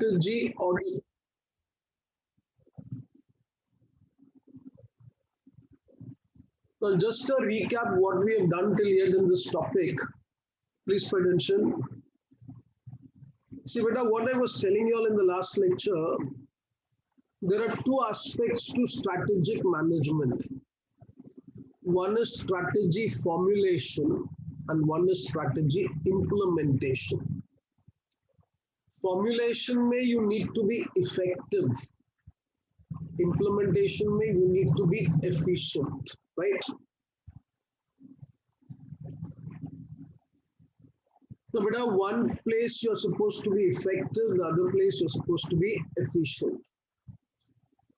strategy audit. So just a recap what we have done till yet in this topic. Please pay attention. See, beta, what I was telling you all in the last lecture, there are two aspects to strategic management. One is strategy formulation and one is strategy implementation. Formulation may you need to be effective. Implementation may you need to be efficient, right? So, beta, one place you're supposed to be effective, the other place you're supposed to be efficient.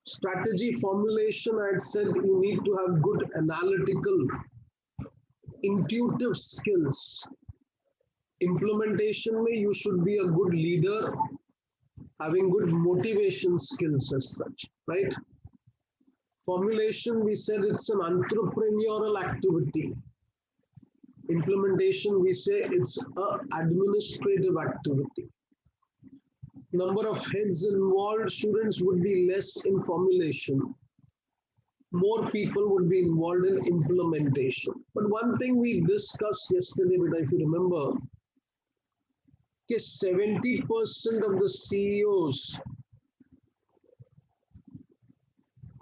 Strategy formulation, I had said you need to have good analytical, intuitive skills. Implementation may you should be a good leader, having good motivation skills as such, right? Formulation, we said it's an entrepreneurial activity. Implementation, we say it's an administrative activity. Number of heads involved, students would be less in formulation. More people would be involved in implementation. But one thing we discussed yesterday, but if you remember, 70% of the CEOs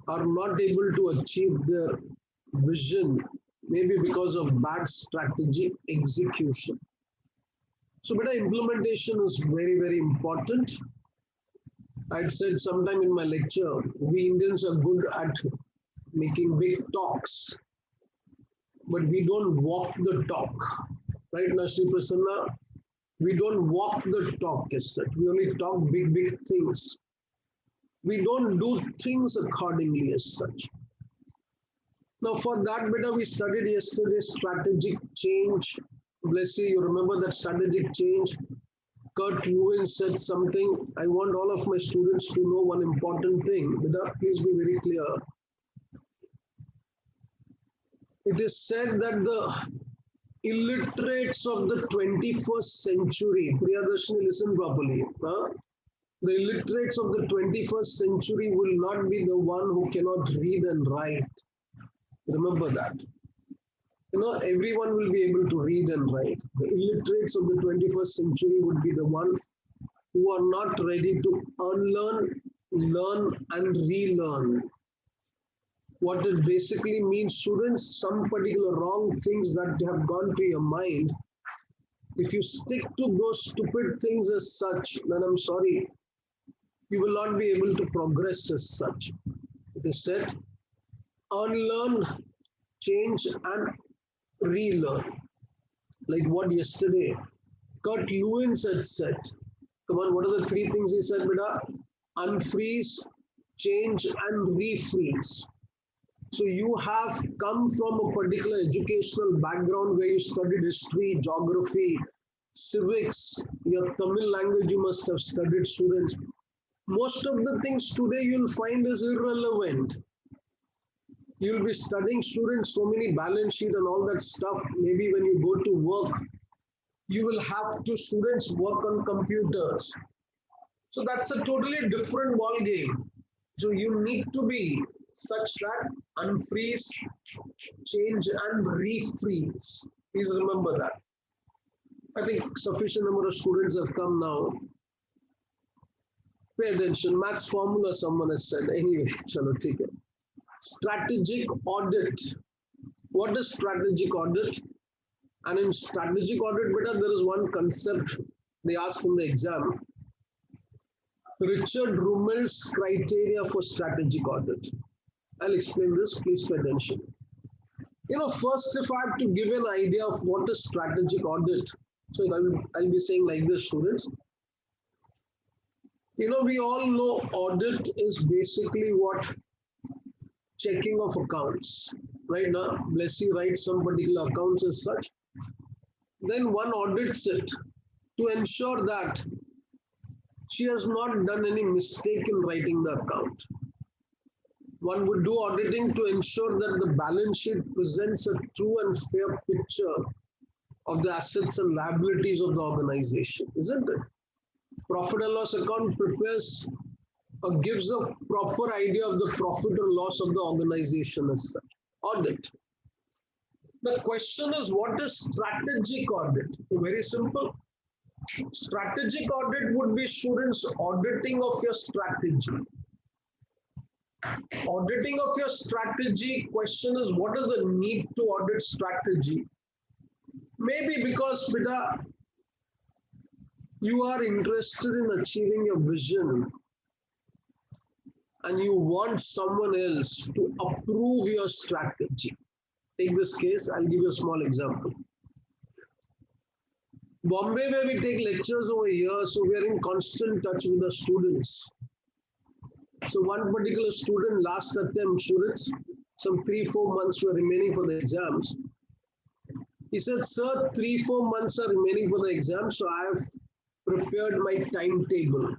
are not able to achieve their vision, maybe because of bad strategy execution. So, beta, implementation is very, very important. I said sometime in my lecture, we Indians are good at making big talks, but we don't walk the talk. Right, Nashri Prasanna? We don't walk the talk as such. We only talk big, big things. We don't do things accordingly as such. Now, for that, beta, we studied yesterday strategic change. Bless you, you remember that strategic change? Kurt Lewin said something. I want all of my students to know one important thing. Beta, please be very clear. It is said that the illiterates of the 21st century, Priyadarshini, listen properly. The illiterates of the 21st century will not be the one who cannot read and write. Remember that. You know, everyone will be able to read and write. The illiterates of the 21st century would be the one who are not ready to unlearn, learn, and relearn. What it basically means, students, some particular wrong things that have gone to your mind, if you stick to those stupid things as such, then I'm sorry, you will not be able to progress as such. It is said, unlearn, change, and relearn. Like what yesterday, Kurt Lewin had said. Come on, what are the three things he said, beta? Unfreeze, change, and refreeze. So you have come from a particular educational background where you studied history, geography, civics, your Tamil language you must have studied, students. Most of the things today you'll find is irrelevant. You'll be studying, students, so many balance sheet and all that stuff. Maybe when you go to work, you will have to, students, work on computers. So that's a totally different ball game. So you need to be such that unfreeze, change, and refreeze. Please remember that. I think sufficient number of students have come now. Pay attention. Maths formula, someone has said. Anyway, chalo, take it. Strategic audit. What is strategic audit? And in strategic audit, beta, there is one concept they asked in the exam. Richard Rummel's criteria for strategic audit. I'll explain this, please pay attention. You know, first, if I have to give an idea of what is strategic audit, so I'll be saying like this, students. You know, we all know audit is basically what? Checking of accounts, right? Now, bless you, write some particular accounts as such. Then one audits it to ensure that she has not done any mistake in writing the account. One would do auditing to ensure that the balance sheet presents a true and fair picture of the assets and liabilities of the organization, isn't it? Profit and loss account prepares or gives a proper idea of the profit or loss of the organization as such. Audit. The question is, what is strategic audit? Very simple. Strategic audit would be students auditing of your strategy. Auditing of your strategy, question is, what is the need to audit strategy? Maybe because, Pita, you are interested in achieving your vision and you want someone else to approve your strategy. Take this case, I'll give you a small example. Bombay, where we take lectures over here, so we are in constant touch with the students. So one particular student, last attempt students, some 3-4 months were remaining for the exams. He said, sir, 3-4 months are remaining for the exam, so I have prepared my timetable,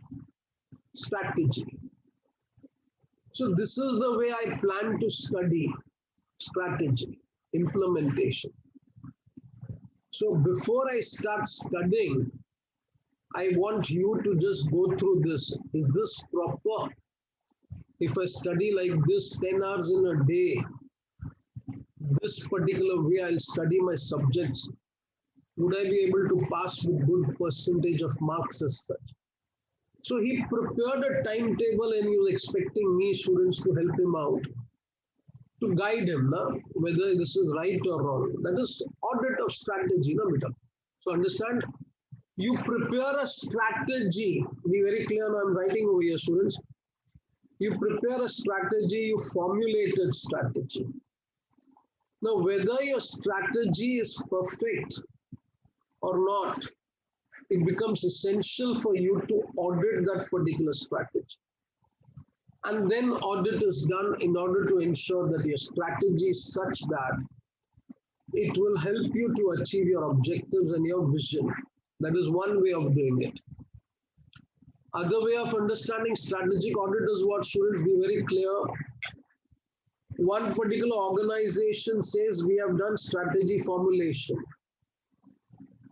strategy. So this is the way I plan to study, strategy, implementation. So before I start studying, I want you to just go through this. Is this proper? If I study like this 10 hours in a day, this particular way I'll study my subjects, would I be able to pass with good percentage of marks as such? So he prepared a timetable and he was expecting me students to help him out, to guide him, whether this is right or wrong. That is audit of strategy, beta. So understand, you prepare a strategy. Be very clear now, I'm writing over here, students. You prepare a strategy, you formulate a strategy. Now, whether your strategy is perfect or not, it becomes essential for you to audit that particular strategy. And then audit is done in order to ensure that your strategy is such that it will help you to achieve your objectives and your vision. That is one way of doing it. Other way of understanding strategic audit is what should be very clear. One particular organization says we have done strategy formulation.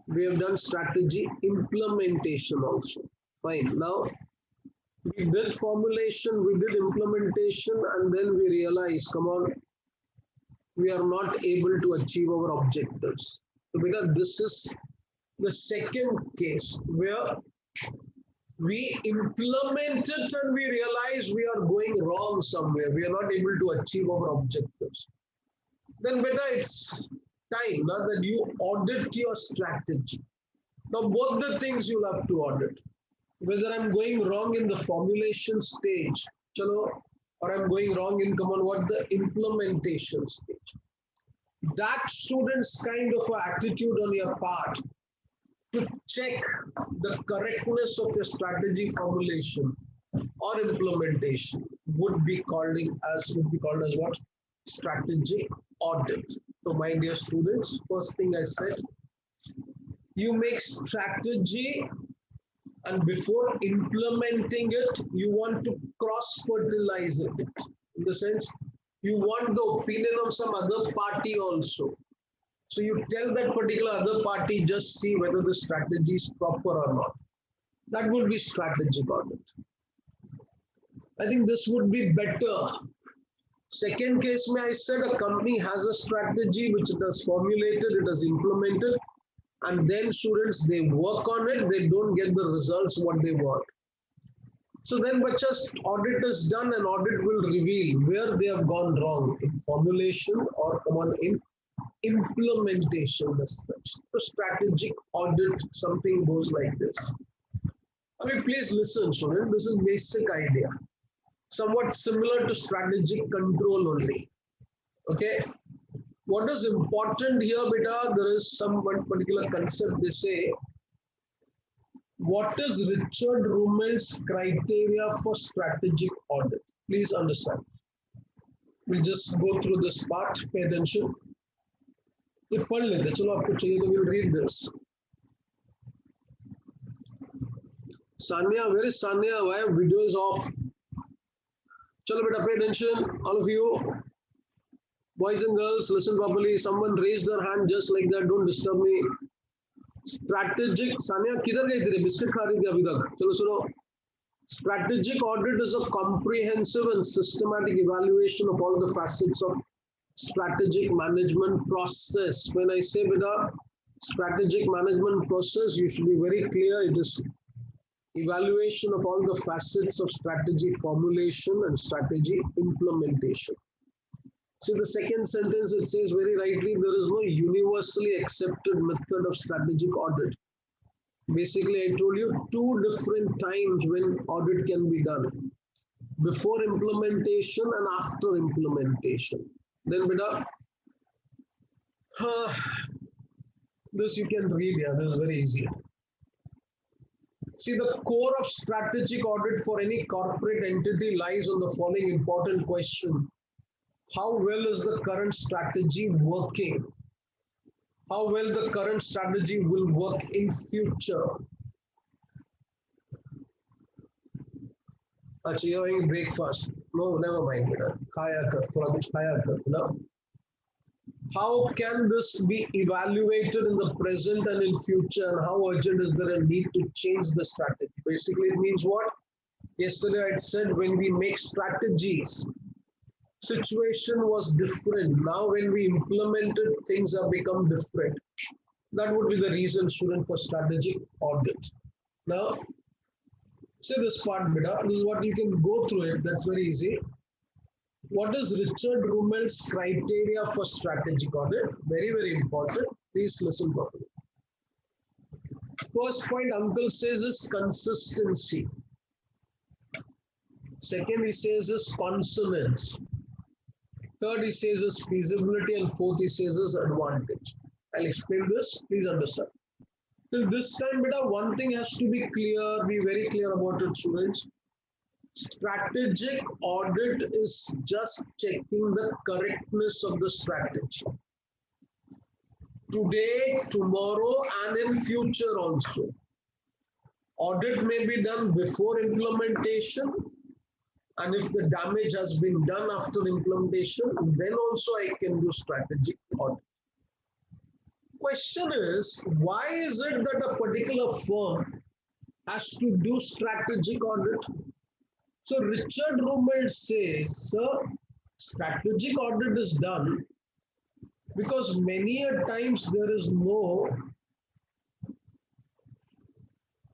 We have done strategy implementation also. Fine. Now, we did formulation, we did implementation, and then we realized, come on, we are not able to achieve our objectives. So because this is the second case where we implement it and we realize we are going wrong somewhere. We are not able to achieve our objectives. Then better it's time now that you audit your strategy. Now both the things you'll have to audit. Whether I'm going wrong in the formulation stage, or I'm going wrong in the implementation stage. That student's kind of attitude on your part to check the correctness of your strategy formulation or implementation would be called as what? Strategic audit. So my dear students, first thing I said, you make strategy and before implementing it, you want to cross-fertilize it. In the sense, you want the opinion of some other party also. So you tell that particular other party, just see whether the strategy is proper or not. That would be strategic audit. I think this would be better. Second case, I said a company has a strategy which it has formulated, it has implemented, and then students, they work on it, they don't get the results what they want. So then, but just audit is done and audit will reveal where they have gone wrong in formulation or in implementation. The strategic audit, something goes like this. I mean, please listen, student. This is basic idea. Somewhat similar to strategic control only. Okay. What is important here, beta? There is some one particular concept they say. What is Richard Rummel's criteria for strategic audit? Please understand. We'll just go through this part. Pay attention. ये पढ़ लेते चलो आपको चाहिए तो we'll read this. Sanya, where is Sanya? Why video is off? Chalo beta, pay attention, all of you. Boys and girls, listen properly. Someone raised their hand just like that. Don't disturb me. Strategic, Sania किधर गई तेरे biscuit खा रही थी अभी तक? चलो सुनो. Strategic audit is a comprehensive and systematic evaluation of all the facets of strategic management process. When I say beta strategic management process, you should be very clear. It is evaluation of all the facets of strategy formulation and strategy implementation. See the second sentence, it says very rightly, there is no universally accepted method of strategic audit. Basically, I told you two different times when audit can be done. Before implementation and after implementation. Then beta, this you can read here, this is very easy. See, the core of strategic audit for any corporate entity lies on the following important question. How well is the current strategy working? How well the current strategy will work in future? Achha, you're having breakfast. No, never mind. Khaya kar, thoda kuch khaya kar, no? How can this be evaluated in the present and in future, and how urgent is there a need to change the strategy? Basically, it means what? Yesterday I said when we make strategies, situation was different. Now when we implemented, things have become different. That would be the reason, student, for strategic audit. Now, say this part, beta. This is what you can go through it. That's very easy. What is Richard Rummel's criteria for strategic audit? Very, very important. Please listen properly. First point, uncle says is consistency. Second, he says is consonance. Third, he says is feasibility. And fourth, he says is advantage. I'll explain this. Please understand. Till this time, beta, one thing has to be clear. Be very clear about it, students. Strategic audit is just checking the correctness of the strategy. Today, tomorrow, and in future also. Audit may be done before implementation, and if the damage has been done after implementation, then also I can do strategic audit. Question is, why is it that a particular firm has to do strategic audit? So Richard Rummel says, sir, strategic audit is done because many a times there is no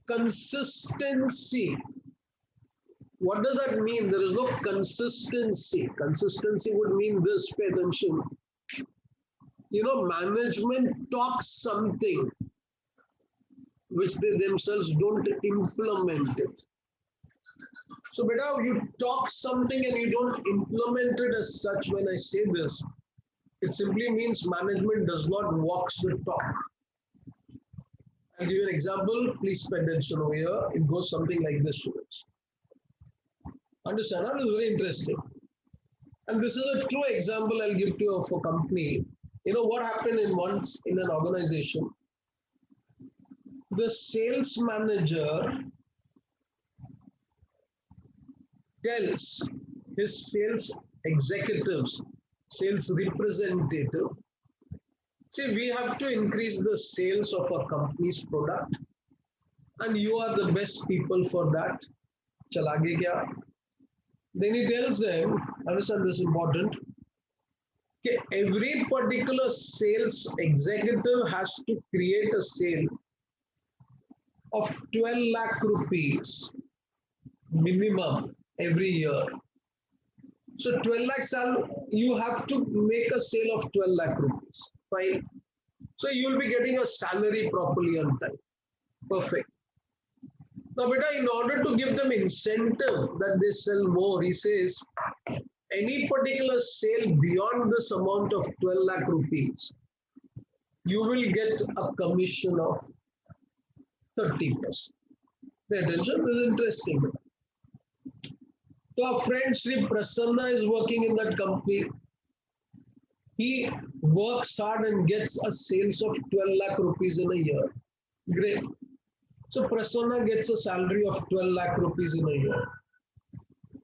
consistency. What does that mean? There is no consistency. Consistency would mean this, pay attention. You know, management talks something which they themselves don't implement it. So, beta, you talk something and you don't implement it as such. When I say this, it simply means management does not walk the talk. I'll give you an example. Please pay attention over here. It goes something like this, students. Understand? This is very interesting. And this is a true example I'll give to you of a company. You know what happened once in an organization? The sales manager tells his sales executives, sales representative, see, we have to increase the sales of our company's product, and you are the best people for that. Chalage kya? Then he tells them, understand this important, okay, every particular sales executive has to create a sale of 12 lakh rupees minimum every year. So 12 lakhs, you have to make a sale of 12 lakh rupees. Fine. So you will be getting your salary properly on time. Perfect. Now, beta, in order to give them incentive that they sell more, he says, any particular sale beyond this amount of 12 lakh rupees, you will get a commission of 30%. Pay attention, this is interesting. So our friend Sri Prasanna is working in that company. He works hard and gets a sales of 12 lakh rupees in a year. Great. So Prasanna gets a salary of 12 lakh rupees in a year.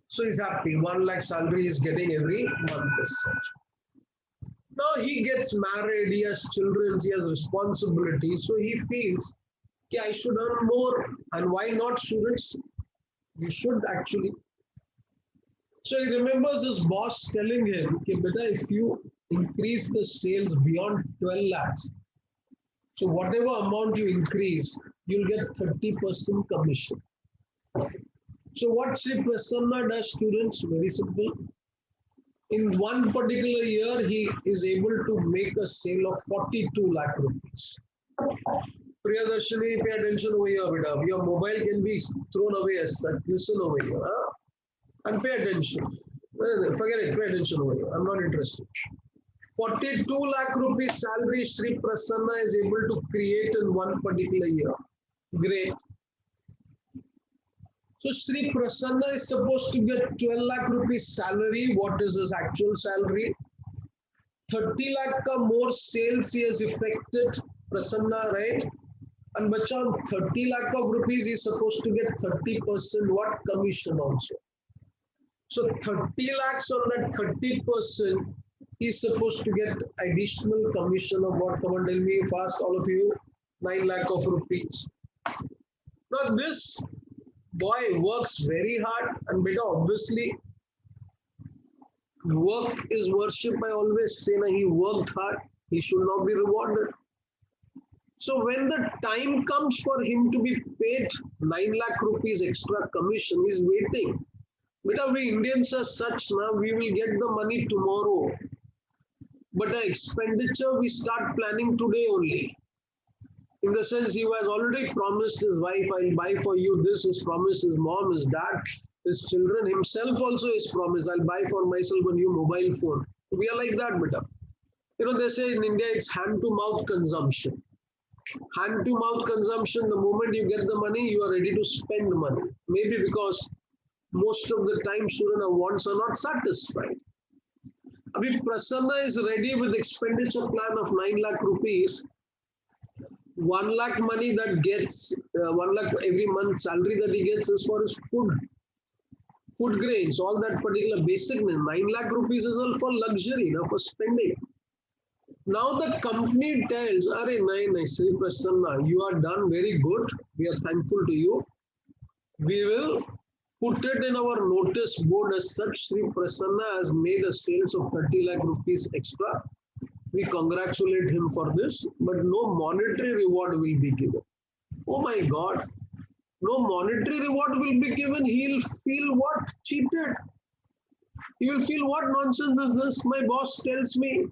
So he's happy. 1 lakh salary is getting every month as such. Now he gets married, he has children, he has responsibilities, so he feels, okay, I should earn more. And why not students? You should actually. So he remembers his boss telling him, okay, beta, if you increase the sales beyond 12 lakhs, so whatever amount you increase, you'll get 30% commission. So what Sri Prasanna does, students, very simple. In one particular year, he is able to make a sale of 42 lakh rupees. Priyadarshini, pay attention over here, beta. Your mobile can be thrown away as such. Listen over here. Huh? And pay attention. Forget it, pay attention over here. I'm not interested. 42 lakh rupees salary Sri Prasanna is able to create in one particular year. Great. So Sri Prasanna is supposed to get 12 lakh rupees salary. What is his actual salary? 30 lakh ka more sales he has effected. Prasanna, right? And bacha, on 30 lakh of rupees, he's supposed to get 30% what? Commission also. So 30 lakhs on that 30%, he's supposed to get additional commission of what? Come on, tell me fast, all of you. 9 lakh of rupees. Now this boy works very hard, and beta, obviously work is worship. I always say na, he worked hard, he should not be rewarded. So when the time comes for him to be paid 9 lakh rupees extra commission, he's waiting. Beta, we Indians are such now, we will get the money tomorrow. But the expenditure we start planning today only. In the sense, he has already promised his wife, I'll buy for you this, he's promised his mom, his dad, his children, himself also is promised, I'll buy for myself a new mobile phone. We are like that, beta. You know, they say in India, it's hand to mouth consumption. Hand to mouth consumption, the moment you get the money, you are ready to spend money. Maybe because most of the time, student wants are not satisfied. Abhi Prasanna is ready with expenditure plan of 9 lakh rupees. 1 lakh money that gets, 1 lakh every month salary that he gets is for his food grains, all that particular basic. 9 lakh rupees is all for luxury, now for spending. Now the company tells, Are nahi, Sri Prasanna, you are done very good. We are thankful to you. We will put it in our notice board as such. Sri Prasanna has made a sales of 30 lakh rupees extra. We congratulate him for this, but no monetary reward will be given. Oh my God. No monetary reward will be given. He'll feel what? Cheated. He will feel what nonsense is this? My boss tells me.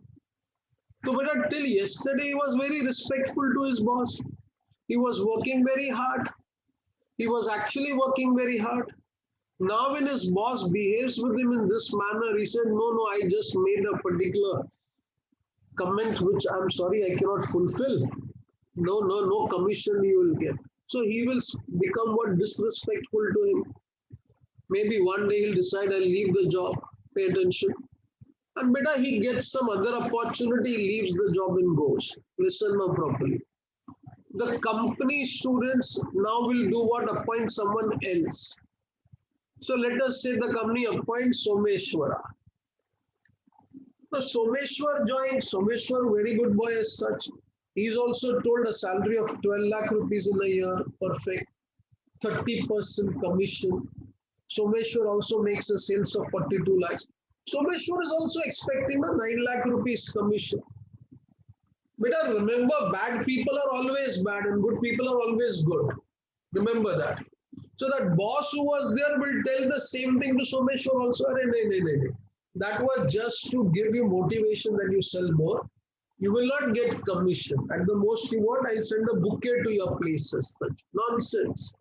So, but till yesterday, he was very respectful to his boss. He was working very hard. He was actually working very hard. Now, when his boss behaves with him in this manner, he said, no, I just made a particular comment which I'm sorry I cannot fulfill. No commission you will get. So he will become what? Disrespectful to him. Maybe one day he'll decide I'll leave the job. Pay attention. And beta, he gets some other opportunity, leaves the job and goes. Listen now properly. The company students now will do what? Appoint someone else. So let us say the company appoints Someshwara. So Someshwar joined. Someshwar, very good boy as such. He's also told a salary of 12 lakh rupees in a year. Perfect. 30% commission. Someshwar also makes a sales of 42 lakhs. Someshwar is also expecting a 9 lakh rupees commission. But remember, bad people are always bad and good people are always good. Remember that. So that boss who was there will tell the same thing to Someshwar also. That was just to give you motivation that you sell more. You will not get commission. At the most you want, I'll send a bouquet to your place. Nonsense.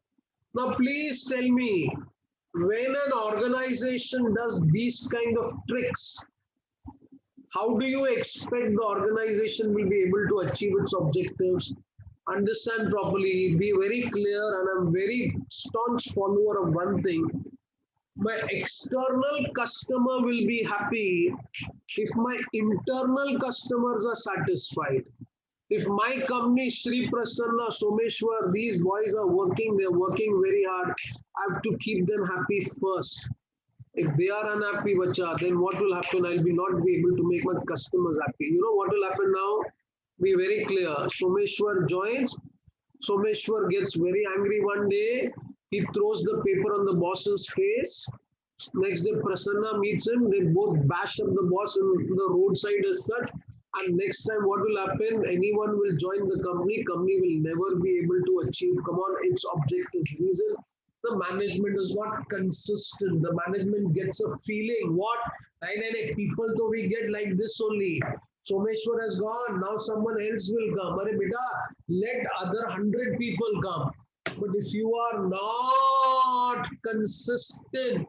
Now please tell me, when an organization does these kind of tricks, how do you expect the organization will be able to achieve its objectives? Understand properly, be very clear, and I'm very staunch follower of one thing. My external customer will be happy if my internal customers are satisfied. If my company, Sri Prasanna, Someshwar, these boys are working, they're working very hard. I have to keep them happy first. If they are unhappy, bacha, then what will happen? I'll be not be able to make my customers happy. You know what will happen now? Be very clear. Someshwar joins. Someshwar gets very angry one day. He throws the paper on the boss's face. Next day, Prasanna meets him. They both bash up the boss in the roadside as such. And next time, what will happen? Anyone will join the company. Company will never be able to achieve. Come on, its objectives. Reason the management is not consistent. The management gets a feeling. What? People, though we get like this only. Someshwar has gone. Now someone else will come. Arey beta, let other 100 people come. But if you are not consistent,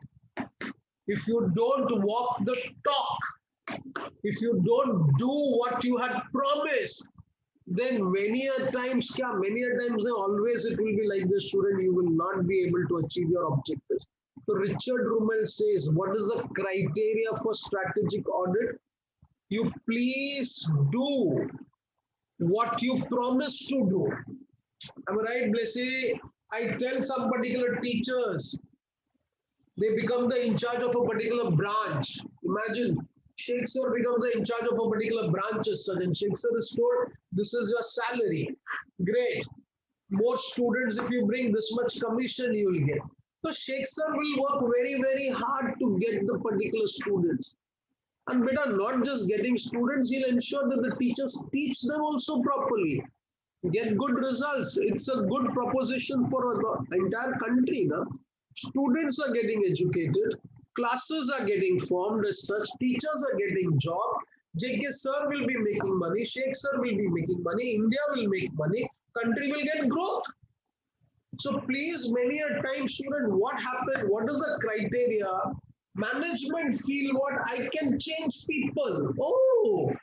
if you don't walk the talk, if you don't do what you had promised, then many a times, always it will be like this, student, you will not be able to achieve your objectives. So Richard Rummel says, what is the criteria for strategic audit? You please do what you promise to do. Am I right, Blessy? I tell some particular teachers, they become the in charge of a particular branch. Imagine Sheikh Sir becomes the in charge of a particular branch as such, and Sheikh Sir is told, this is your salary. Great. More students, if you bring this much commission, you will get. So Sheikh Sir will work very, very hard to get the particular students. And better not just getting students, he'll ensure that the teachers teach them also properly. Get good results. It's a good proposition for the entire country. No? Students are getting educated, classes are getting formed as such, teachers are getting job, JK sir will be making money, Sheikh sir will be making money, India will make money, country will get growth. So please, many a time, student, what happened? What is the criteria? Management feel what? I can change people. Oh,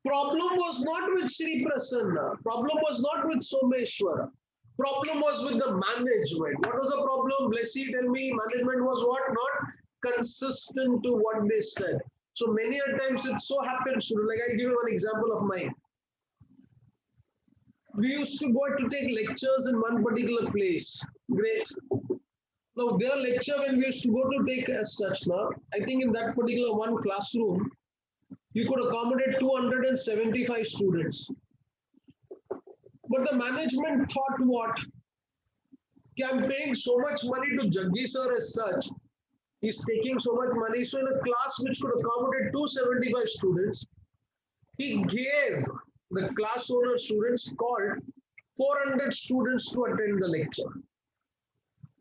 problem was not with Sri Prasanna. Problem was not with Someshwara. Problem was with the management. What was the problem? Blessy, tell me, management was what? Not consistent to what they said. So many a times it so happens, like I'll give you one example of mine. We used to go to take lectures in one particular place. Great. Now their lecture when we used to go to take as such now, I think in that particular one classroom, you could accommodate 275 students. But the management thought what? I'm paying so much money to Jaggi sir as such. He's taking so much money. So in a class which could accommodate 275 students, he gave the class owner students called 400 students to attend the lecture.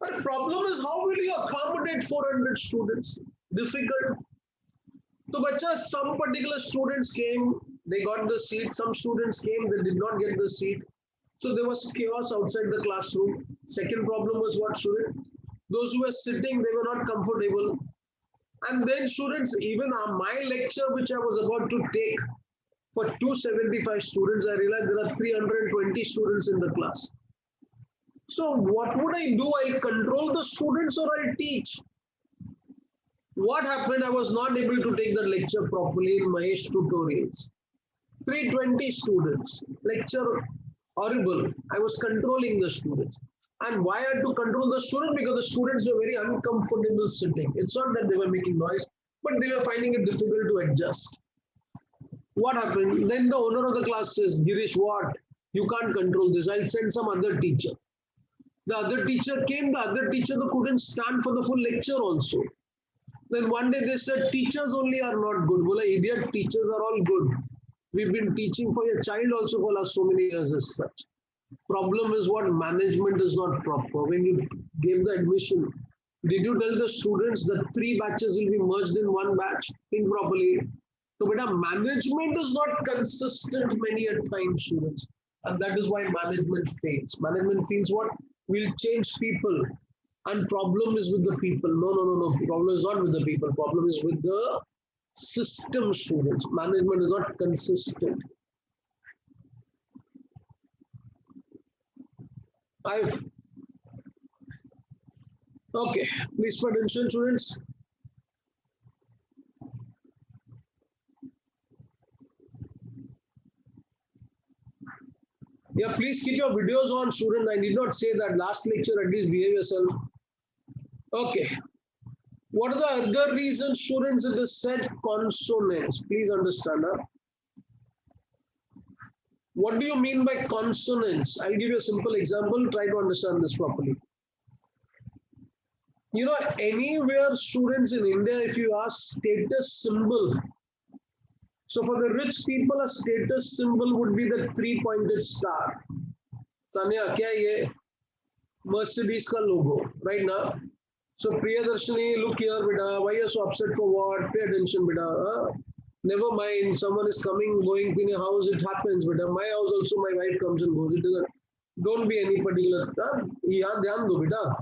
But the problem is, how will you accommodate 400 students? Difficult. So, bacha, some particular students came, they got the seat. Some students came, they did not get the seat. So there was chaos outside the classroom. Second problem was what, student? Those who were sitting, they were not comfortable. And then students, even my lecture, which I was about to take for 275 students, I realized there are 320 students in the class. So what would I do? I'll control the students or I'll teach. What happened? I was not able to take the lecture properly in Mahesh tutorials. 320 students, lecture horrible. I was controlling the students. And why I had to control the students? Because the students were very uncomfortable sitting. It's not that they were making noise, but they were finding it difficult to adjust. What happened? Then the owner of the class says, Girish, what? You can't control this. I'll send some other teacher. The other teacher came, the other teacher couldn't stand for the full lecture also. Then one day they said, teachers only are not good. Bola, idiot, teachers are all good. We've been teaching for your child also for last so many years as such. Problem is what? Management is not proper. When you gave the admission, did you tell the students that 3 batches will be merged in 1 batch? Think properly. So, beta, management is not consistent many a time, students. And that is why management fails. Management feels what? We'll change people. And problem is with the people. No. Problem is not with the people. Problem is with the system, students. Management is not consistent. Okay, please pay attention, students. Yeah, please keep your videos on, student. I did not say that last lecture, at least behave yourself. Okay. What are the other reasons, students? It is said consonants. Please understand. Huh? What do you mean by consonants? I'll give you a simple example. Try to understand this properly. You know, anywhere students in India, if you ask status symbol, so for the rich people, a status symbol would be the three-pointed star. Sanya, kya ye? Mercedes ka logo, right now. So Priyadarshini, look here, beta. Why are you so upset for what? Pay attention, beta. Never mind. Someone is coming, going in your house. It happens, beta. My house also, my wife comes and goes. It doesn't. Don't be any particular. Yeah, dhyan do, beta.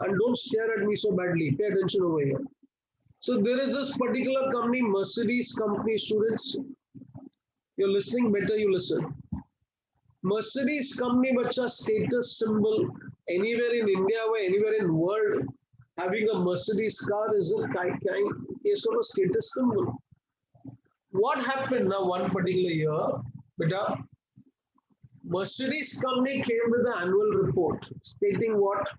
And don't stare at me so badly. Pay attention over here. So there is this particular company, Mercedes company, students. You're listening better, you listen. Mercedes company, bacha, status symbol anywhere in India or anywhere in world, having a Mercedes car is a case of a status symbol. What happened now one particular year? Beta, Mercedes company came with an annual report stating what?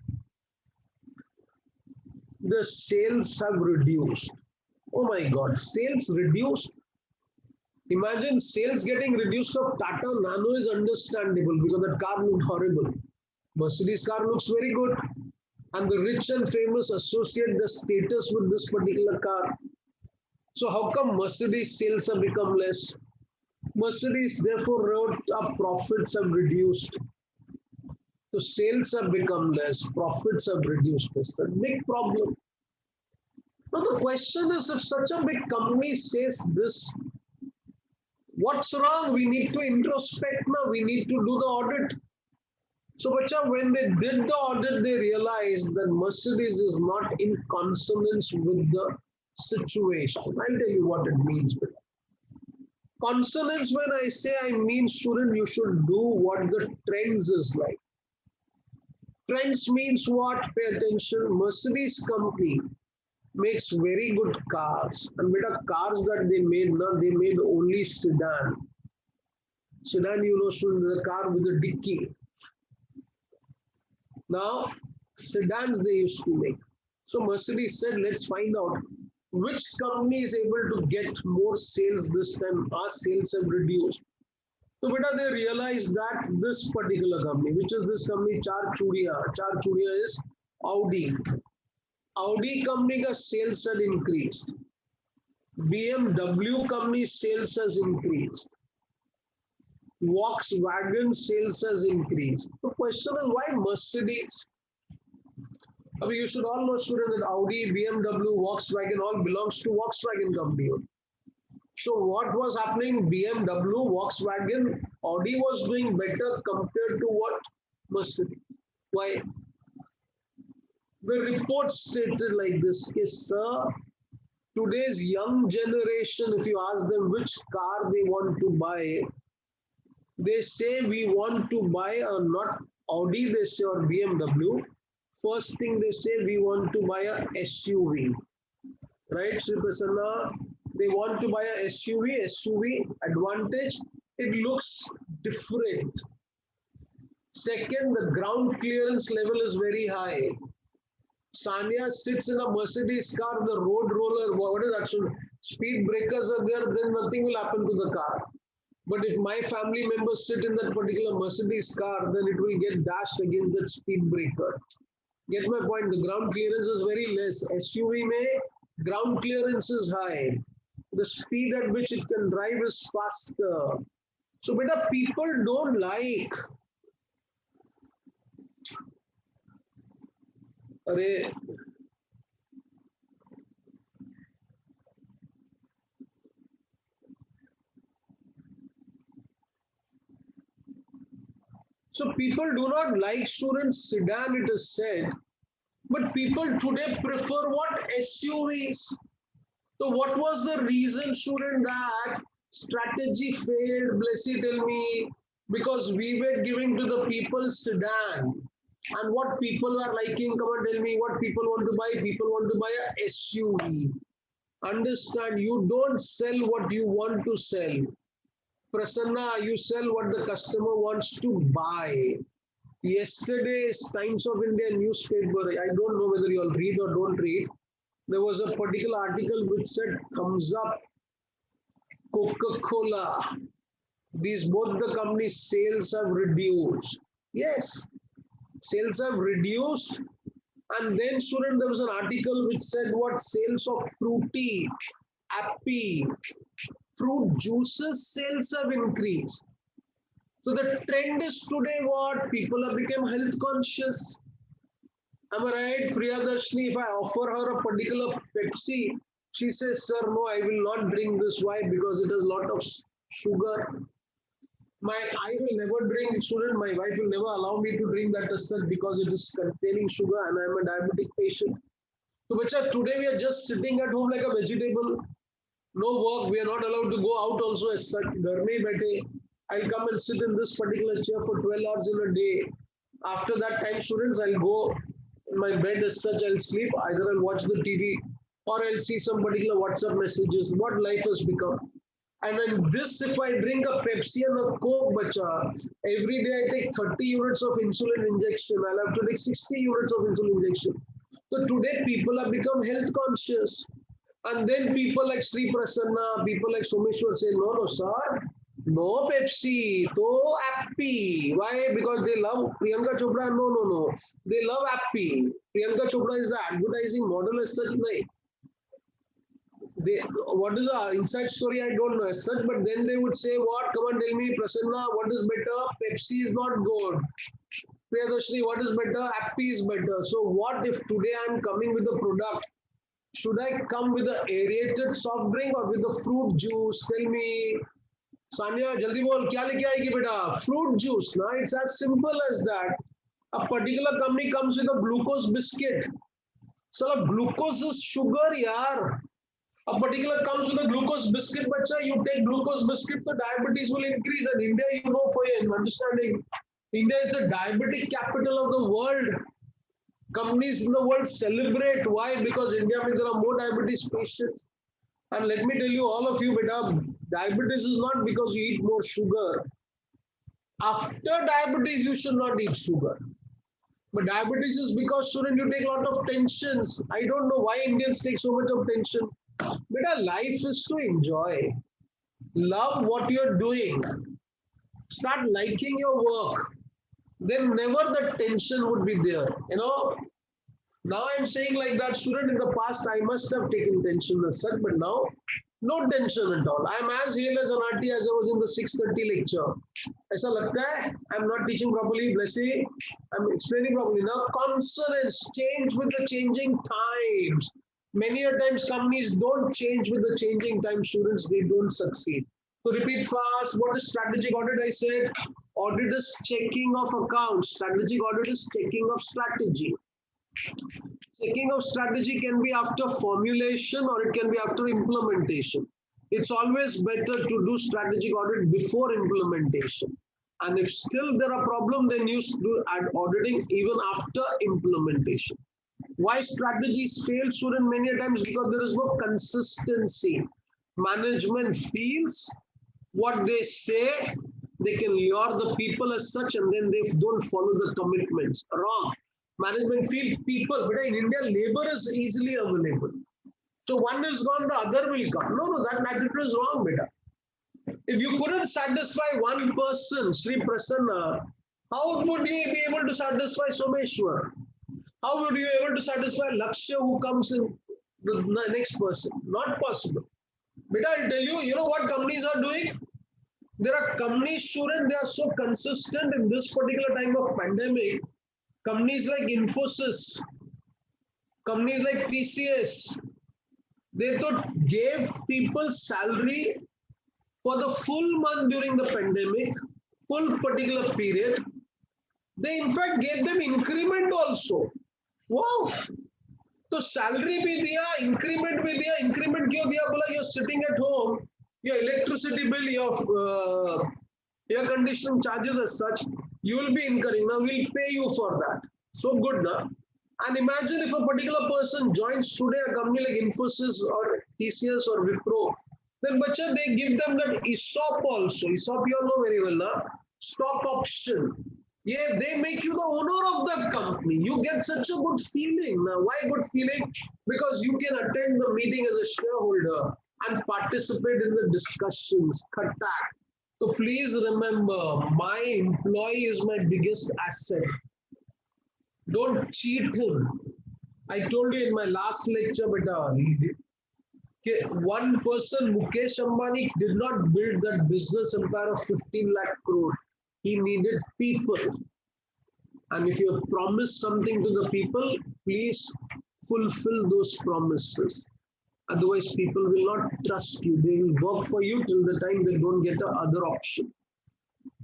The sales have reduced. Oh my God, sales reduced. Imagine sales getting reduced of Tata Nano is understandable because that car looked horrible. Mercedes car looks very good. And the rich and famous associate the status with this particular car. So how come Mercedes sales have become less? Mercedes therefore wrote up profits have reduced. So sales have become less, profits have reduced. That's the big problem. Now the question is, if such a big company says this, what's wrong? We need to introspect now. We need to do the audit. So, bacha, when they did the audit, they realized that Mercedes is not in consonance with the situation. I'll tell you what it means. Consonance, when I say, I mean, student, you should do what the trends is like. Trends means what? Pay attention. Mercedes company makes very good cars. And beta, cars that they made, they made only sedan. Sedan, you know, student, the car with a dicky. Now, sedans they used to make. So Mercedes said, let's find out which company is able to get more sales this time. Our sales have reduced. So beta, they realized that this particular company, which is this company, Char Chudia is Audi. Audi company ka sales had increased. BMW company sales has increased. Volkswagen sales has increased. The question is why Mercedes? I mean, you should all know, student, that Audi, BMW, Volkswagen all belongs to Volkswagen company. So what was happening? BMW, Volkswagen, Audi was doing better compared to what? Mercedes. Why? The report stated like this, is, sir, today's young generation, if you ask them which car they want to buy, they say we want to buy a not Audi, they say, or BMW. First thing they say, we want to buy a SUV. Right, Sri Prasanna? They want to buy a SUV advantage, it looks different. Second, the ground clearance level is very high. Sanya sits in a Mercedes car, the road roller, what is that? Speed breakers are there, then nothing will happen to the car. But if my family members sit in that particular Mercedes car, then it will get dashed against that speed breaker. Get my point? The ground clearance is very less. SUV may ground clearance is high. The speed at which it can drive is faster. So, beta, people don't like. Array. So people do not like students sedan, it is said, but people today prefer what? SUVs. So what was the reason, student, that strategy failed? Blessy, tell me, because we were giving to the people sedan. And what people are liking, come on, tell me what people want to buy. People want to buy a SUV. Understand, you don't sell what you want to sell. Prasanna, you sell what the customer wants to buy. Yesterday's Times of India newspaper, I don't know whether you all read or don't read. There was a particular article which said thumbs up, Coca-Cola. These both the companies' sales have reduced. Yes, sales have reduced. And then, student, there was an article which said what sales of fruity, appy, fruit juices sales have increased. So the trend is today what? People have become health conscious. Am I right, Priyadarshini? If I offer her a particular Pepsi, she says, sir, no, I will not drink this. Why? Because it has a lot of sugar. I will never drink, student. My wife will never allow me to drink that as such because it is containing sugar and I am a diabetic patient. So, bacha, today we are just sitting at home like a vegetable. No work. We are not allowed to go out also as such. Ghar mein baithe. I'll come and sit in this particular chair for 12 hours in a day. After that time, students, I'll go in my bed as such. I'll sleep. Either I'll watch the TV or I'll see some particular WhatsApp messages. What life has become. And then this, if I drink a Pepsi and a Coke, bacha, every day I take 30 units of insulin injection. I'll have to take 60 units of insulin injection. So today people have become health conscious. And then people like Sri Prasanna, people like Someshwar say, no, no, sir, no Pepsi, no Appy. Why? Because they love Priyanka Chopra. No, no, no. They love Appy. Priyanka Chopra is the advertising model as such. What is the inside story? I don't know as such, but then they would say, what? Come on, tell me, Prasanna, what is better? Pepsi is not good. Priyadarshini, what is better? Appy is better. So what if today I'm coming with a product? Should I come with an aerated soft drink or with a fruit juice? Tell me. Sanya, jaldi bol, kya leke aayegi beta? Fruit juice. Na? It's as simple as that. A particular company comes with a glucose biscuit. So glucose is sugar, yaar. A particular comes with a glucose biscuit, bacha. You take glucose biscuit, the diabetes will increase. And India, you know, for your understanding, India is the diabetic capital of the world. Companies in the world celebrate. Why? Because India, there are more diabetes patients. And let me tell you, all of you, beta, diabetes is not because you eat more sugar. After diabetes, you should not eat sugar. But diabetes is because, student, you take a lot of tensions. I don't know why Indians take so much of tension. Beta, life is to enjoy. Love what you're doing. Start liking your work. Then never the tension would be there. You know, now I'm saying like that, student, in the past I must have taken tension as such, but now no tension at all. I'm as real as an auntie as I was in the 6:30 lecture. Aisa lagta hai? I'm not teaching properly, blessy. I'm explaining properly. Now consonants change with the changing times. Many a times companies don't change with the changing times, students, they don't succeed. So repeat fast. What is strategic audit? I said audit is checking of accounts. Strategic audit is checking of strategy. Checking of strategy can be after formulation or it can be after implementation. It's always better to do strategic audit before implementation. And if still there are problems, then you do auditing even after implementation. Why strategies fail, student, many a times? Because there is no consistency. Management feels what they say, they can lure the people as such, and then they don't follow the commitments. Wrong. Management feel people, but in India, labor is easily available. So one is gone, the other will come. No, that attitude is wrong, beta. If you couldn't satisfy one person, Sri Prasanna, how would you be able to satisfy Someshwar? How would you be able to satisfy Lakshya who comes in the next person? Not possible. Beta, I'll tell you, you know what companies are doing? There are companies, student, they are so consistent in this particular time of pandemic. Companies like Infosys, companies like TCS, they gave people salary for the full month during the pandemic, full particular period. They in fact gave them increment also. Wow! So salary bhi diya, increment bhi diya. Increment क्यों दिया? बोला you're sitting at home, your electricity bill, your air conditioning charges as such, you will be incurring. Now we'll pay you for that. So good, na? And imagine if a particular person joins today a company like Infosys or TCS or Wipro, then bacha, they give them that ESOP also. ESOP you all know very well, na? Stock option. Yeah, they make you the owner of that company. You get such a good feeling. Now, why good feeling? Because you can attend the meeting as a shareholder and participate in the discussions. Khatak. So please remember, my employee is my biggest asset. Don't cheat him. I told you in my last lecture, beta, okay, one person, Mukesh Ambani, did not build that business empire of 15 lakh crore. He needed people. And if you have promised something to the people, please fulfill those promises. Otherwise, people will not trust you. They will work for you till the time they don't get a other option.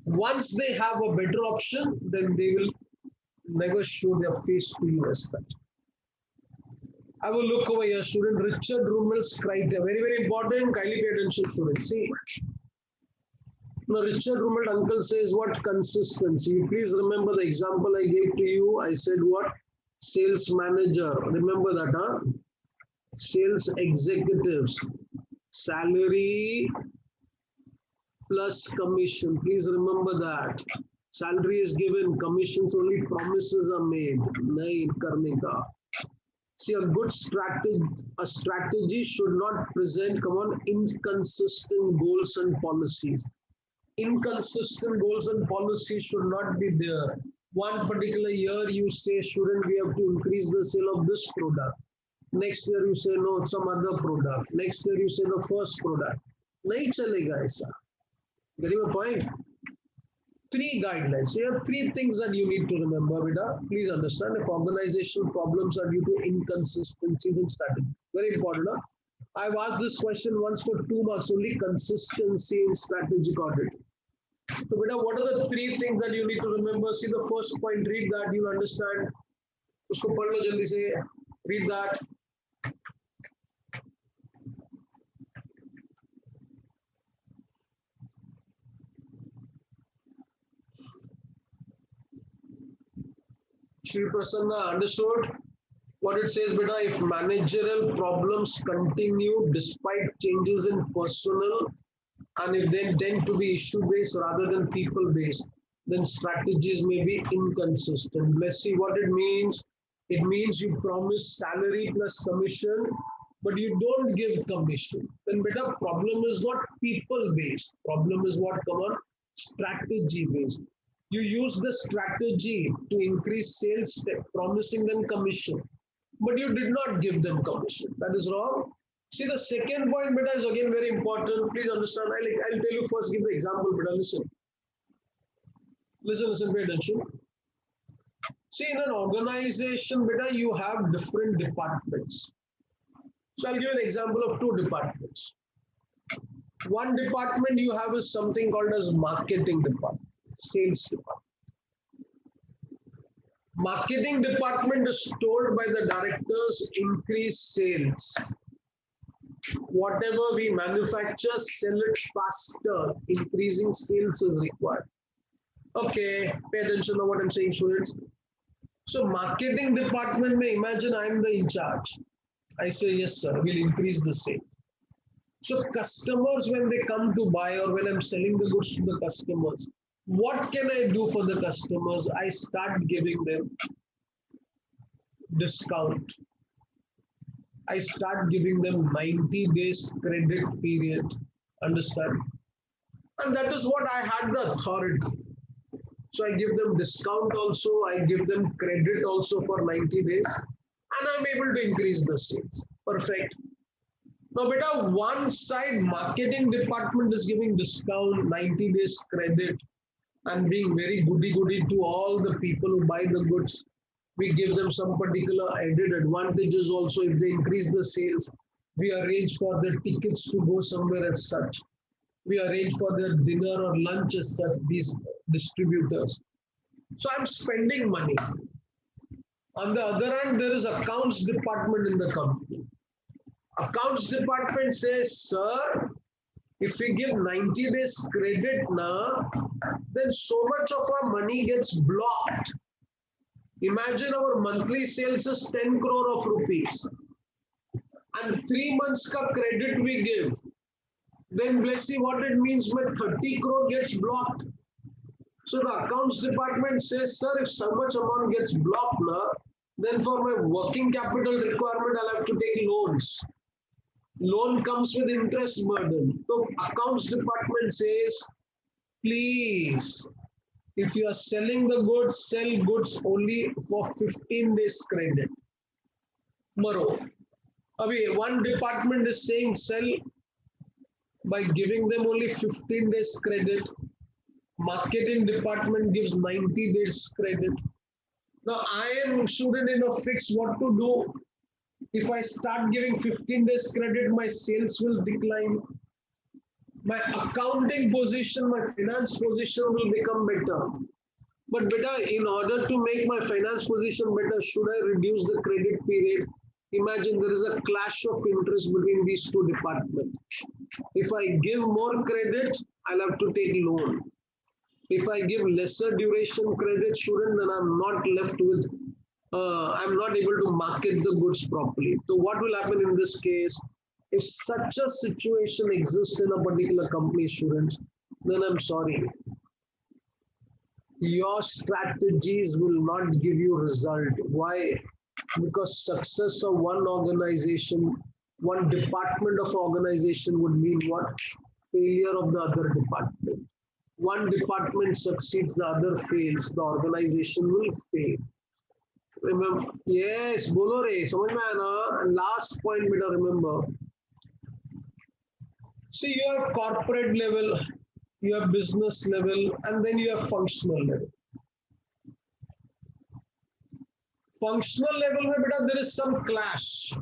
Once they have a better option, then they will never show their face to you as such. I will look over here, student. Richard Rummel's criteria. Very, very important. Kindly pay attention, student. See, now Richard Rummel uncle says what consistency. Please remember the example I gave to you. I said what? Sales manager. Remember that, huh? Sales executives. Salary plus commission. Please remember that. Salary is given, commissions only, promises are made. Nahi karne ka. See, a strategy should not present, come on, inconsistent goals and policies. Inconsistent goals and policies should not be there. One particular year you say, shouldn't we have to increase the sale of this product? Next year you say, no, some other product. Next year you say the first product. Nahi chalega aisa. Getting my point? Three guidelines. So you have three things that you need to remember, Vida. Please understand if organizational problems are due to inconsistencies in strategy. Very important. Huh? I've asked this question once for 2 marks only, consistency in strategic audit. So, Beta, what are the three things that you need to remember? See the first point, read that, you'll understand. Usko padh lo jaldi se, read that. Shri Prasanna, understood? What it says, Beta, if managerial problems continue despite changes in personnel and if they tend to be issue-based rather than people-based, then strategies may be inconsistent. Let's see what it means. It means you promise salary plus commission, but you don't give commission. Then better problem is not people-based. Problem is what, come on, strategy-based. You use the strategy to increase sales, promising them commission, but you did not give them commission. That is wrong. See, the second point, beta, is again very important. Please understand. I'll tell you first, give the example, beta. Listen. Listen, pay attention. See, in an organization, beta, you have different departments. So I'll give you an example of two departments. One department you have is something called as marketing department, sales department. Marketing department is told by the directors, increase sales. Whatever we manufacture, sell it faster. Increasing sales is required. Okay, pay attention to what I'm saying, students. So marketing department may imagine I'm the in charge. I say, yes, sir, we'll increase the sales. So customers, when they come to buy or when I'm selling the goods to the customers, what can I do for the customers? I start giving them discount. I start giving them 90 days credit period. Understand? And that is what I had the authority. So I give them discount also, I give them credit also for 90 days, and I'm able to increase the sales. Perfect. Now, beta, one side marketing department is giving discount, 90 days credit, and being very goody-goody to all the people who buy the goods. We give them some particular added advantages also if they increase the sales. We arrange for their tickets to go somewhere as such. We arrange for their dinner or lunch as such, these distributors. So I'm spending money. On the other hand, there is accounts department in the company. Accounts department says, sir, if we give 90 days credit now, then so much of our money gets blocked. Imagine our monthly sales is 10 crore of rupees. And 3 months ka credit we give. Then let's see what it means when 30 crore gets blocked. So the accounts department says, sir, if so much amount gets blocked, then for my working capital requirement, I'll have to take loans. Loan comes with interest burden. So accounts department says, please, if you are selling the goods, sell goods only for 15 days credit. Maro. Abhi, one department is saying sell by giving them only 15 days credit. Marketing department gives 90 days credit. Now I am student in a fix what to do. If I start giving 15 days credit, my sales will decline. My accounting position, my finance position will become better. But better, in order to make my finance position better, should I reduce the credit period? Imagine there is a clash of interest between these two departments. If I give more credit, I'll have to take loan. If I give lesser duration credit student, then I'm not left with, I'm not able to market the goods properly. So what will happen in this case? If such a situation exists in a particular company, students, then I'm sorry. Your strategies will not give you result. Why? Because success of one organization, one department of organization would mean what? Failure of the other department. One department succeeds, the other fails, the organization will fail. Remember, yes, bolo re, samajh mein aaya na? And last point, beta, remember. See, you have corporate level, you have business level, and then you have functional level. Functional level, mein beta, there is some clash.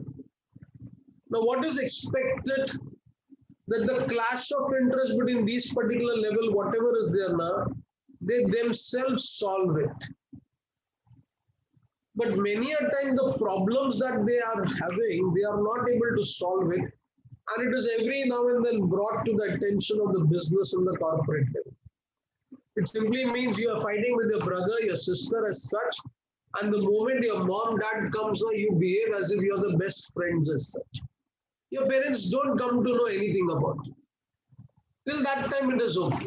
Now, what is expected? That the clash of interest between these particular level, whatever is there now, they themselves solve it. But many a time the problems that they are having, they are not able to solve it. And it is every now and then brought to the attention of the business and the corporate level. It simply means you are fighting with your brother, your sister as such. And the moment your mom, dad comes, you behave as if you're the best friends as such. Your parents don't come to know anything about it. Till that time, it is okay.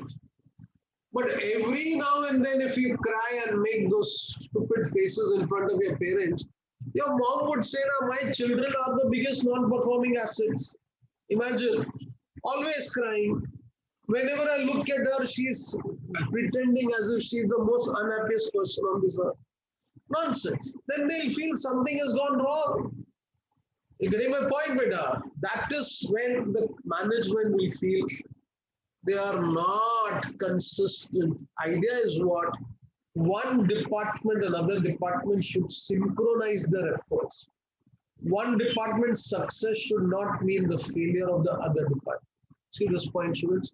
But every now and then, if you cry and make those stupid faces in front of your parents, your mom would say, my children are the biggest non-performing assets. Imagine, always crying. Whenever I look at her, she's pretending as if she's the most unhappiest person on this earth. Nonsense. Then they'll feel something has gone wrong. You get my point, beta. That is when the management will feel they are not consistent. Idea is what? One department, another department should synchronize their efforts. One department's success should not mean the failure of the other department. See this point, students?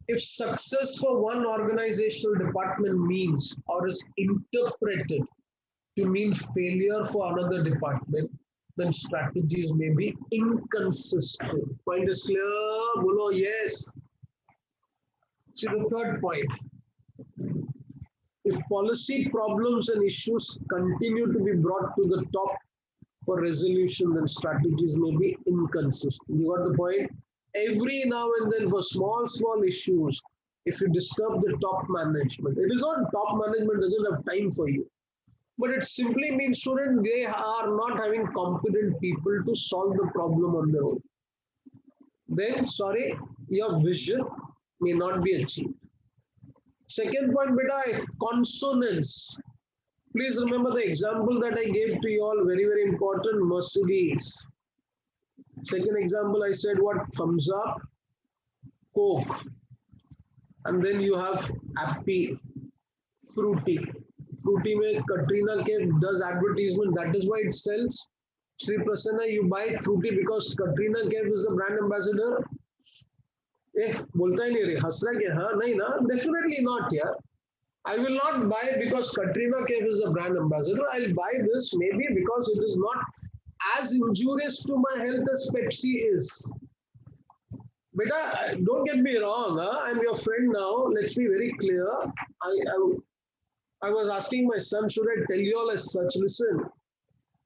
If success for one organizational department means or is interpreted to mean failure for another department, then strategies may be inconsistent. Point is clear? Bolo, yes. See the third point. If policy problems and issues continue to be brought to the top for resolution, then strategies may be inconsistent. You got the point? Every now and then for small issues, if you disturb the top management, it is not top management doesn't have time for you. But it simply means, student, they are not having competent people to solve the problem on their own. Then, sorry, your vision may not be achieved. Second point, beta, consonance. Please remember the example that I gave to you all, very, very important, Mercedes. Second example, I said what? Thumbs up, Coke. And then you have Appy, Fruity. Fruity mein Katrina Kaif does advertisement. That is why it sells. Sri Prasanna, you buy Fruity because Katrina Kaif is the brand ambassador. बोलता ही नहीं रे हंस रहा क्या हाँ नहीं ना definitely not यार. I will not buy because Katrina Kaif is a brand ambassador. I'll buy this maybe because it is not as injurious to my health as Pepsi is. Beta, don't get me wrong. I'm your friend now. Let's be very clear. I was asking my son, should I tell you all as such? Listen,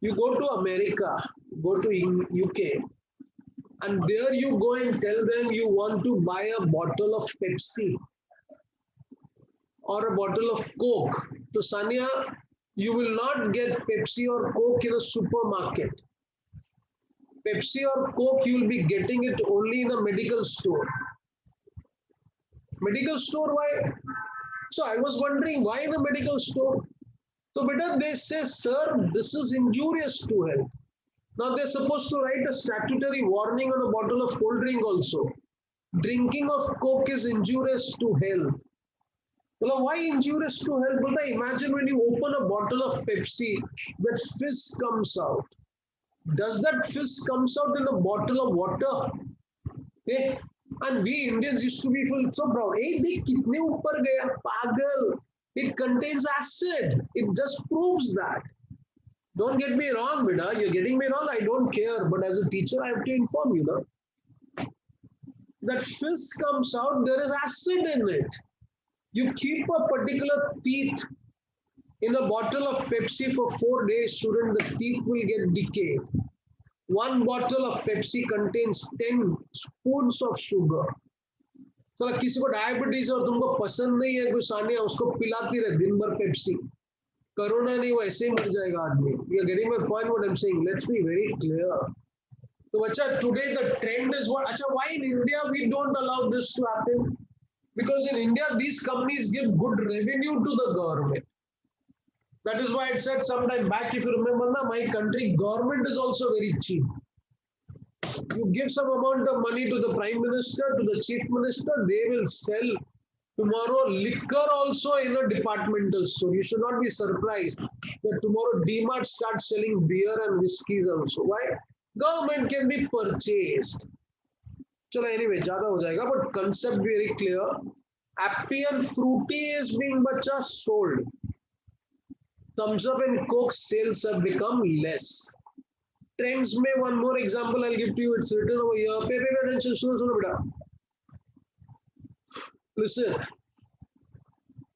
you go to America, go to UK, and there you go and tell them you want to buy a bottle of Pepsi. or a bottle of Coke. So Sania, you will not get Pepsi or Coke in a supermarket. Pepsi or Coke, you will be getting it only in a medical store. Medical store, why? So I was wondering why in a medical store? So better they say, sir, this is injurious to health. Now they're supposed to write a statutory warning on a bottle of cold drink also. Drinking of Coke is injurious to health. Well, why injurious to health? But imagine when you open a bottle of Pepsi, that fizz comes out. Does that fizz comes out in a bottle of water? Eh? And we Indians used to be full so proud. Hey, देख कितने ऊपर गया पागल. It contains acid. It just proves that. Don't get me wrong, beta. You're getting me wrong. I don't care. But as a teacher, I have to inform you. No? That fizz comes out, there is acid in it. You keep a particular teeth in a bottle of Pepsi for 4 days, student, the teeth will get decayed. One bottle of Pepsi contains 10 spoons of sugar. तो किसी को diabetes और तुमको पसंद नहीं है कोई सानिया उसको पिलाती रहे दिन भर पेप्सी कोरोना नहीं वो ऐसे ही मर जाएगा आदमी you are getting my point what I am saying let's be very clear तो बच्चा today the trend is what अच्छा why in India we don't allow this to happen because in India these companies give good revenue to the government. That is why it said sometime back, if you remember, na, my country government is also very cheap. You give some amount of money to the prime minister, to the chief minister, they will sell tomorrow liquor also in a departmental store. You should not be surprised that tomorrow DMart starts selling beer and whiskeys also. Why? Government can be purchased. चलो anyway ज्यादा हो जाएगा but concept very clear. Appy and Fruity is being बच्चा sold. Thumbs Up and Coke sales have become less. Trends में one more example I'll give to you. It's written over here. Pay attention. सुनो बेटा. Listen.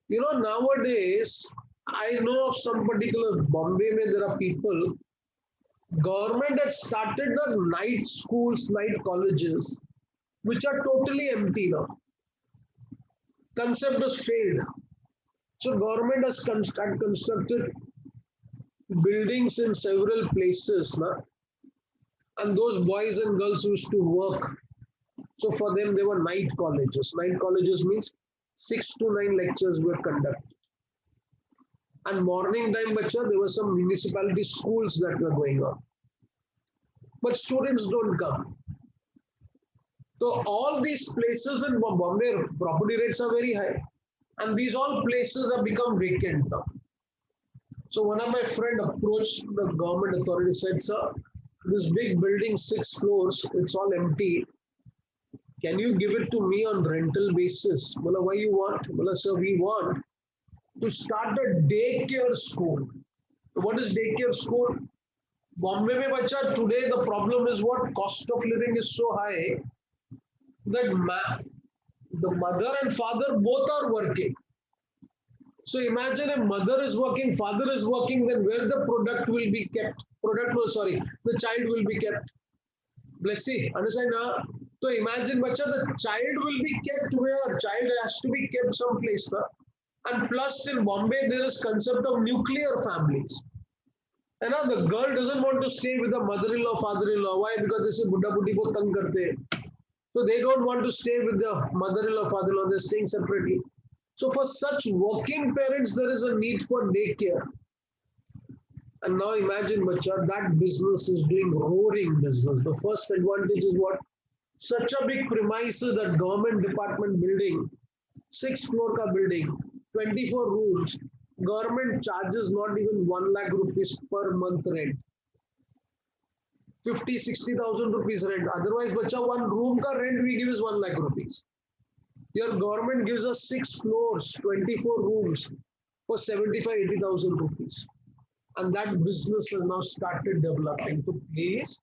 You know nowadays I know of some particular Bombay में there are people. Government has started the night schools, night colleges, which are totally empty now. Concept has failed. So government has constructed buildings in several places, na? And those boys and girls used to work. So for them, they were night colleges. Night colleges means 6 to 9 lectures were conducted. And morning time, bacha, there were some municipality schools that were going on. But students don't come. So all these places in Bombay, property rates are very high. And these all places have become vacant now. So one of my friend approached the government authority, said, sir, this big building, 6 floors, it's all empty. Can you give it to me on rental basis? Bola, why you want? Bola, sir, we want to start a daycare school. What is daycare school? Bombay mein bacha, today the problem is what? Cost of living is so high that the mother and father both are working. So imagine if mother is working, father is working, then where the product will be kept? The child will be kept. Bless you. Understand now? So imagine, bacha, the child will be kept where? Child has to be kept someplace. Na? And plus in Bombay, there is concept of nuclear families. And now the girl doesn't want to stay with the mother-in-law, father-in-law. Why? Because this is Buddha Buddhi ko tang karte. So they don't want to stay with the mother-in-law, father-in-law. They're staying separately. So for such working parents, there is a need for daycare. And now imagine, bacha, that business is doing roaring business. The first advantage is what? Such a big premises, that government department building, 6 floor ka building, 24 rooms. Government charges not even 1 lakh rupees per month rent. 50-60,000 rupees rent. Otherwise, bacha, one room ka rent we give is 1 lakh rupees. Your government gives us 6 floors, 24 rooms for 75-80,000 rupees. And that business has now started developing. So please,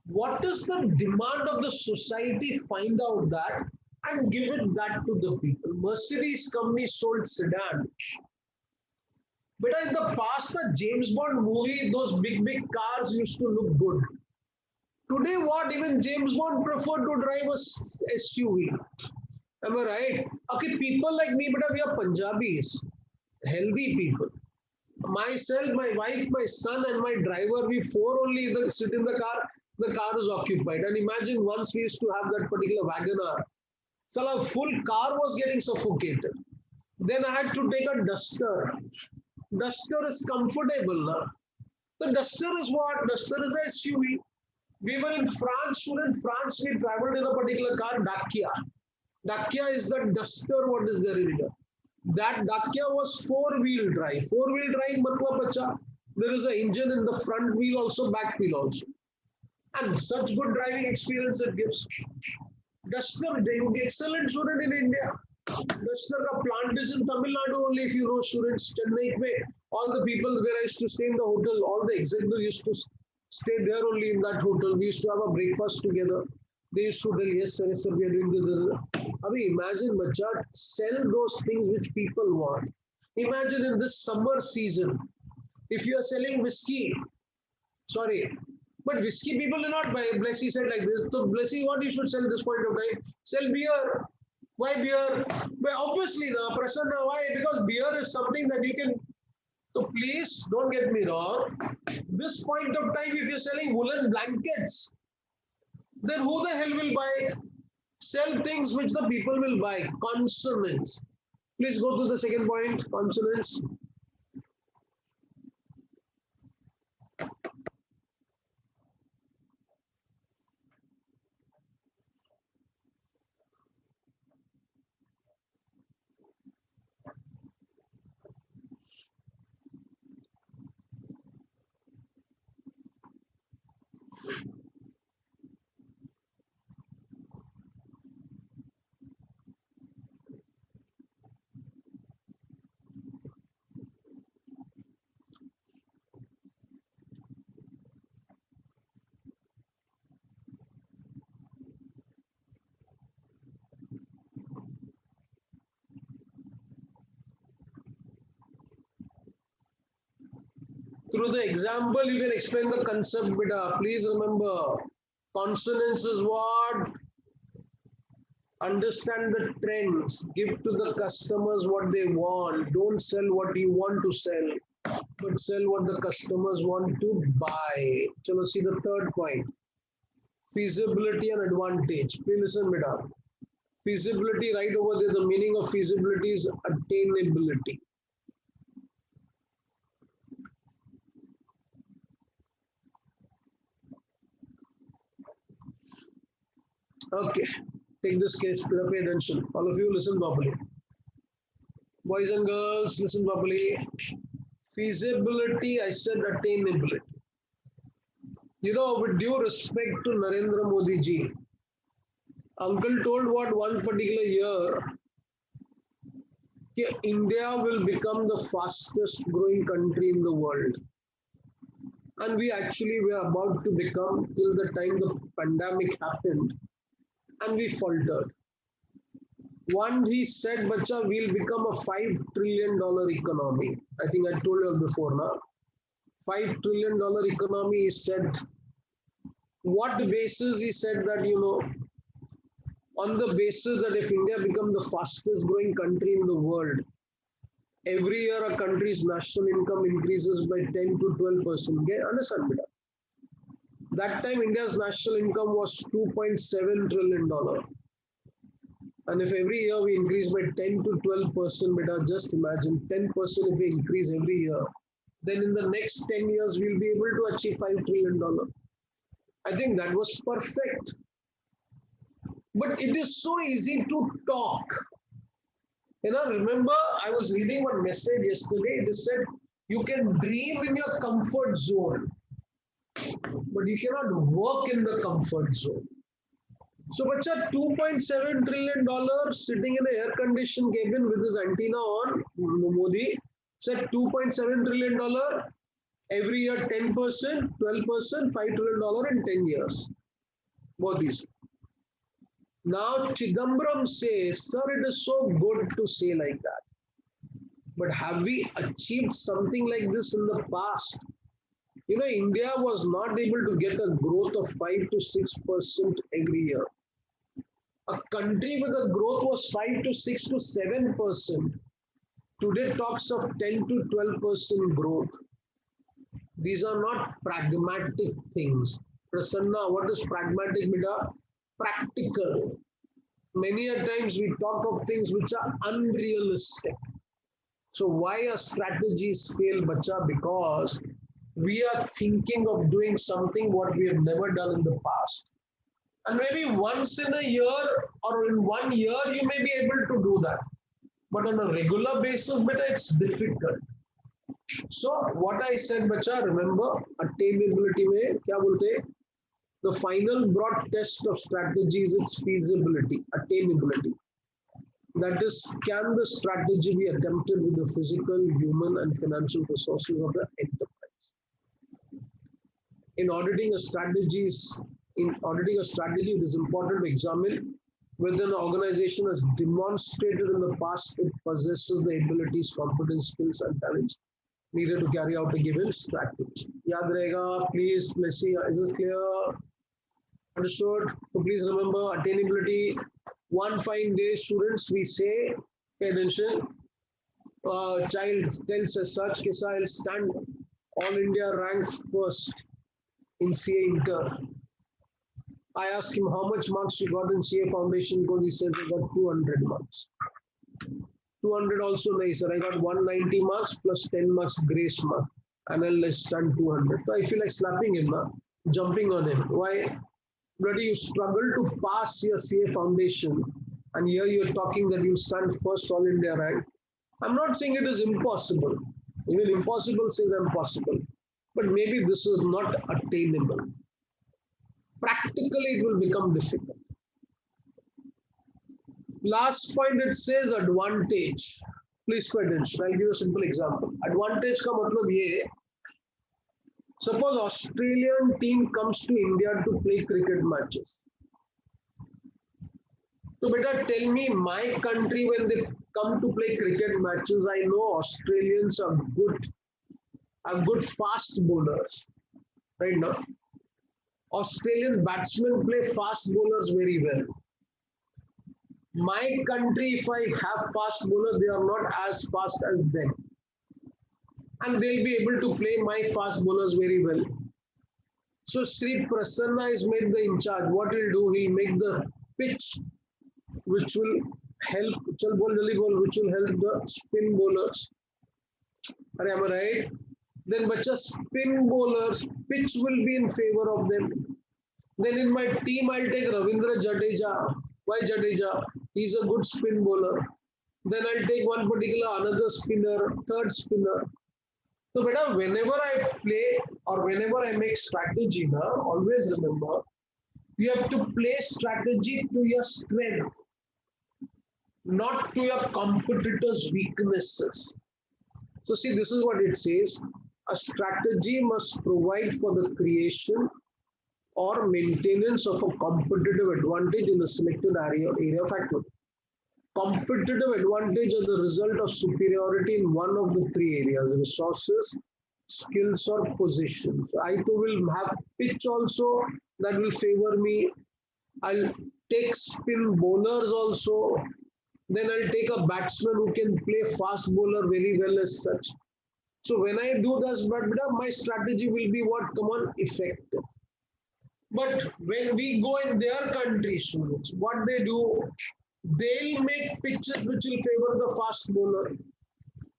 what is the demand of the society? Find out that and give it that to the people. Mercedes company sold sedan. But in the past, the James Bond movie, those big cars used to look good. Today, what? Even James Bond preferred to drive a SUV. Am I right? Okay, people like me, but we are Punjabis, healthy people. Myself, my wife, my son, and my driver, we four only sit in the car is occupied. And imagine once we used to have that particular Wagoner, so a full car was getting suffocated. Then I had to take a duster. Duster is comfortable. Na? The duster is what? Duster is a SUV. We were in France. In France, we traveled in a particular car, Dacia. Dacia is the duster, what is there in India. That Dacia was four-wheel drive. Four-wheel drive, matlab bacha, there is an engine in the front wheel also, back wheel also. And such good driving experience it gives. Duster, they would be excellent student in India. Duster ka plant is in Tamil Nadu only if you know students. Chennai mein, all the people where I used to stay in the hotel, all the executives used to stay there only in that hotel. We used to have a breakfast together. They used to tell, yes, sir, we are doing this. I mean, imagine, Bacha, sell those things which people want. Imagine in this summer season, if you are selling whiskey, sorry, but whiskey people do not buy. Blessy said like this. So Blessy, what you should sell at this point of time? Sell beer. Why beer? Well, obviously, the Prasanna, why? Because beer is something that you can. So please don't get me wrong. This point of time, if you're selling woolen blankets, then who the hell will buy? Sell things which the people will buy. Consonants. Please go to the second point. Consonants. Through the example, you can explain the concept better. Please remember, consonants is what? Understand the trends. Give to the customers what they want. Don't sell what you want to sell, but sell what the customers want to buy. So let's see the third point. Feasibility and advantage. Please listen, beta. Feasibility, right over there, the meaning of feasibility is attainability. Okay, take this case, pay attention. All of you listen properly. Boys and girls, listen properly. Feasibility, I said attainability. You know, with due respect to Narendra Modi ji, Uncle told what one particular year, India will become the fastest growing country in the world. And we actually were about to become till the time the pandemic happened and we faltered. One, he said, Bacha, we'll become a $5 trillion economy. I think I told you before now. $5 trillion economy, he said. What basis he said that, on the basis that if India becomes the fastest growing country in the world, every year a country's national income increases by 10 to 12%. Okay? Understand, beta? That time India's national income was $2.7 trillion. And if every year we increase by 10 to 12%, beta, just imagine 10% if we increase every year, then in the next 10 years we'll be able to achieve $5 trillion. I think that was perfect. But it is so easy to talk. Remember, I was reading one message yesterday. It said, you can dream in your comfort zone, but you cannot work in the comfort zone. So, bacha, $2.7 trillion sitting in an air-conditioned cabin with his antenna on, Modi said $2.7 trillion, every year 10%, 12%, $5 trillion in 10 years. Both these. Now, Chidambaram says, sir, it is so good to say like that. But have we achieved something like this in the past? India was not able to get a growth of 5 to 6% every year. A country with a growth was 5 to 6 to 7%. Today talks of 10 to 12% growth. These are not pragmatic things. Prasanna, what is pragmatic, beta? Practical. Many a times we talk of things which are unrealistic. So why a strategies fail, bacha? Because we are thinking of doing something what we have never done in the past. And maybe once in a year or in 1 year, you may be able to do that. But on a regular basis, beta, it's difficult. So what I said, bacha, remember, attainability में क्या बोलते हैं? The final broad test of strategy is its feasibility, attainability. That is, can the strategy be attempted with the physical, human, and financial resources of the enterprise? In auditing a strategy, it is important to examine whether an organization has demonstrated in the past it possesses the abilities, competence, skills, and talents needed to carry out a given strategy. Yaad rahega, please, let's see, is this clear? Understood? So please remember attainability. One fine day, students, we say, pay attention, child tells as such, Kisa, I'll stand all India rank first in CA Inter. I asked him how much marks you got in CA Foundation because he says I got 200 marks. 200 also nice, sir. I got 190 marks plus 10 marks grace mark. And I'll stand 200. So I feel like slapping him, jumping on him. Why? Bloody, you struggle to pass your CA Foundation. And here you're talking that you'll stand first all India rank. I'm not saying it is impossible. Even impossible says I'm possible. But maybe this is not attainable. Practically, it will become difficult. Last point, it says advantage. Please pay attention. I'll give you a simple example. Advantage का मतलब ये, suppose Australian team comes to India to play cricket matches. So beta, tell me, my country, when they come to play cricket matches, I know Australians are good, have good fast bowlers. Right now, Australian batsmen play fast bowlers very well. My country, if I have fast bowlers, they are not as fast as them. And they'll be able to play my fast bowlers very well. So Sri Prasanna is made the in charge. What he'll do, he'll make the pitch which will help, which will help the spin bowlers. Am I right? Then bacha, spin bowlers, pitch will be in favor of them. Then in my team, I'll take Ravindra Jadeja. Why Jadeja? He's a good spin bowler. Then I'll take one particular another spinner, third spinner. So beta, whenever I play or whenever I make strategy, always remember, you have to play strategy to your strength, not to your competitor's weaknesses. So see, this is what it says. A strategy must provide for the creation or maintenance of a competitive advantage in the selected area of activity. Competitive advantage is the result of superiority in one of the three areas: resources, skills, or positions. I too will have pitch also that will favor me. I'll take spin bowlers also. Then I'll take a batsman who can play fast bowler very well as such. So when I do this, my strategy will be what? Come on, effective. But when we go in their country, students, what they do, they'll make pitches which will favor the fast bowler.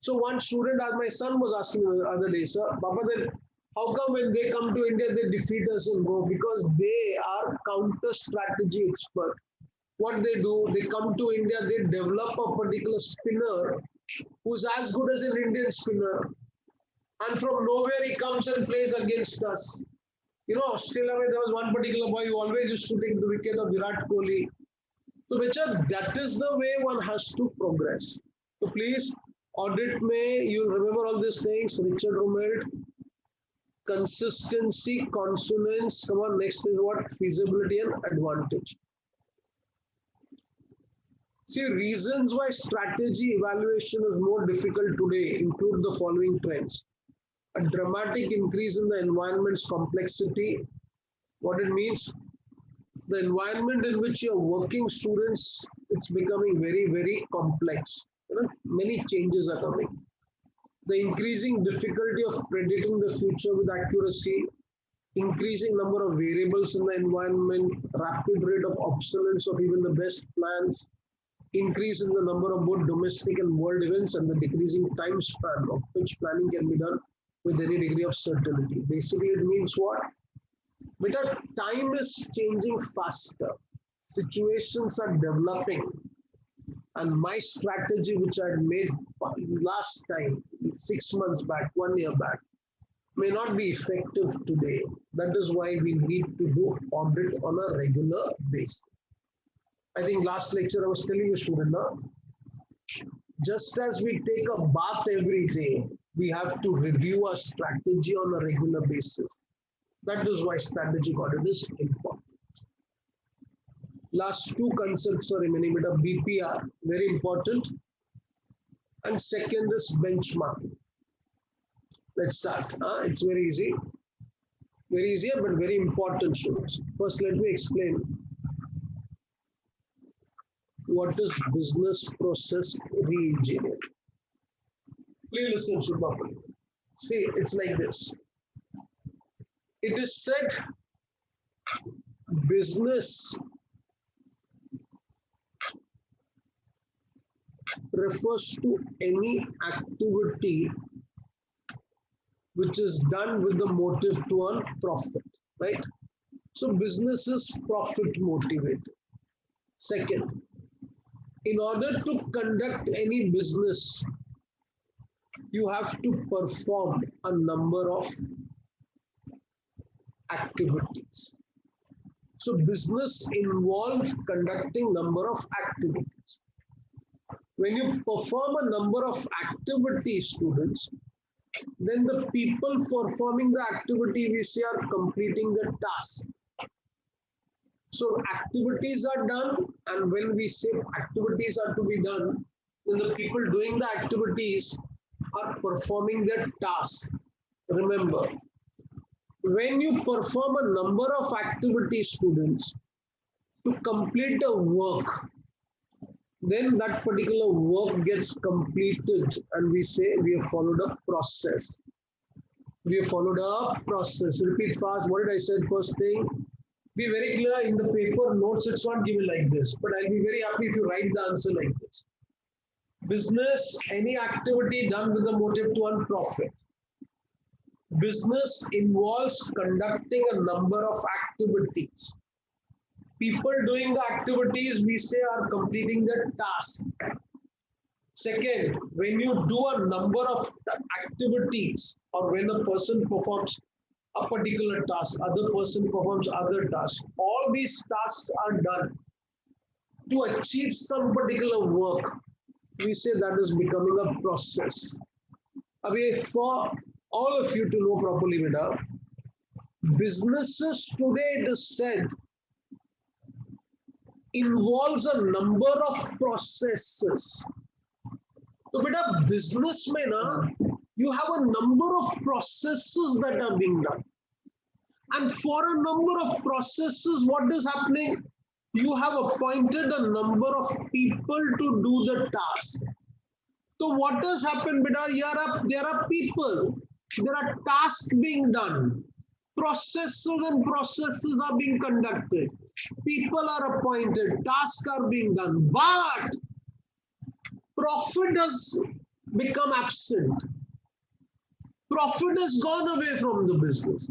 So one student, as my son was asking me the other day, sir, Papa, then how come when they come to India, they defeat us and go? Because they are counter strategy expert. What they do, they come to India, they develop a particular spinner who's as good as an Indian spinner. And from nowhere, he comes and plays against us. You know, Australia, there was one particular boy who always used to take the wicket of Virat Kohli. So, Becha, that is the way one has to progress. So, please, audit me. You remember all these things. Richard Rumelt, consistency, consonance. Come on, next is what? Feasibility and advantage. See, reasons why strategy evaluation is more difficult today include the following trends. A dramatic increase in the environment's complexity. What it means? The environment in which you're working, students, it's becoming very, very complex. Many changes are coming. The increasing difficulty of predicting the future with accuracy, increasing number of variables in the environment, rapid rate of obsolescence of even the best plans, increase in the number of both domestic and world events, and the decreasing time span of which planning can be done with any degree of certainty. Basically, it means what? Because time is changing faster, situations are developing, and my strategy, which I made last time, 6 months back, 1 year back, may not be effective today. That is why we need to do audit on a regular basis. I think last lecture I was telling you, student, now, just as we take a bath every day, we have to review our strategy on a regular basis. That is why strategic audit is important. Last two concepts are remaining, but a BPR, very important. And second is benchmarking. Let's start. It's very easy. Very easier, but very important, students. First, let me explain what is business process re-engineering. Please listen to properly. See, it's like this. It is said business refers to any activity which is done with the motive to earn profit, right? So business is profit motivated. Second, in order to conduct any business, you have to perform a number of activities. So business involves conducting number of activities. When you perform a number of activities, students, then the people performing the activity we say are completing the task. So activities are done, and when we say activities are to be done, then the people doing the activities are performing their task. Remember, when you perform a number of activities, students, to complete a work, then that particular work gets completed, and we say we have followed a process. We have followed a process. Repeat fast. What did I say? First thing, be very clear in the paper notes. It's not given like this, but I'll be very happy if you write the answer like this. Business, any activity done with the motive to earn profit. Business involves conducting a number of activities. People doing the activities we say are completing the task. Second, when you do a number of activities, or when a person performs a particular task, other person performs other tasks, all these tasks are done to achieve some particular work. We say that is becoming a process. For all of you to know properly, Vida, businesses today, it is said, involves a number of processes. So, beta, businessmen, you have a number of processes that are being done. And for a number of processes, what is happening? You have appointed a number of people to do the task. So what has happened, beta? There are people, there are tasks being done. Processes and processes are being conducted. People are appointed, tasks are being done. But profit has become absent. Profit has gone away from the business.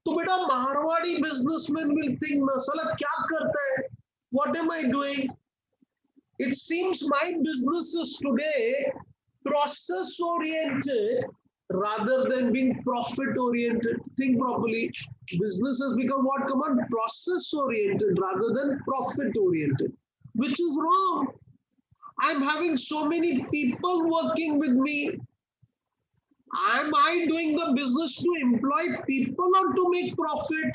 So, beta, Marwadi businessmen will think, Sala, kya karta hai? What am I doing? It seems my business is today process-oriented rather than being profit-oriented. Think properly. Business has become what? Come on, process-oriented rather than profit-oriented, which is wrong. I'm having so many people working with me. Am I doing the business to employ people or to make profit?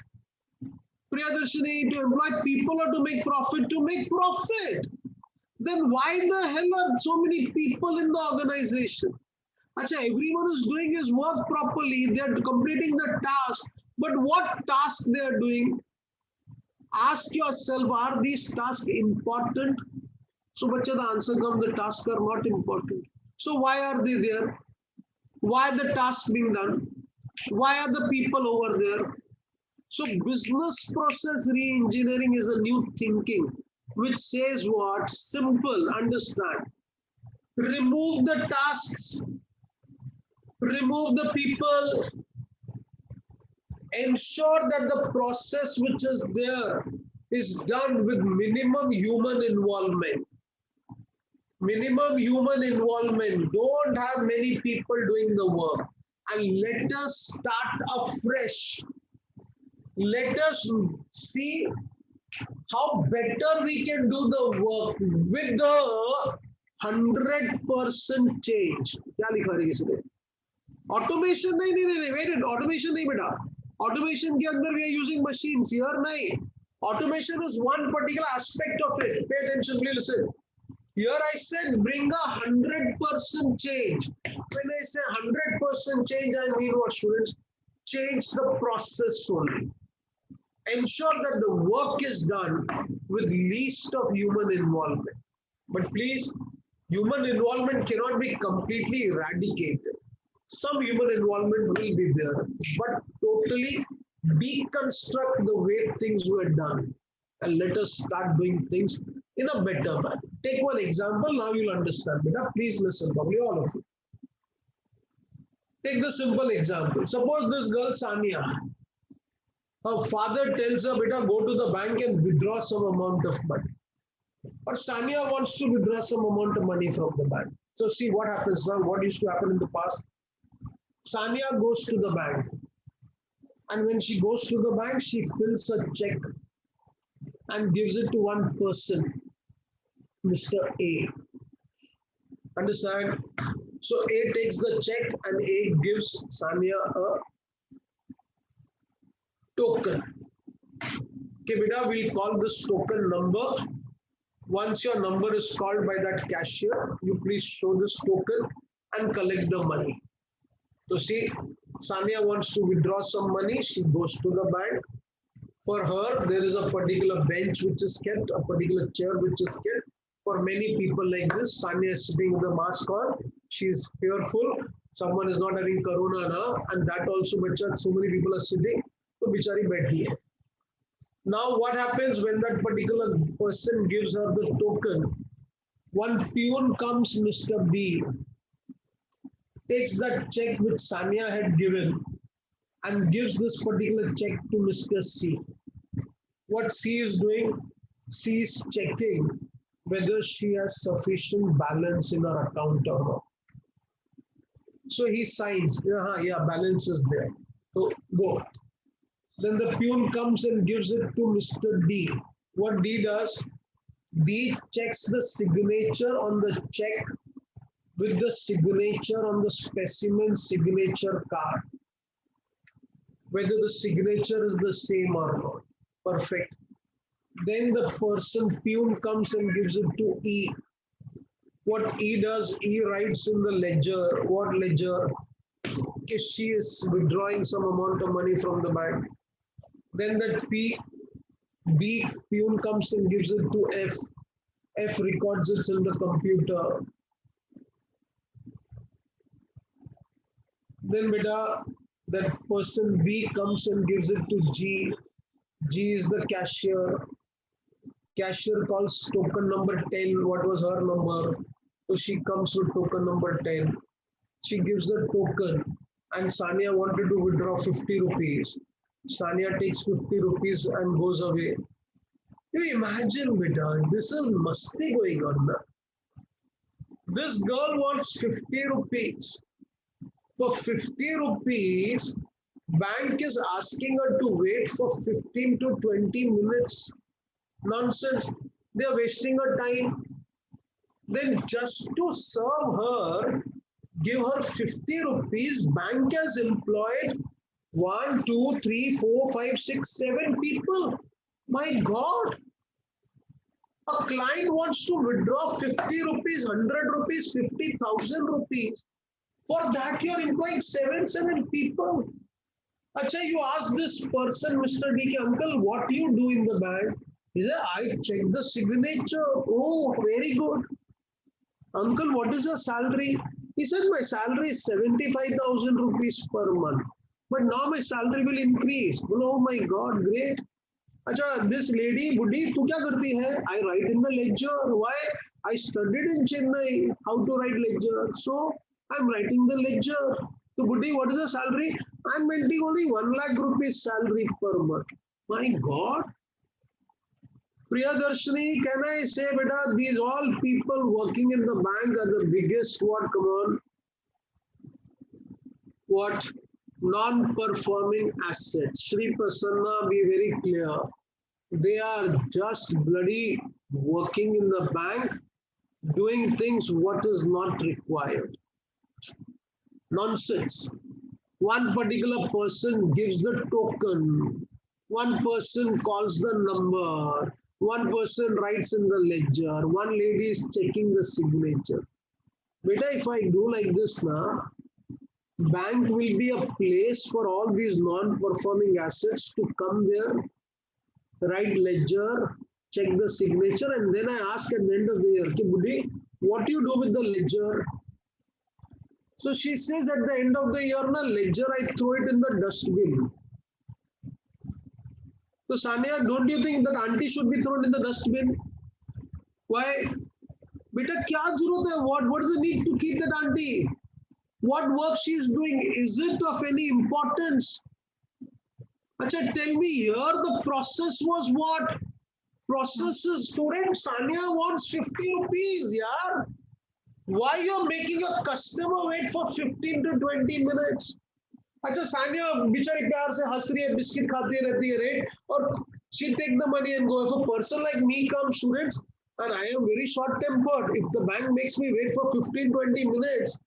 Priyadarshini, to employ people or to make profit? To make profit. Then why the hell are so many people in the organization? Achha, everyone is doing his work properly. They are completing the task. But what task they are doing? Ask yourself, are these tasks important? So, bacha, the answer comes, the tasks are not important. So, why are they there? Why are the tasks being done? Why are the people over there? So, business process re-engineering is a new thinking which says what? Simple, understand. Remove the tasks, remove the people, ensure that the process which is there is done with minimum human involvement. Minimum human involvement. Don't have many people doing the work. And let us start afresh. Let us see how better we can do the work with the 100% change. क्या लिखा है इसमें? Automation नहीं, wait, automation नहीं बेटा. Automation के अंदर we are using machines. Here नहीं. Automation is one particular aspect of it. Pay attention, please listen. Here I said bring 100% change. When I say 100% change, I mean what, students? Change the process only. Ensure that the work is done with least of human involvement. But please, human involvement cannot be completely eradicated. Some human involvement will be there, but totally deconstruct the way things were done and let us start doing things in a better manner. Take one example, now you'll understand. Beta, please listen, probably all of you. Take the simple example. Suppose this girl, Sania, her father tells her, beta, go to the bank and withdraw some amount of money. Or Sania wants to withdraw some amount of money from the bank. So see what happens now, what used to happen in the past. Sania goes to the bank. And when she goes to the bank, she fills a check and gives it to one person, Mr. A. Understand? So A takes the check and A gives Sania a token. Okay, beta, we'll call this token number. Once your number is called by that cashier, you please show this token and collect the money. So see, Sania wants to withdraw some money. She goes to the bank. For her, there is a particular bench which is kept, a particular chair which is kept. For many people like this, Sania is sitting with a mask on. She is fearful. Someone is not having corona now, and that also, so many people are sitting. So, bichari bathi hai. Now, what happens when that particular person gives her the token? One peon comes, Mr. B, takes that check which Sania had given and gives this particular check to Mr. C. What C is doing? C is checking whether she has sufficient balance in her account or not. So he signs, yeah, balance is there. So go. Then the peon comes and gives it to Mr. D. What D does? D checks the signature on the check with the signature on the specimen signature card. Whether the signature is the same or not. Perfect. Then the person, peon, comes and gives it to E. What E does, E writes in the ledger. What ledger? If she is withdrawing some amount of money from the bank. Then that B, peon comes and gives it to F. F records it in the computer. Then beta, that person B comes and gives it to G. G is the cashier. Cashier calls token number 10. What was her number? So she comes with token number 10. She gives the token and Sania wanted to withdraw 50 rupees. Sania takes 50 rupees and goes away. You imagine, beta, this is masti going on now. This girl wants 50 rupees. For 50 rupees, bank is asking her to wait for 15 to 20 minutes. Nonsense. They are wasting her time. Then just to serve her, give her 50 rupees, bank has employed 1, 2, 3, 4, 5, 6, 7 people. My God. A client wants to withdraw 50 rupees, 100 rupees, 50,000 rupees. For that, you're employing 7 people. Acha, you ask this person, Mr. DK, uncle, what do you do in the bank? He said, I check the signature. Oh, very good. Uncle, what is your salary? He said, my salary is 75,000 rupees per month. But now my salary will increase. Well, oh my God, great. Acha, this lady, Buddhi, tu kya karti hai? I write in the ledger. Why? I studied in Chennai how to write ledger. So I'm writing the ledger. So Buddhi, what is the salary? I'm getting only 1 lakh rupees salary per month. My God. Priyadarshini, can I say, beta, these all people working in the bank are the biggest, what, come on, what, non-performing assets. Shri Prasanna, be very clear. They are just bloody working in the bank, doing things what is not required. Nonsense. One particular person gives the token, one person calls the number, one person writes in the ledger, one lady is checking the signature. Beta, if I do like this now, bank will be a place for all these non-performing assets to come there, write ledger, check the signature, and then I ask at the end of the year, okay, Buddy, what do you do with the ledger? So she says at the end of the year, na ledger, I throw it in the dustbin. So Sania, don't you think that auntie should be thrown in the dustbin? Why? Beta, kya zarurat hai? What is the need to keep that auntie? What work she is doing? Is it of any importance? Acha, tell me here, the process was what? Processes. Student, Sania wants 50 rupees, yaar. Why you're making a customer wait for 15 to 20 minutes? अच्छा सानिया बेचारी प्यार से हंस रही है biscuit खाती रहती है राइट और she take the money and go. If a person like me comes, students, and I am very short tempered, if the bank makes me wait for 15-20 minutes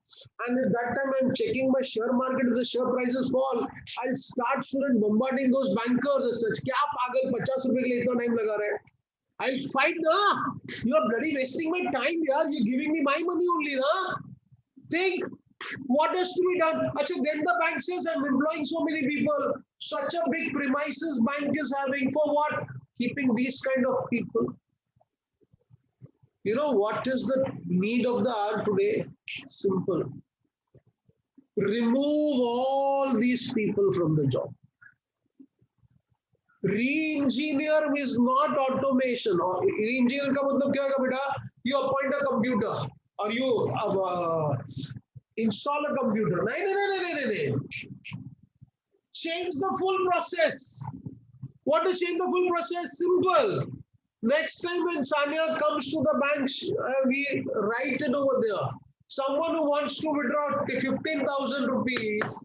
and at that time I'm checking my share market, if the share prices fall, I'll start student bombarding those bankers as such. क्या पागल 50 रुपए के लिए इतना time लगा रहे हैं? I'll fight na. You are bloody wasting my time, yaar. You're giving me my money only, na. Think what has to be done. Achha, then the bank says I'm employing so many people. Such a big premises bank is having for what? Keeping these kind of people. You know what is the need of the hour today? Simple. Remove all these people from the job. Re-engineer is not automation. Re-engineer का मतलब क्या होगा बेटा? You appoint a computer or you install a computer. नहीं. Change the full process. What is change the full process? Simple. Next time when Sania comes to the bank, we write it over there. Someone who wants to withdraw 15,000 rupees,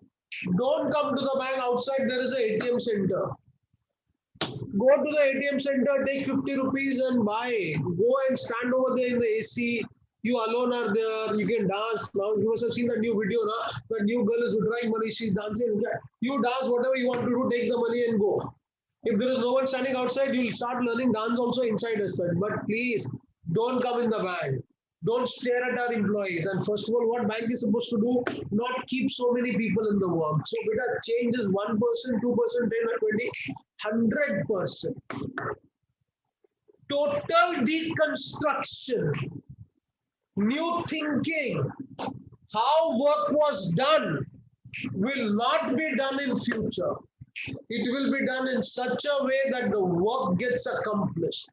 don't come to the bank. Outside there is an ATM center. Go to the ATM center, take 50 rupees and buy. Go and stand over there in the AC. You alone are there. You can dance. Now you must have seen the new video. Na? The new girl is withdrawing money. She's dancing. You dance whatever you want to do. Take the money and go. If there is no one standing outside, you'll start learning dance also inside as such. But please don't come in the bank. Don't stare at our employees. And first of all, what bank is supposed to do? Not keep so many people in the work. So beta change is 1%, 2%, 10 or 20, 100%. Total deconstruction, new thinking, how work was done will not be done in future. It will be done in such a way that the work gets accomplished.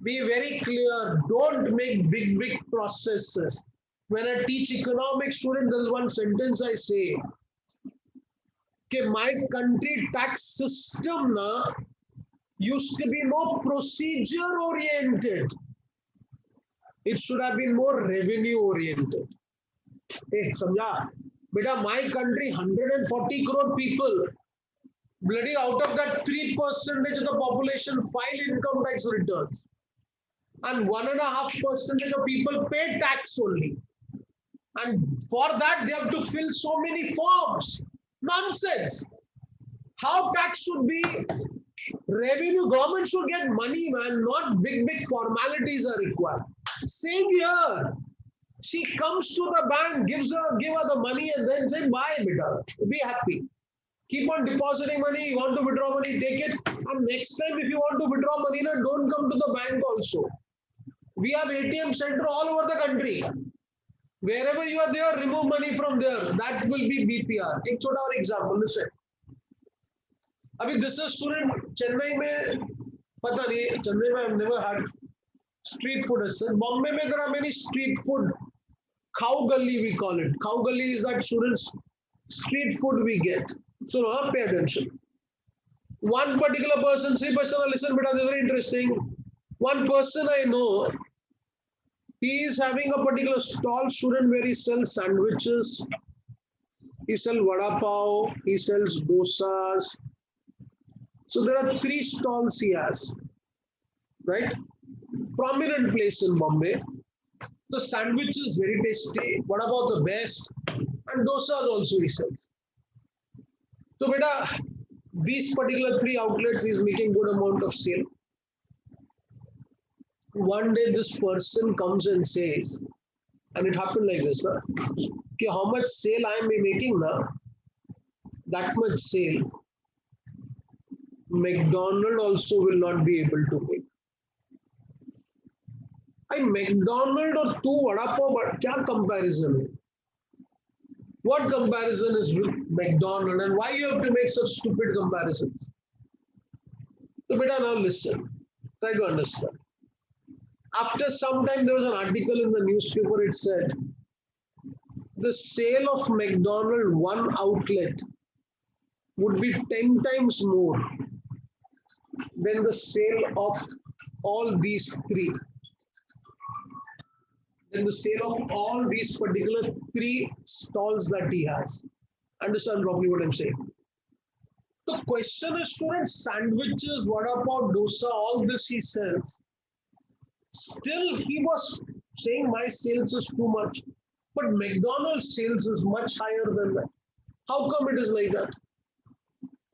Be very clear. Don't make big processes. When I teach economics student, there is one sentence I say. Okay, my country tax system used to be more procedure oriented. It should have been more revenue oriented. Hey, samjha? Beta, my country, 140 crore people. Bloody out of that 3% of the population file income tax returns. And 1.5% of people pay tax only. And for that, they have to fill so many forms. Nonsense. How tax should be? Revenue, government should get money, man. Not big formalities are required. Same here. She comes to the bank, give her the money, and then say, bye, beta. Be happy. Keep on depositing money. You want to withdraw money, take it. And next time, if you want to withdraw money, don't come to the bank also. We have ATM center all over the country. Wherever you are there, remove money from there. That will be BPR. एक छोटा और example, listen. अभी this is student Chennai में पता नहीं चेन्नई में I've never had street food as such. Bombay में there are many street food. Cow gully we call it. Cow gully is that students street food we get. So now pay attention. One particular person, see person, listen, but it's very interesting. One person I know, he is having a particular stall student where he sells sandwiches, he sells vada pav, he sells dosas. So there are 3 stalls he has, right? Prominent place in Bombay. The sandwich is very tasty, vada pav the best, and dosas also he sells. So beta, these particular 3 outlets is making good amount of sale. One day this person comes and says, and it happened like this, how much sale I am making now, that much sale, McDonald also will not be able to make. I McDonald or 2 vada pav, but क्या comparison है? What comparison is with McDonald and why you have to make such stupid comparisons? So beta, now listen, try to understand. After some time, there was an article in the newspaper, it said, the sale of McDonald one outlet would be 10 times more than the sale of all these 3. Than the sale of all these particular 3 stalls that he has. Understand properly what I'm saying? The question is, students, sandwiches, vada pav, dosa, all this he sells. Still, he was saying my sales is too much, but McDonald's sales is much higher than that. How come it is like that?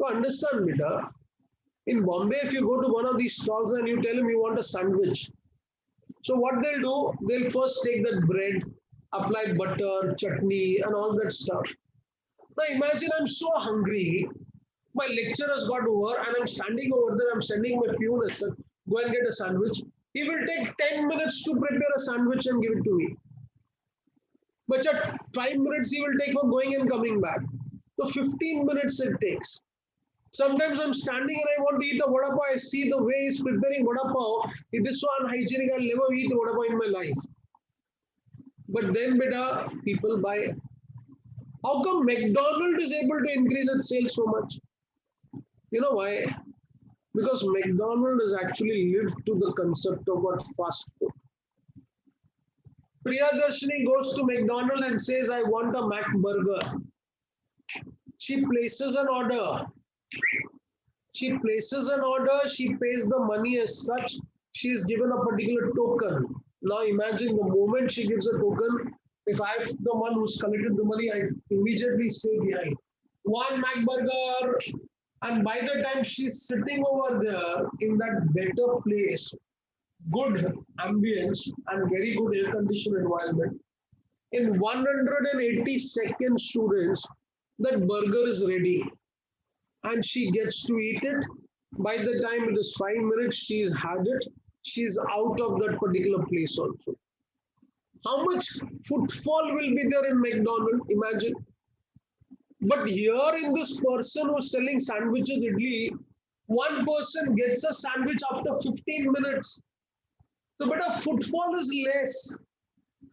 To understand, beta, in Bombay, if you go to one of these stalls and you tell him you want a sandwich, so what they'll do, they'll first take that bread, apply butter, chutney, and all that stuff. Now imagine I'm so hungry, my lecture has got over, and I'm standing over there, I'm sending my peon, I said, go and get a sandwich. He will take 10 minutes to prepare a sandwich and give it to me. But at 5 minutes he will take for going and coming back. So 15 minutes it takes. Sometimes I'm standing and I want to eat a vada pav. I see the way he's preparing vada pav. It is so unhygienic. I'll never eat vada pav in my life. But then, beta, people buy. How come McDonald's is able to increase its sales so much? You know why? Because McDonald's has actually lived to the concept of what fast food. Priyadarshini goes to McDonald's and says, I want a Mac burger. She places an order. She places an order, she pays the money as such, she is given a particular token. Now imagine the moment she gives a token, if I'm the one who's collected the money, I immediately say behind, 1 Mac burger. And by the time she's sitting over there in that better place, good ambience and very good air conditioned environment, in 180 seconds, students, that burger is ready. And she gets to eat it. By the time it is 5 minutes, she's had it. She's out of that particular place also. How much footfall will be there in McDonald's? Imagine. But here in this person who's selling sandwiches, idli, one person gets a sandwich after 15 minutes. So, but a footfall is less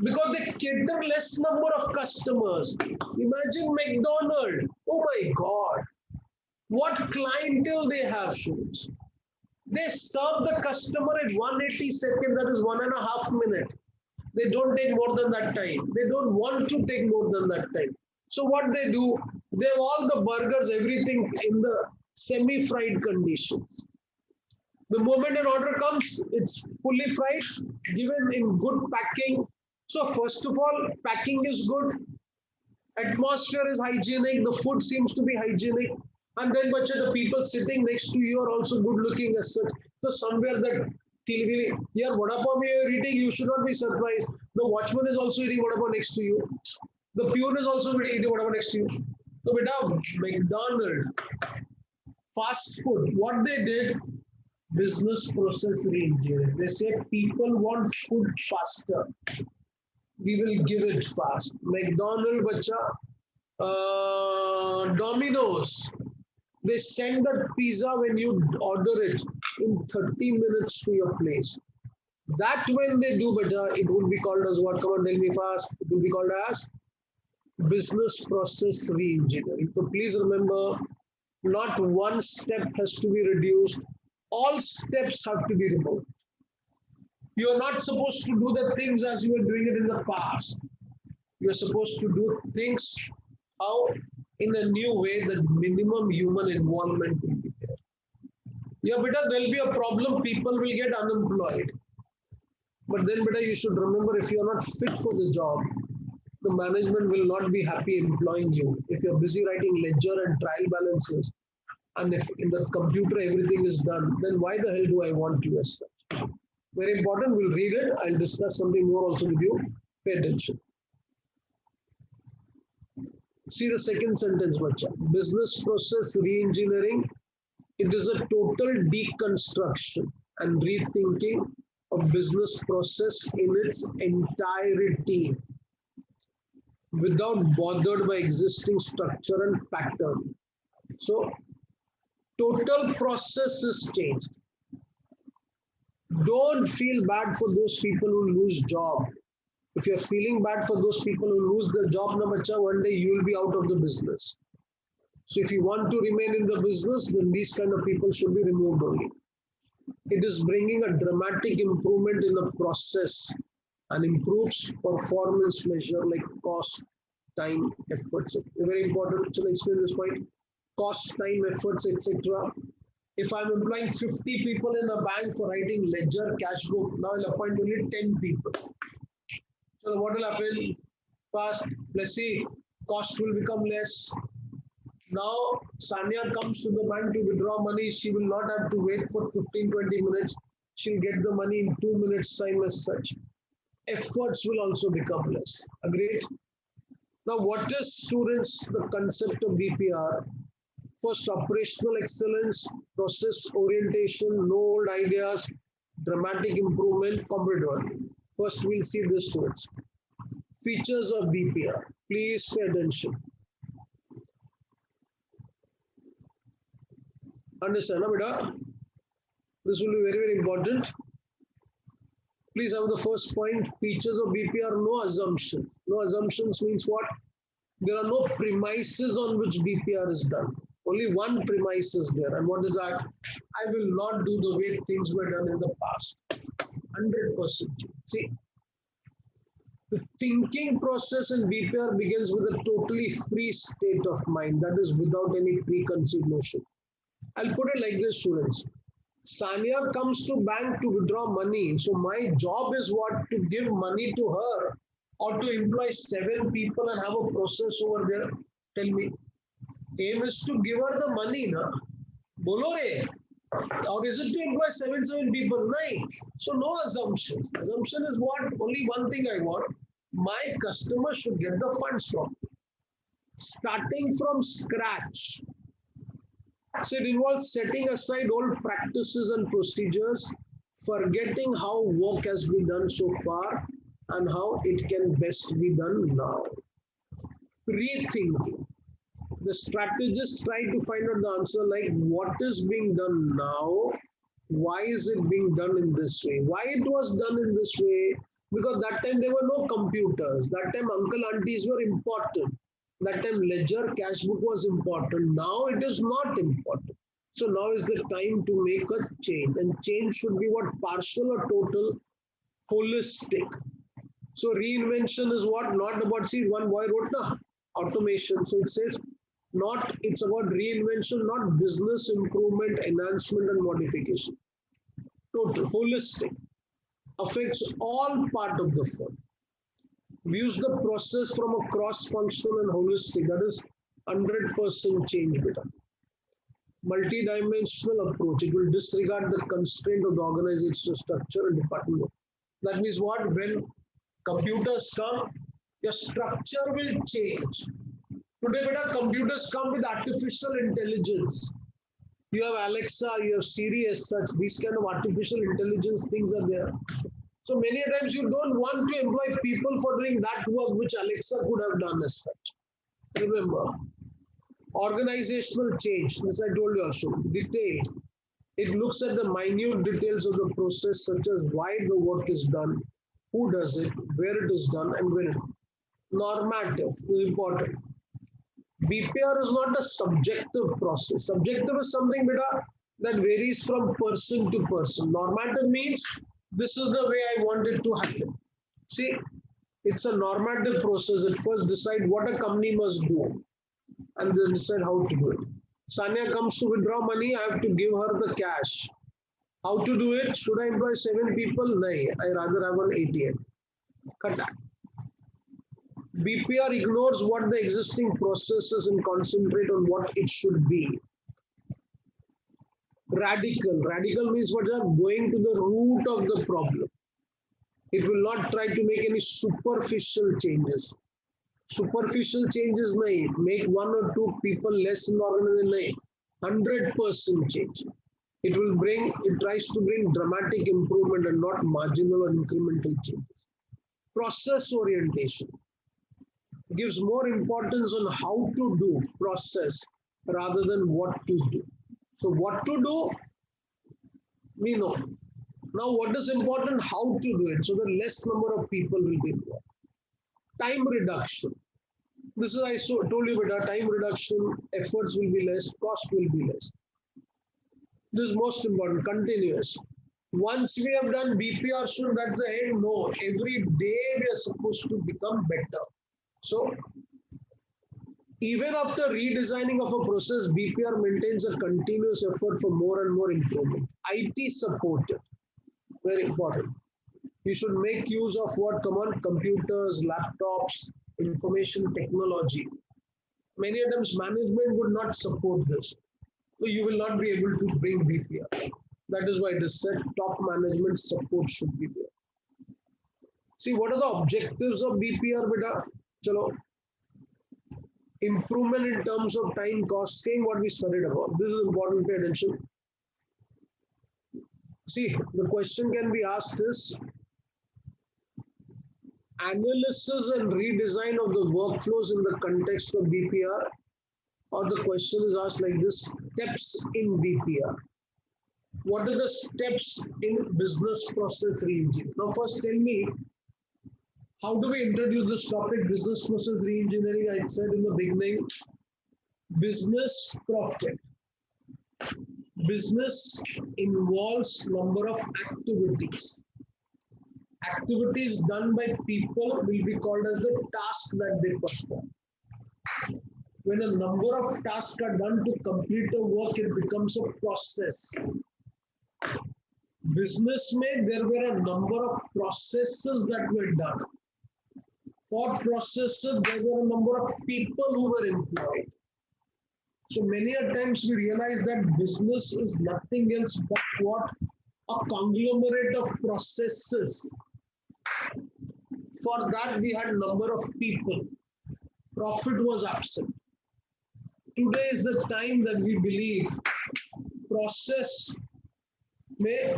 because they cater less number of customers. Imagine McDonald's. Oh my God. What clientele they have, students. They serve the customer at 180 seconds, that is 1.5 minutes. They don't take more than that time. They don't want to take more than that time. So what they do, they have all the burgers, everything in the semi-fried conditions. The moment an order comes, it's fully fried, given in good packing. So first of all, packing is good. Atmosphere is hygienic. The food seems to be hygienic. And then the people sitting next to you are also good looking as such. So somewhere that here vada pav you're eating, you should not be surprised. The watchman is also eating vada pav next to you. The peon is also eating vada pav next to you. So beta, McDonald, fast food, what they did, business process reengineering. They say people want food faster. We will give it fast. McDonald, bacha, Domino's, they send that pizza when you order it in 30 minutes to your place. That when they do better, it would be called as what? Come on, tell me fast. It will be called as business process reengineering. So please remember, not one step has to be reduced. All steps have to be removed. You are not supposed to do the things as you were doing it in the past. You are supposed to do things how in a new way that minimum human involvement will be there. Yeah, beta, there'll be a problem. People will get unemployed. But then, beta, you should remember if you're not fit for the job, the management will not be happy employing you. If you're busy writing ledger and trial balances, and if in the computer everything is done, then why the hell do I want you as such? Very important. We'll read it. I'll discuss something more also with you. Pay attention. See the second sentence, bacha. Business process reengineering. It is a total deconstruction and rethinking of business process in its entirety without bothered by existing structure and pattern. So total process is changed. Don't feel bad for those people who lose job. If you're feeling bad for those people who lose their job, na bacha, one day you will be out of the business. So if you want to remain in the business, then these kind of people should be removed only. It is bringing a dramatic improvement in the process and improves performance measure like cost, time, efforts. Very important. Shall I explain this point? Cost, time, efforts, etc. If I'm employing 50 people in a bank for writing ledger, cash book, now I'll appoint only 10 people. So what will happen? First, let's see, cost will become less. Now, Sanya comes to the bank to withdraw money. She will not have to wait for 15-20 minutes. She'll get the money in 2 minutes time as such. Efforts will also become less. Agreed? Now, what is, students, the concept of BPR? First, operational excellence, process orientation, no old ideas, dramatic improvement, competitive. First, we'll see this, students. Features of BPR. Please pay attention. Understand, beta? This will be very, very important. Please have the first point. Features of BPR, no assumptions. No assumptions means what? There are no premises on which BPR is done. Only one premise is there. And what is that? I will not do the way things were done in the past. 100%. See, the thinking process in BPR begins with a totally free state of mind. That is without any preconceived notion. I'll put it like this, students. Sanya comes to bank to withdraw money. So my job is what? To give money to her or to employ 7 people and have a process over there. Tell me. Aim is to give her the money, na? Bolo re. Or is it to employ 7 people? No. So no assumptions. Assumption is what? Only one thing I want. My customer should get the funds from me. Starting from scratch. So it involves setting aside old practices and procedures, forgetting how work has been done so far and how it can best be done now. Rethinking. The strategists try to find out the answer like what is being done now, why is it being done in this way, why it was done in this way, because that time there were no computers, that time uncle aunties were important, that time ledger cash book was important, now it is not important. So now is the time to make a change, and change should be what? Partial or total? Holistic. So reinvention is what? Not about, see, one boy wrote na automation, so it says not, it's about reinvention, not business improvement, enhancement and modification. Total, holistic, affects all part of the firm. Views the process from a cross-functional and holistic, that is 100% change beta. Multi-dimensional approach, it will disregard the constraint of the organizational structure and department. That means what? When computers come, your structure will change. Today, beta, computers come with artificial intelligence. You have Alexa, you have Siri as such. These kind of artificial intelligence things are there. So many times you don't want to employ people for doing that work which Alexa could have done as such. Remember, organizational change, as I told you also, detailed. It looks at the minute details of the process, such as why the work is done, who does it, where it is done, and when it. Normative is important. BPR is not a subjective process. Subjective is something beta, that varies from person to person. Normative means this is the way I want it to happen. See, it's a normative process. It first decide what a company must do and then decide how to do it. Sanya comes to withdraw money, I have to give her the cash. How to do it? Should I employ 7 people? No, I rather have an ATM. Cut that. BPR ignores what the existing process is and concentrate on what it should be. Radical. Radical means what? Going to the root of the problem. It will not try to make any superficial changes. Superficial changes nahi. Make 1 or 2 people less in the organization. 100% change. It tries to bring dramatic improvement and not marginal or incremental changes. Process orientation gives more importance on how to do process rather than what to do. So what to do, we know. Now what is important, how to do it, so the less number of people will be involved. Time reduction. This is I told you about time reduction, efforts will be less, cost will be less. This is most important, continuous. Once we have done BPR soon, that's the end. No, every day we are supposed to become better. So even after redesigning of a process, BPR maintains a continuous effort for more and more improvement. IT supported, very important. You should make use of what? Come on, computers, laptops, information technology. Many times management would not support this. So you will not be able to bring BPR. That is why it is said top management support should be there. See, what are the objectives of BPR, beta? Chalo. Improvement in terms of time cost, same what we studied about. This is important, pay attention. See, the question can be asked is, analysis and redesign of the workflows in the context of BPR, or the question is asked like this, steps in BPR. What are the steps in business process reengineering? Now first tell me, how do we introduce this topic, business process reengineering? I said in the beginning, business profit. Business involves number of activities. Activities done by people will be called as the task that they perform. When a number of tasks are done to complete a work, it becomes a process. Business mein, there were a number of processes that were done. For processes, there were a number of people who were employed. So many a times we realize that business is nothing else but what? A conglomerate of processes. For that, we had a number of people. Profit was absent. Today is the time that we believe process,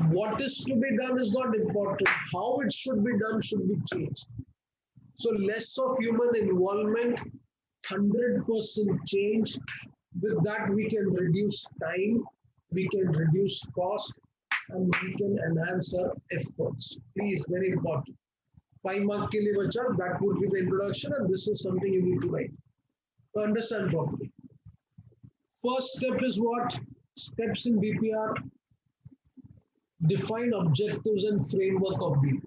what is to be done is not important. How it should be done should be changed. So less of human involvement, 100% change. With that, we can reduce time, we can reduce cost, and we can enhance our efforts. Please, very important. 5 mark ke liye bacha, that would be the introduction, and this is something you need to write to understand properly. First step is what? Steps in BPR. Define objectives and framework of BPR.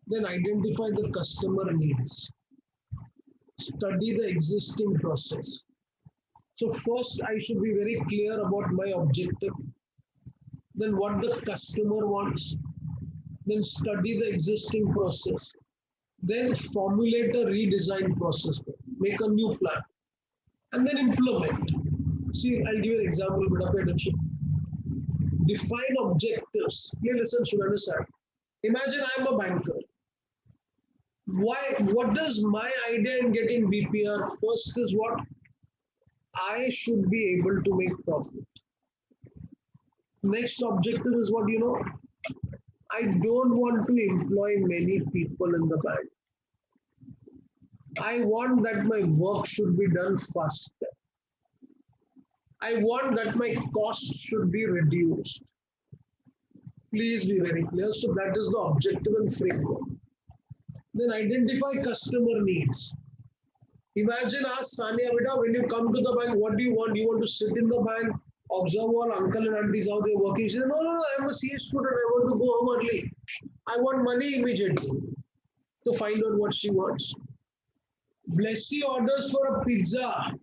Then identify the customer needs. Study the existing process. So first, I should be very clear about my objective. Then what the customer wants. Then study the existing process. Then formulate a redesign process. Make a new plan. And then implement. See, I'll give you an example, but pay attention. Define objectives. Please listen, should understand. Imagine I'm a banker. Why? What is my idea in getting BPR? First is what? I should be able to make profit. Next objective is what, I don't want to employ many people in the bank. I want that my work should be done faster. I want that my cost should be reduced. Please be very clear. So that is the objective and framework. Then identify customer needs. Imagine, ask Sania, beta, when you come to the bank, what do you want? You want to sit in the bank, observe all uncle and aunties how they're working. She said, no, I'm a CS student. I want to go home early. I want money immediately. To find out what she wants. Blessy orders for a pizza,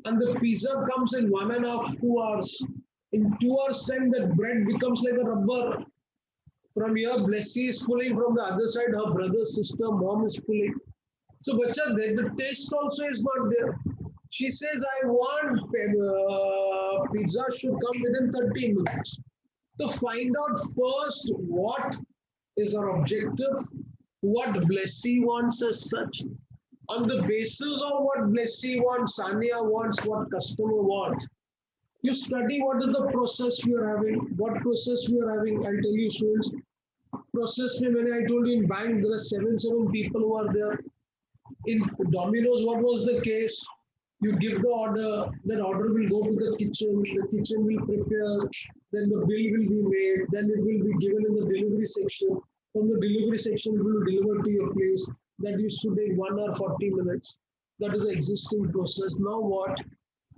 and the pizza comes in 1.5, 2 hours. In 2 hours' time, that bread becomes like a rubber. From here, Blessy is pulling, from the other side, her brother, sister, mom is pulling. So, bacha, the taste also is not there. She says, I want pizza should come within 30 minutes. To find out first what is our objective, what Blessy wants as such. On the basis of what Blessy wants, Sania wants, what customer wants, you study what is the process we are having, what process we are having. I'll tell you, students, process when I told you in bank, there are seven people who are there. In Domino's, what was the case? You give the order, that order will go to the kitchen will prepare, then the bill will be made, then it will be given in the delivery section. From the delivery section, it will deliver to your place. That used to take 1 hour 40 minutes. That is the existing process. Now what?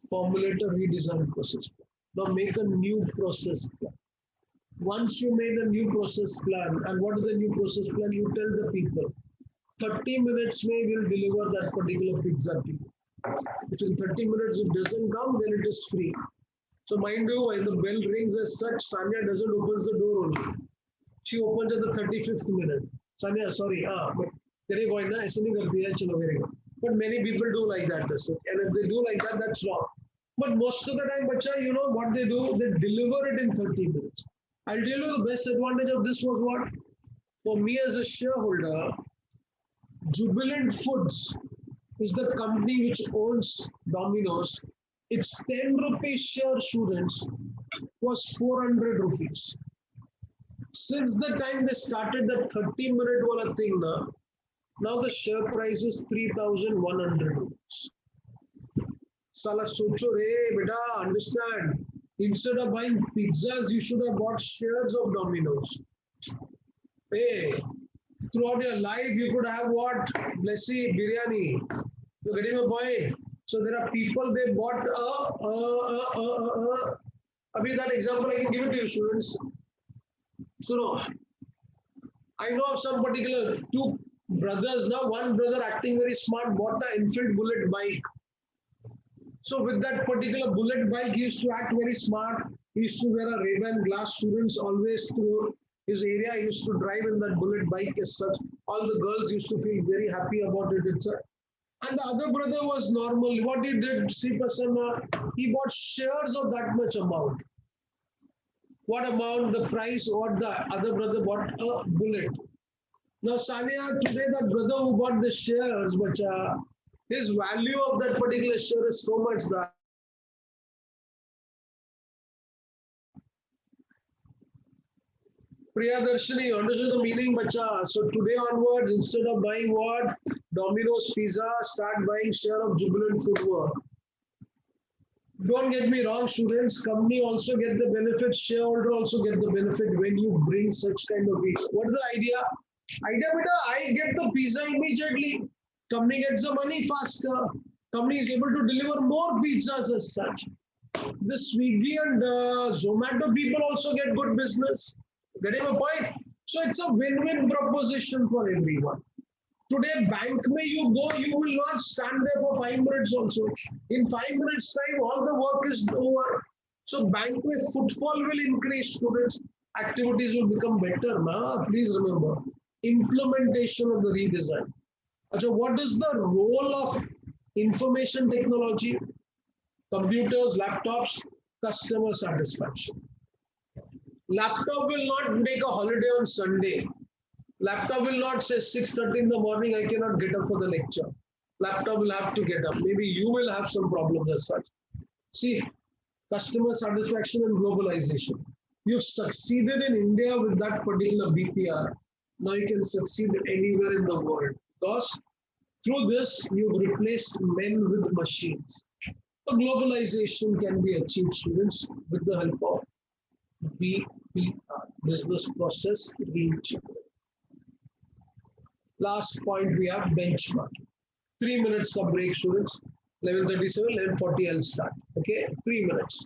Formulate a redesign process. Now make a new process plan. Once you made a new process plan, and what is the new process plan? You tell the people, 30 minutes may will deliver that particular pizza to you. If in 30 minutes it doesn't come, then it is free. So mind you, when the bell rings as such, Sanya doesn't open the door only. She opens at the 35th minute. Sanya, sorry, but many people do like that. And if they do like that, that's wrong. But most of the time, bacha, you know what they do? They deliver it in 30 minutes. I'll tell you the best advantage of this was what? For me as a shareholder, Jubilant Foods is the company which owns Domino's. Its 10 rupees share, students, was 400 rupees. Since the time they started that 30-minute wala thing, now the share price is 3,100 rupees. Sala socho re, beta, understand. Instead of buying pizzas, you should have bought shares of Domino's. Hey, throughout your life, you could have what? Blessy, biryani. You're getting my point? So there are people, they bought I mean, that example, I can give it to you, students. So, no, I know of some particular two brothers now. One brother acting very smart bought an Enfield Bullet bike. So with that particular bullet bike, he used to act very smart. He used to wear a Ray-Ban glass. Students always through his area, he used to drive in that bullet bike as such. All the girls used to feel very happy about it. And the other brother was normal. What he did, see, Prasanna, he bought shares of that much amount. What amount, the price, what the other brother bought? A bullet. Now, Sania, today that brother who bought the shares, but his value of that particular share is so much that Priyadarshini, understood the meaning, bacha. So today onwards, instead of buying what? Domino's pizza, start buying share of Jubilant Foodwork. Don't get me wrong, students. Company also get the benefit, shareholder also get the benefit when you bring such kind of pizza. What is the idea? Idea, beta, I get the pizza immediately. Company gets the money faster. Company is able to deliver more pizzas as such. The Swiggy and Zomato people also get good business. Getting a point? So it's a win-win proposition for everyone. Today, bank may you go, you will not stand there for 5 minutes also. In 5 minutes time, all the work is over. So bank may footfall will increase, students. Activities will become better. Please remember, implementation of the redesign. So what is the role of information technology, computers, laptops, customer satisfaction? Laptop will not make a holiday on Sunday. Laptop will not say 6:30 in the morning, I cannot get up for the lecture. Laptop will have to get up. Maybe you will have some problems as such. See, customer satisfaction and globalization. You've succeeded in India with that particular BPR. Now you can succeed anywhere in the world because through this you've replaced men with machines. So globalization can be achieved, students, with the help of BPR, business process reengineering. Last point we have benchmarking. 3 minutes of break, students. 11:37, 11:40, I'll start. Okay, 3 minutes.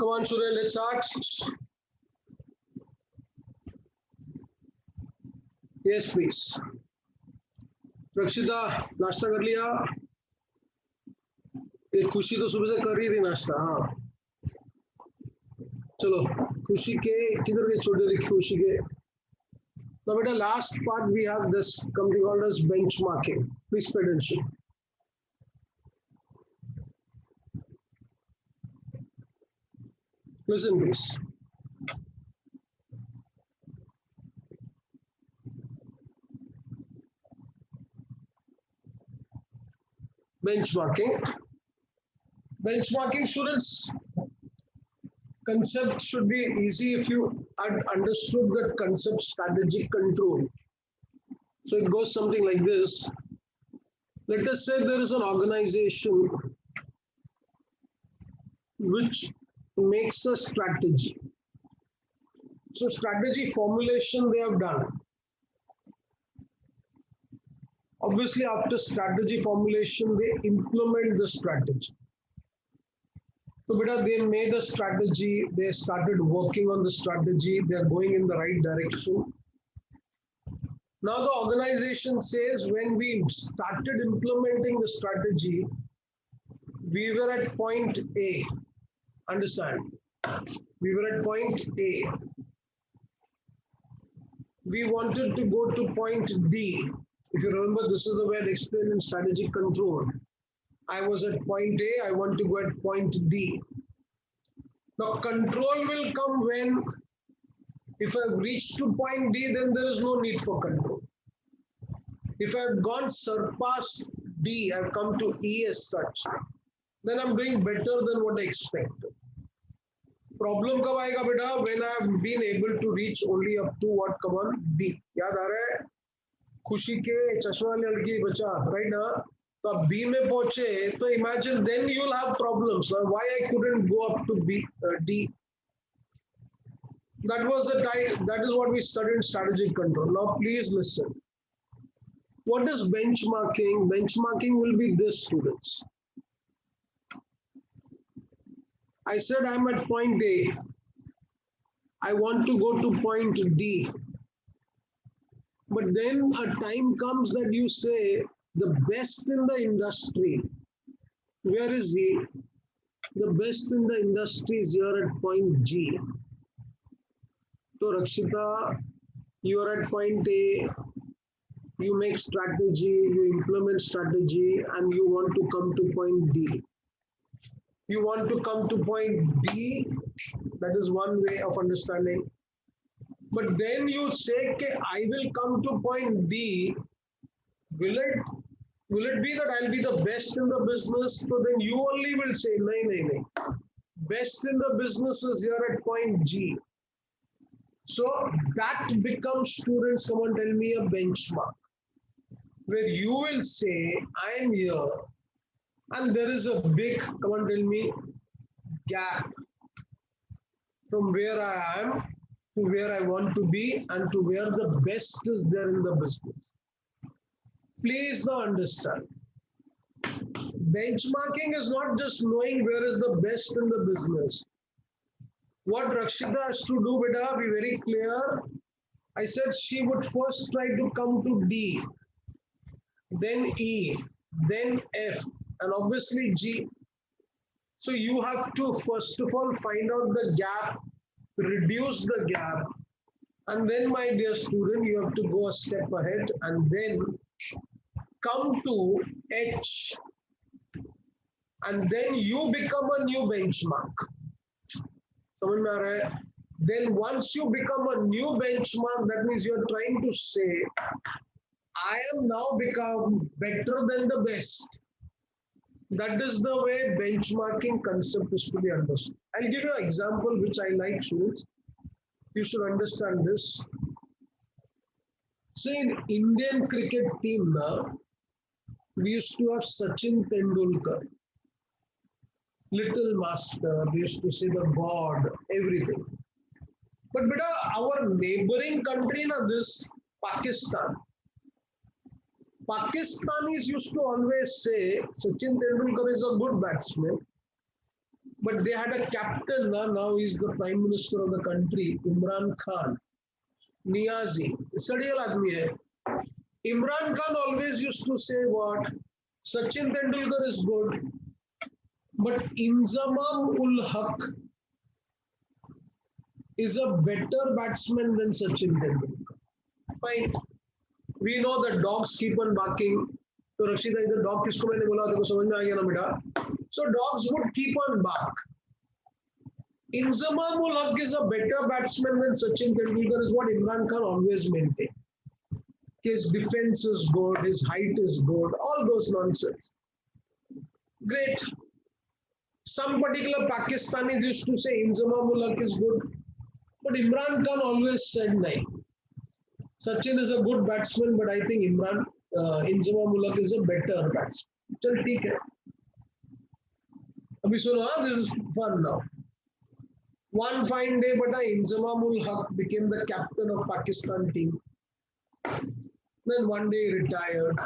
Come on, Surya, let's start. Yes, please. रक्षिता नाश्ता कर लिया? ये खुशी तो सुबह से कर ही रही नाश्ता. हाँ, चलो खुशी के किधर के छोटे रही खुशी के. Now, beta, last part we have this something called as benchmarking. Please pay attention. Listen, please. Benchmarking. Benchmarking, students, concept should be easy if you had understood that concept strategic control. So it goes something like this. Let us say there is an organization which makes a strategy. So strategy formulation they have done. Obviously, after strategy formulation, they implement the strategy. So, beta, they made a strategy, they started working on the strategy, they are going in the right direction. Now, the organization says when we started implementing the strategy, we were at point A. Understand? We were at point A. We wanted to go to point D. If you remember, this is the way I explained in strategic control. I was at point A, I want to go at point D. Now, control will come when, if I've reached to point D, then there is no need for control. If I've gone surpassed D, I've come to E as such, then I'm doing better than what I expected. Problem कब आएगा बेटा? When I've been able to reach only up to what? Come on, D. याद आ रहा है? खुशी के चश्मा वाली लड़की बचा, right ना? तो आप B में पहुंचे, तो imagine then you'll have problems. Why I couldn't go up to D? That was the time. That is what we studied in strategic control. Now please listen. What is benchmarking? Benchmarking will be this, students. I said I'm at point A. I want to go to point D. But then a time comes that you say the best in the industry. Where is he? The best in the industry is here at point G. So Rakshita, you are at point A. You make strategy, you implement strategy, and you want to come to point D. You want to come to point D. That is one way of understanding. But then you say, okay, I will come to point D. Will it be that I'll be the best in the business? So then you only will say, no. Best in the business is here at point G. So that becomes, students, come on, tell me, a benchmark. Where you will say, I am here. And there is a big, come on, tell me, gap from where I am to where I want to be and to where the best is there in the business. Please now understand. Benchmarking is not just knowing where is the best in the business. What Rakshita has to do, beta, be very clear. I said she would first try to come to D, then E, then F, and obviously G. So you have to first of all find out the gap, reduce the gap, and then, my dear student, you have to go a step ahead and then come to H, and then you become a new benchmark. समझ में आ रहा है? Then once you become a new benchmark, that means you're trying to say, I am now become better than the best. That is the way benchmarking concept is to be understood. I'll give you an example which I like, students. You should understand this. Say in Indian cricket team now, we used to have Sachin Tendulkar, little master, we used to say the god, everything. But beta, our neighboring country now, this Pakistan. Pakistanis used to always say Sachin Tendulkar is a good batsman, but they had a captain now he's the prime minister of the country, Imran Khan, Niazi. Study aadmi hai. Imran Khan always used to say what? Sachin Tendulkar is good, but Inzamam ul Haq, is a better batsman than Sachin Tendulkar. Fine. We know that dogs keep on barking. तो रशीदा इधर dog किसको मैंने बोला देखो समझ में आ गया ना बेटा. So dogs would keep on bark. Inzamamul Haq is a better batsman than Sachin Tendulkar is what Imran Khan always maintained. His defense is good, his height is good, all those nonsense. Great. Some particular Pakistanis used to say Inzamamul Haq is good, but Imran Khan always said no. Sachin is a good batsman, but I think Inzamamul Haq is a better batsman. चल ठीक है. अभी सुनो हाँ, this is fun now. One fine day, but Inzamamul Haq became the captain of Pakistan team. Then one day he retired.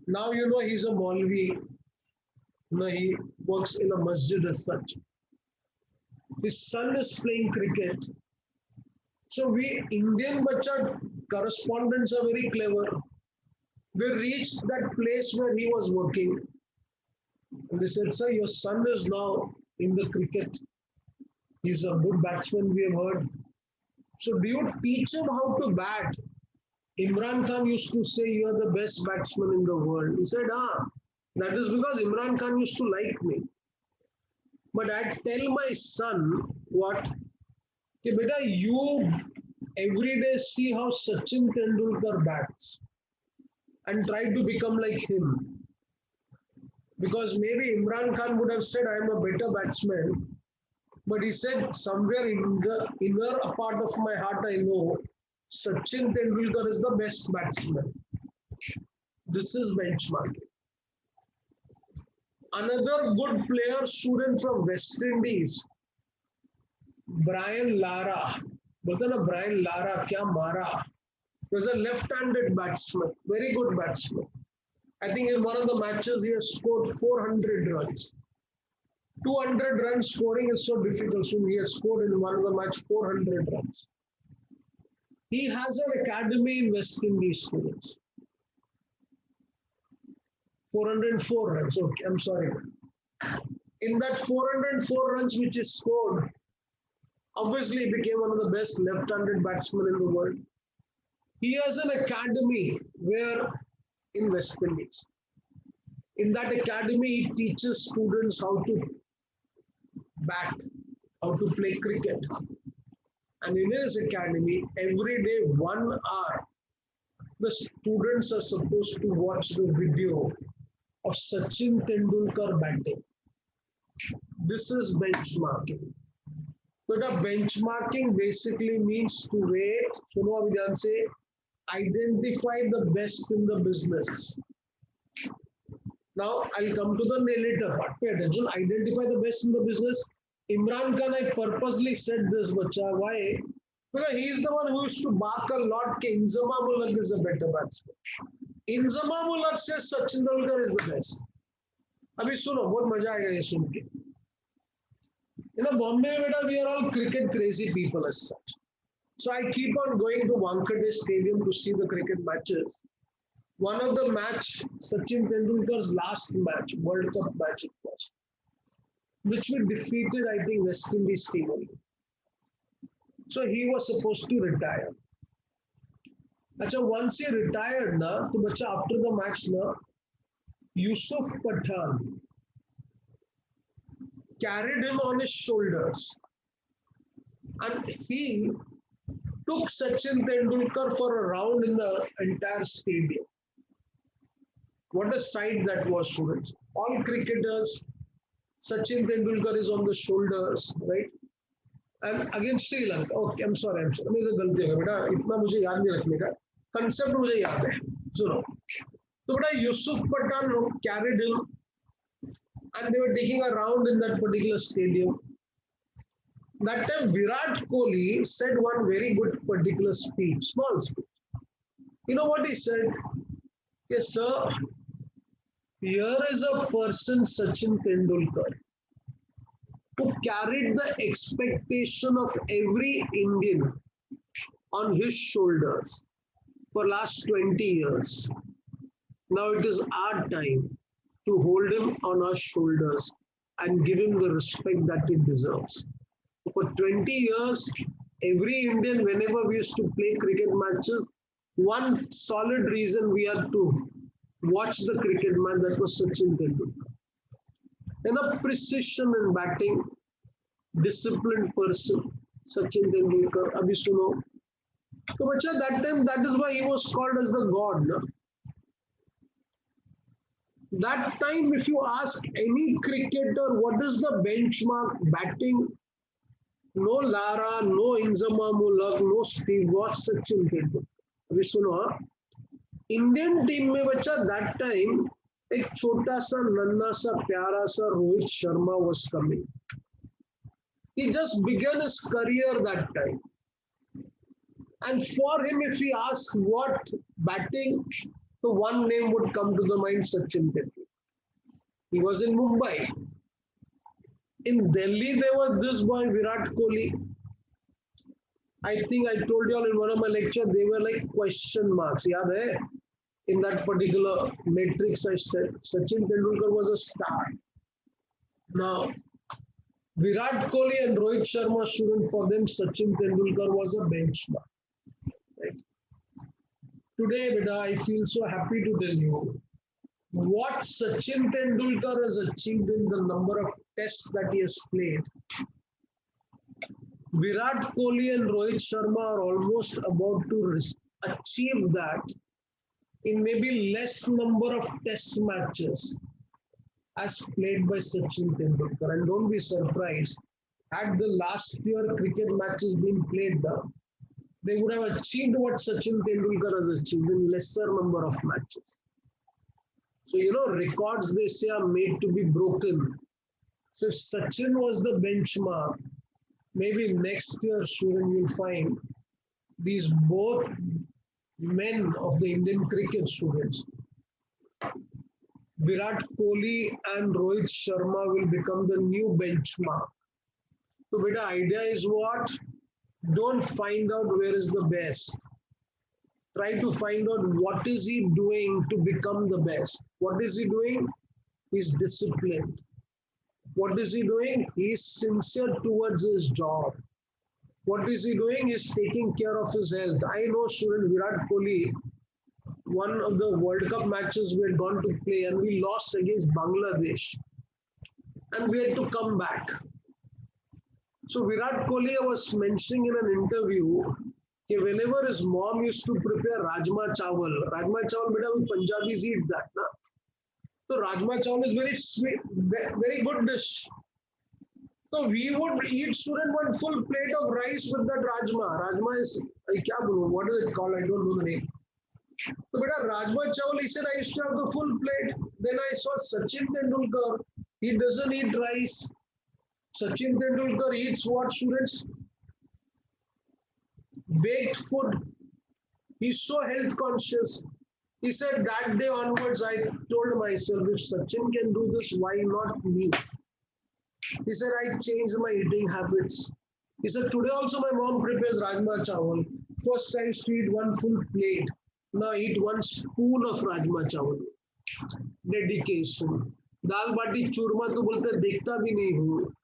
Now you know he's a Maulvi. No, he works in a masjid as such. His son is playing cricket. So we Indian bacha correspondents are very clever. We reached that place where he was working. And they said, sir, your son is now in the cricket. He's a good batsman, we have heard. So do you teach him how to bat? Imran Khan used to say, you are the best batsman in the world. He said, that is because Imran Khan used to like me. But I tell my son, what? Ki beta, you every day see how Sachin Tendulkar bats and try to become like him. Because maybe Imran Khan would have said, I am a better batsman. But he said, somewhere in the inner part of my heart, I know Sachin Tendulkar is the best batsman. This is benchmarking. Another good player, student from West Indies, Brian Lara. बोलते ना Brian Lara क्या मारा? He was a left-handed batsman, very good batsman. I think in one of the matches he has scored 400 runs. 200 runs scoring is so difficult, so he has scored in one of the match 400 runs. He has an academy in West Indies students. 404 runs, okay, I'm sorry. In that 404 runs which he scored, obviously he became one of the best left-handed batsmen in the world. He has an academy where in West Indies. In that academy, he teaches students how to bat, how to play cricket. And in his academy, every day, 1 hour, the students are supposed to watch the video of Sachin Tendulkar batting. This is benchmarking. But a benchmarking basically means to rate, suno abhi dhyan se, identify the best in the business. Now, I'll come to the later part. Pay attention. Identify the best in the business. Imran Khan, I purposely said this, bacha. Why? Because he's the one who used to bark a lot. Ke Inzamamul Haq is a better batsman. Inzamamul Haq says Sachin Tendulkar is the best. Abhi suno, bahut maja aayega ye sun ke. You know, Bombay, we are all cricket crazy people as such. So I keep on going to Wankhede Stadium to see the cricket matches. One of the match, Sachin Tendulkar's last match, World Cup match it was, which we defeated, I think, West Indies team only. So he was supposed to retire. Achha, once he retired, so after the match, Yusuf Pathan carried him on his shoulders. And he took Sachin Tendulkar for a round in the entire stadium. What a sight that was, students. All cricketers, Sachin Tendulkar is on the shoulders, right? And against Sri Lanka. Okay, I'm sorry. मेरे गलती हो गई बेटा. इतना मुझे याद नहीं रखने का. Concept मुझे याद है. सुनो. तो बेटा Yusuf Pathan carried him, and they were taking a round in that particular stadium. That time Virat Kohli said one very good particular speech, small speech. You know what he said? Yes, sir. Here is a person, Sachin Tendulkar, who carried the expectation of every Indian on his shoulders for last 20 years. Now it is our time to hold him on our shoulders and give him the respect that he deserves. For 20 years, every Indian, whenever we used to play cricket matches, one solid reason we had to watch the cricket match, that was Sachin Tendulkar. And a precision in batting, disciplined person, Sachin Tendulkar. Abhi suno. So, bacha, that time, that is why he was called as the god. Na? That time, if you ask any cricketer what is the benchmark batting, no Lara, no Inzama Mulak, no Steve Ross, Sachin Tendulkar. अभी सुनो हाँ, Indian team में बच्चा that time एक छोटा सा नन्ना सा प्यारा सा Rohit Sharma was coming. He just began his career that time. And for him, if he asks what batting, the one name would come to the mind, Sachin Tendulkar. He was in Mumbai. In Delhi, there was this boy, Virat Kohli. I think I told you all in one of my lectures, they were like question marks. Yaad hai? In that particular matrix, I said Sachin Tendulkar was a star. Now, Virat Kohli and Rohit Sharma shouldn't, for them, Sachin Tendulkar was a benchmark. Right? Today, beta, I feel so happy to tell you what Sachin Tendulkar has achieved in the number of tests that he has played. Virat Kohli and Rohit Sharma are almost about to achieve that in maybe less number of test matches as played by Sachin Tendulkar. And don't be surprised, had the last year cricket matches been played now, they would have achieved what Sachin Tendulkar has achieved in lesser number of matches. So, records, they say, are made to be broken. So if Sachin was the benchmark, maybe next year, Shuran, you'll find these both men of the Indian cricket students, Virat Kohli and Rohit Sharma, will become the new benchmark. So, beta, idea is what? Don't find out where is the best. Try to find out what is he doing to become the best. What is he doing? He's disciplined. What is he doing? He's sincere towards his job. What is he doing? He's taking care of his health. I know student Virat Kohli, one of the World Cup matches we had gone to play and we lost against Bangladesh. And we had to come back. So Virat Kohli was mentioning in an interview that whenever his mom used to prepare Rajma Chawal beta, we Punjabis eat that. Na? So Rajma Chawal is very sweet, very good dish. So we would eat student one full plate of rice with that Rajma. Rajma is, what is it called? I don't know the name. So beta Rajma Chawal, he said I used to have the full plate. Then I saw Sachin Tendulkar. He doesn't eat rice. Sachin Tendulkar eats what, students? Baked food. He's so health conscious. He said that day onwards, I told myself, if Sachin can do this, why not me? He said, I changed my eating habits. He said, today also my mom prepares Rajma Chawal. First I used to eat one full plate. Now I eat one spoon of Rajma Chawal. Dedication. दाल बाटी चूरमा तो बोलते देखता भी नहीं हूँ.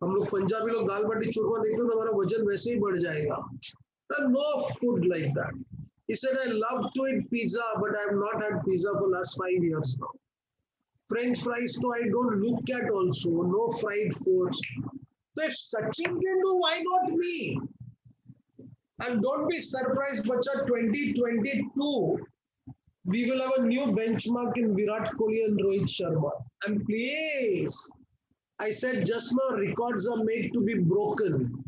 हम लोग पंजाबी लोग दाल बाटी चूरमा देखते हैं तो हमारा वजन वैसे ही बढ़ जाएगा. No food like that. He said, I love to eat pizza, but I have not had pizza for last 5 years now. French fries, no, I don't look at also. No fried foods. So if Sachin can do, why not me? And don't be surprised, Bacha, 2022, we will have a new benchmark in Virat Kohli and Rohit Sharma. And please, I said just now, records are made to be broken.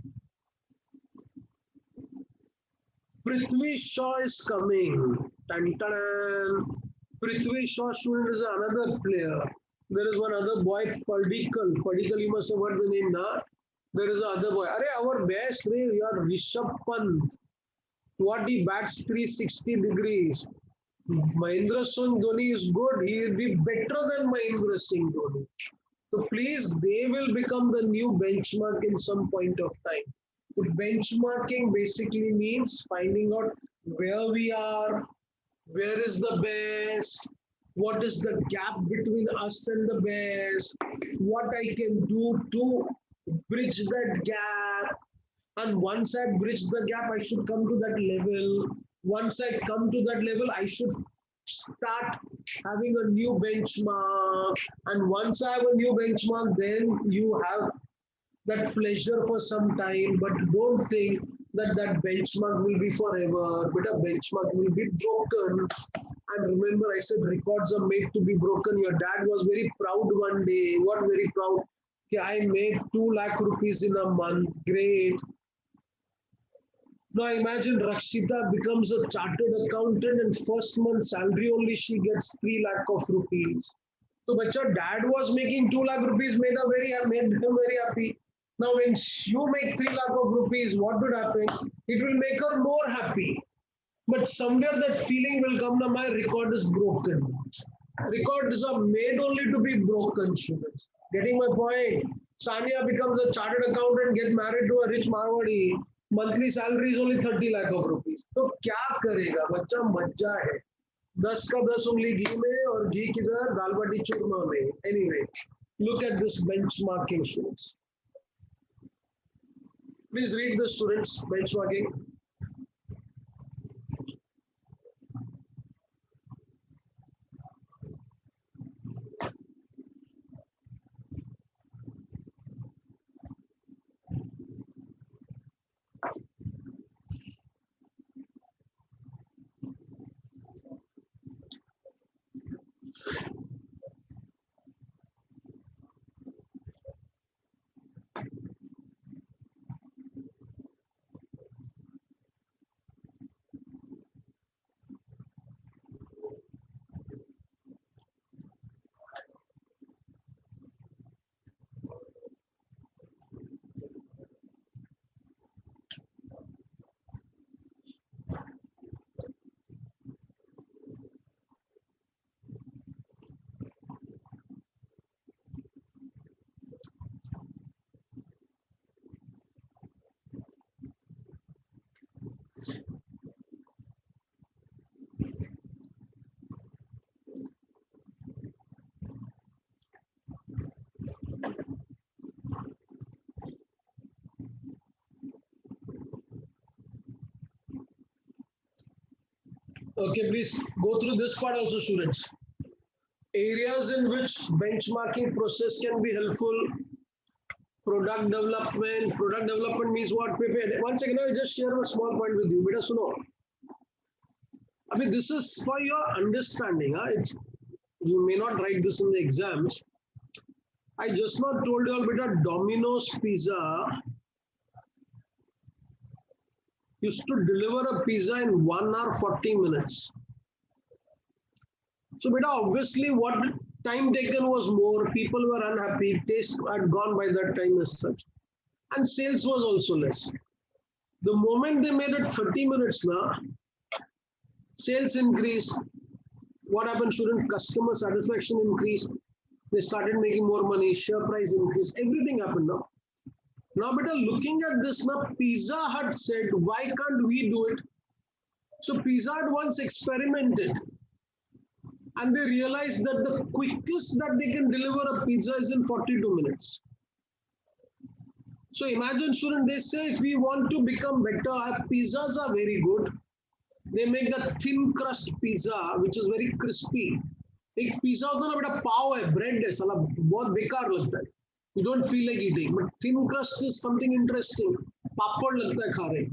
Prithvi Shaw is coming. Tan-tan. Prithvi Shaw student is another player. There is one other boy, Padikkal. Padikkal, you must have heard the name now. There is another boy. Our best, you are Rishabh Pant. What he bats 360 degrees. Mahendra Singh Dhoni is good. He will be better than Mahendra Singh Dhoni. So please, they will become the new benchmark in some point of time. But benchmarking basically means finding out where we are, where is the best, what is the gap between us and the best, what I can do to bridge that gap. And once I bridge the gap, I should come to that level. Once I come to that level, I should start having a new benchmark. And once I have a new benchmark, then you have that pleasure for some time. But don't think that that benchmark will be forever. But a benchmark will be broken. And remember, I said records are made to be broken. Your dad was very proud one day. What very proud? Okay, I made 2 lakh rupees in a month. Great. Now imagine Rakshita becomes a chartered accountant and first month salary only she gets 3 lakh of rupees. So bacha, dad was making 2 lakh rupees, made him very happy. Now when you make 3 lakh of rupees, what would happen? It will make her more happy. But somewhere that feeling will come now, my record is broken. Records are made only to be broken, students. Getting my point? Sania becomes a chartered accountant, get married to a rich Marwadi. Monthly salary is only 30 lakh of rupees. तो क्या करेगा बच्चा मज्जा है 10 का 10 उंगली घी में और घी किधर दाल बाटी चूरमा में anyway look at this benchmarking students please read the students benchmarking okay please go through this part also students areas in which benchmarking process can be helpful product development means what one second I just share a small point with you beta suno I mean this is for your understanding it's, you may not write this in the exams I just not told you all beta Domino's pizza used to deliver a pizza in 1 hour 40 minutes so beta obviously what time taken was more people were unhappy taste had gone by that time as such and sales was also less the moment they made it 30 minutes now sales increased what happened student customer satisfaction increased they started making more money share price increased everything happened now beta looking at this now Pizza Hut said why can't we do it so Pizza Hut once experimented and they realized that the quickest that they can deliver a pizza is in 42 minutes. So imagine student, they say if we want to become better, our pizzas are very good. They make the thin crust pizza, which is very crispy. एक pizza होता है ना बेटा पाव है bread है साला बहुत बेकार लगता है you don't feel like eating but thin crust is something interesting पापड़ लगता है खा रहे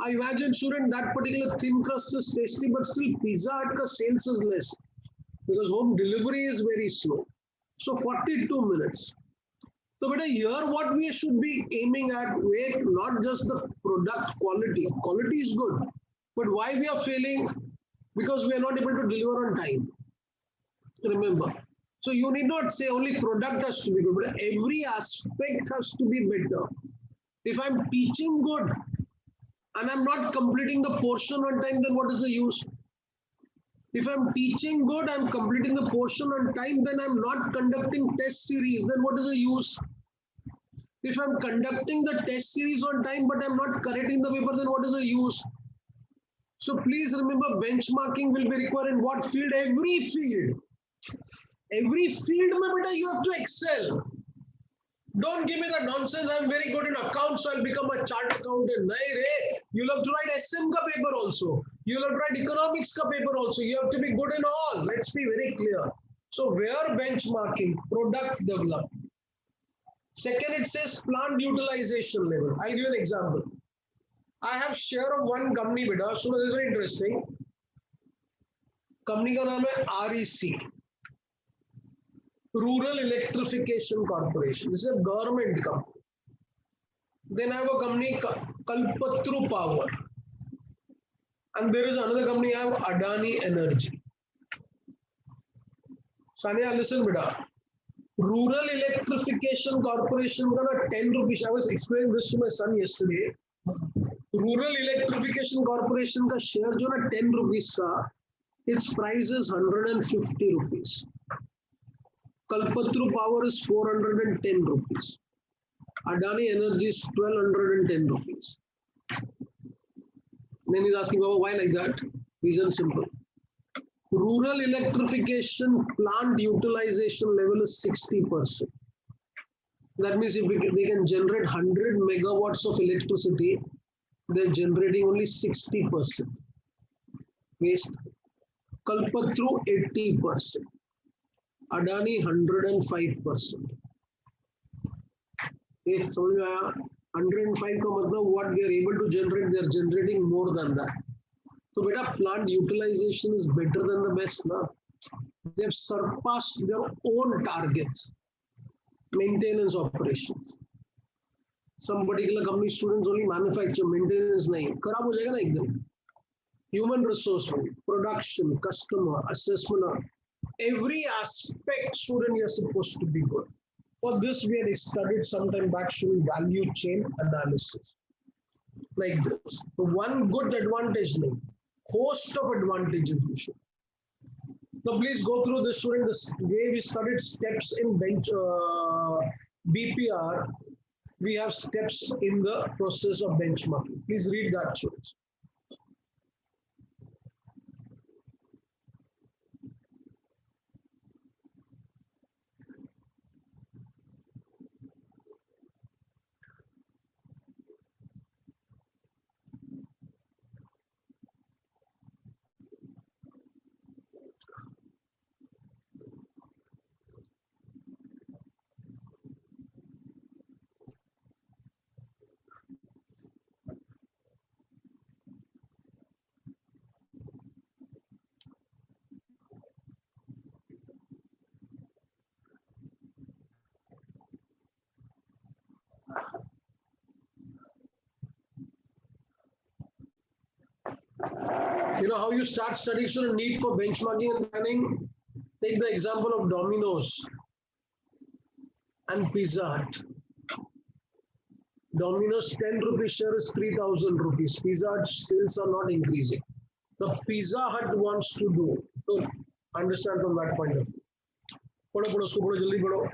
I imagine student that particular thin crust is tasty but still Pizza Hut का sales is less because home delivery is very slow. So 42 minutes. So beta here what we should be aiming at wait not just the product quality. Quality is good. But why we are failing? Because we are not able to deliver on time. Remember. So you need not say only product has to be good, but every aspect has to be better. If I'm teaching good and I'm not completing the portion on time, then what is the use? If I'm teaching good, I'm completing the portion on time, then I'm not conducting test series, then what is the use? If I'm conducting the test series on time, but I'm not correcting the paper, then what is the use? So please remember benchmarking will be required in what field? Every field. Every field, mein beta, you have to excel. Don't give me that nonsense. I'm very good in accounts, so I'll become a chart accountant. Nahi re. You'll have to write SM ka paper also. You'll have to write economics ka paper also. You have to be good in all. Let's be very clear. So where benchmarking, product development. Second, it says plant utilization level. I'll give you an example. I have share of one company, beta. So this is very interesting. Company का नाम है REC, Rural Electrification Corporation. This is a government company. Then I have a company, Kalpatru Power. And there is another company, I have Adani Energy. Sania, listen, beta. Rural Electrification Corporation का 10 rupees. I was explaining this to my son yesterday. Rural Electrification Corporation का share जो ना 10 rupees का, its price is 150 rupees. Kalpatru Power is 410 rupees. Adani Energy is 1210 rupees. Then he's asking, Baba, why like that? Reason simple. Rural electrification plant utilization level is 60%. That means if they can generate 100 megawatts of electricity, they're generating only 60%. Waste. Kalpatru 80%. Adani 105%. समझ में आया 105 का मतलब what they are able to generate, they are generating more than that. So beta, plant utilization is better than the best. Na? They have surpassed their own targets. Maintenance operations. Some particular company students only manufacture, maintenance nahi. खराब हो जाएगा ना एकदम. Human resource, production, customer, assessment, every aspect student you are supposed to be good. For this, we had studied some time back showing value chain analysis. Like this. So one good advantage, host of advantages you should. So please go through this student. The way we studied steps in BPR, we have steps in the process of benchmarking. Please read that, students. You know how you start studying student need for benchmarking and planning? Take the example of Domino's and Pizza Hut. Domino's 10 rupees share is 3,000 rupees. Pizza Hut sales are not increasing. The Pizza Hut wants to do. So understand from that point of view. पढ़ो पढ़ो उसको पढ़ो जल्दी पढ़ो.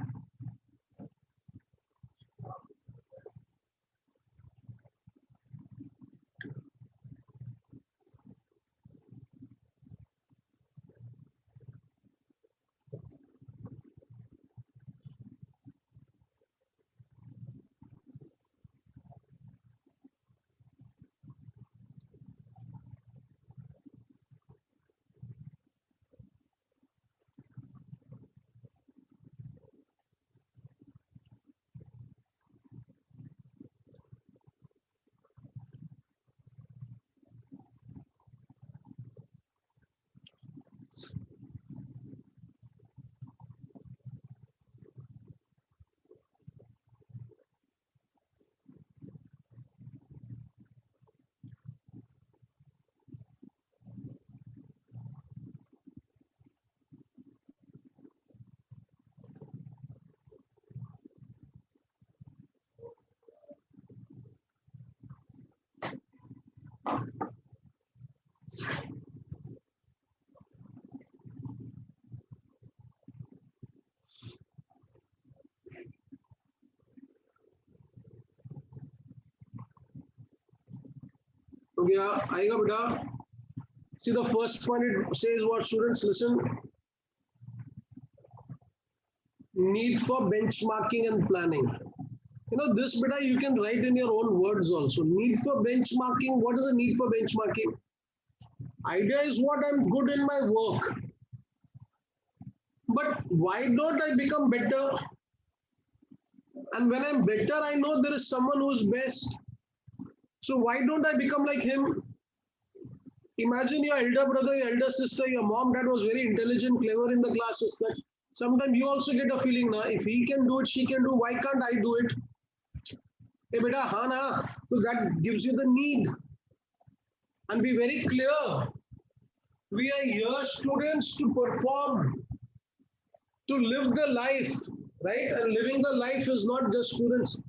Yeah, आएगा बेटा. See the first one, it says what students listen. Need for benchmarking and planning. This beta you can write in your own words also. Need for benchmarking. What is the need for benchmarking? Idea is what I'm good in my work. But why don't I become better? And when I'm better, I know there is someone who's best. So why don't I become like him? Imagine your elder brother, your elder sister, your mom, dad was very intelligent, clever in the classes. That sometimes you also get a feeling, now if he can do it, she can do. Why can't I do it? Hey, beta, haan na. So that gives you the need. And be very clear. We are here, students, to perform, to live the life, right? And living the life is not just students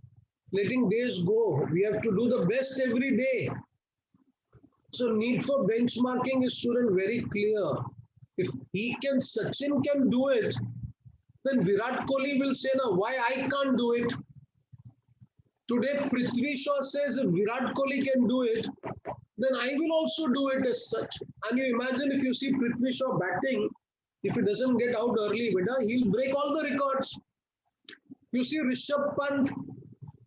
letting days go. We have to do the best every day. So need for benchmarking is student very clear. If Sachin can do it, then Virat Kohli will say, now why I can't do it? Today Prithvi Shaw says if Virat Kohli can do it, then I will also do it as such. And you imagine if you see Prithvi Shaw batting, if he doesn't get out early, he'll break all the records. You see Rishabh Pant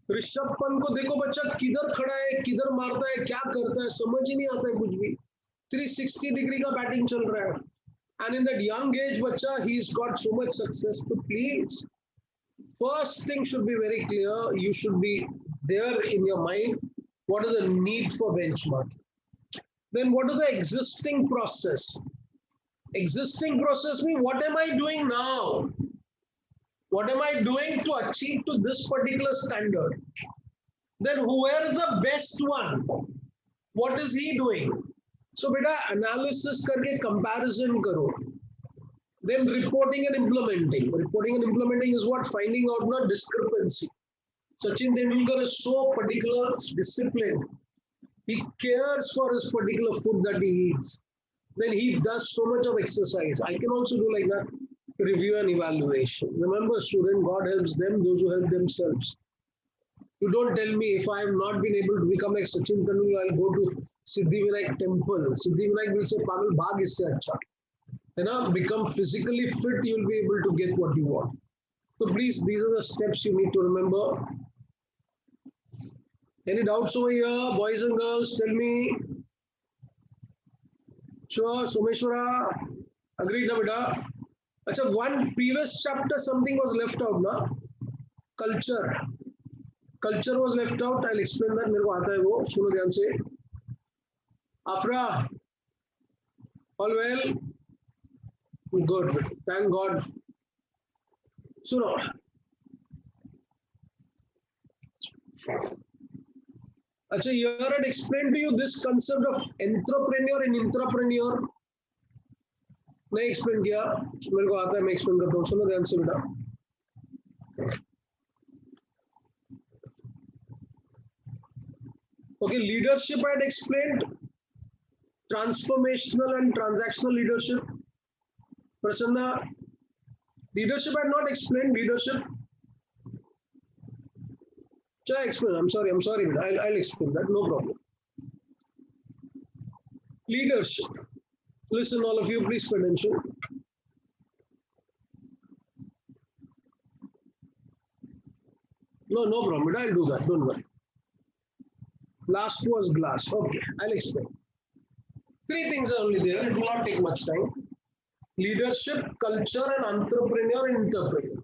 को देखो बच्चा किधर खड़ा है, किधर मारता है, क्या करता है, समझ ही नहीं आता है कुछ भी. 360 डिग्री का बैटिंग चल रहा है. And in that young age, bacha, he's got so much success. So please, first thing should be very clear. You should be there in your mind. What is the need for benchmarking? Then what is the existing process? Existing process means what am I doing now? What am I doing to achieve to this particular standard? Then whoever is the best one? What is he doing? So beta analysis करके comparison करो. Then reporting and implementing. Reporting and implementing is what? Finding out not discrepancy. Sachin Tendulkar is so particular, disciplined. He cares for his particular food that he eats. Then he does so much of exercise. I can also do like that. Review and evaluation. Remember, student, God helps them, those who help themselves. You don't tell me if I have not been able to become like Sachin Tendulkar, I'll go to Siddhivinayak temple. Siddhivinayak will say, Pagal, bhag isse acha. Become physically fit, you'll be able to get what you want. So please, these are the steps you need to remember. Any doubts over here, boys and girls? Tell me. Sure, Someshwara. Agreed, na beta? Achha, one previous chapter, something was left out, na? Culture. Culture was left out. I'll explain that. मेरे को आता है वो. सुनो ध्यान से. Afra. All well? Good. Thank God. Suno. Achha, here I had explained to you this concept of entrepreneur and intrapreneur. नहीं explain किया. मेरे को आता है, मैं explain करता हूँ. सुनो ध्यान से बेटा. Okay, leadership I had explained. Transformational and transactional leadership. Prasanna, leadership I had not explained. Leadership. Shall I explain? I'm sorry. I'll explain that. No problem. Leadership. Listen, all of you, please pay attention. No problem. I'll do that. Don't worry. Last was glass. Okay, I'll explain. Three things are only there. It will not take much time. Leadership, culture, and entrepreneur and entrepreneur.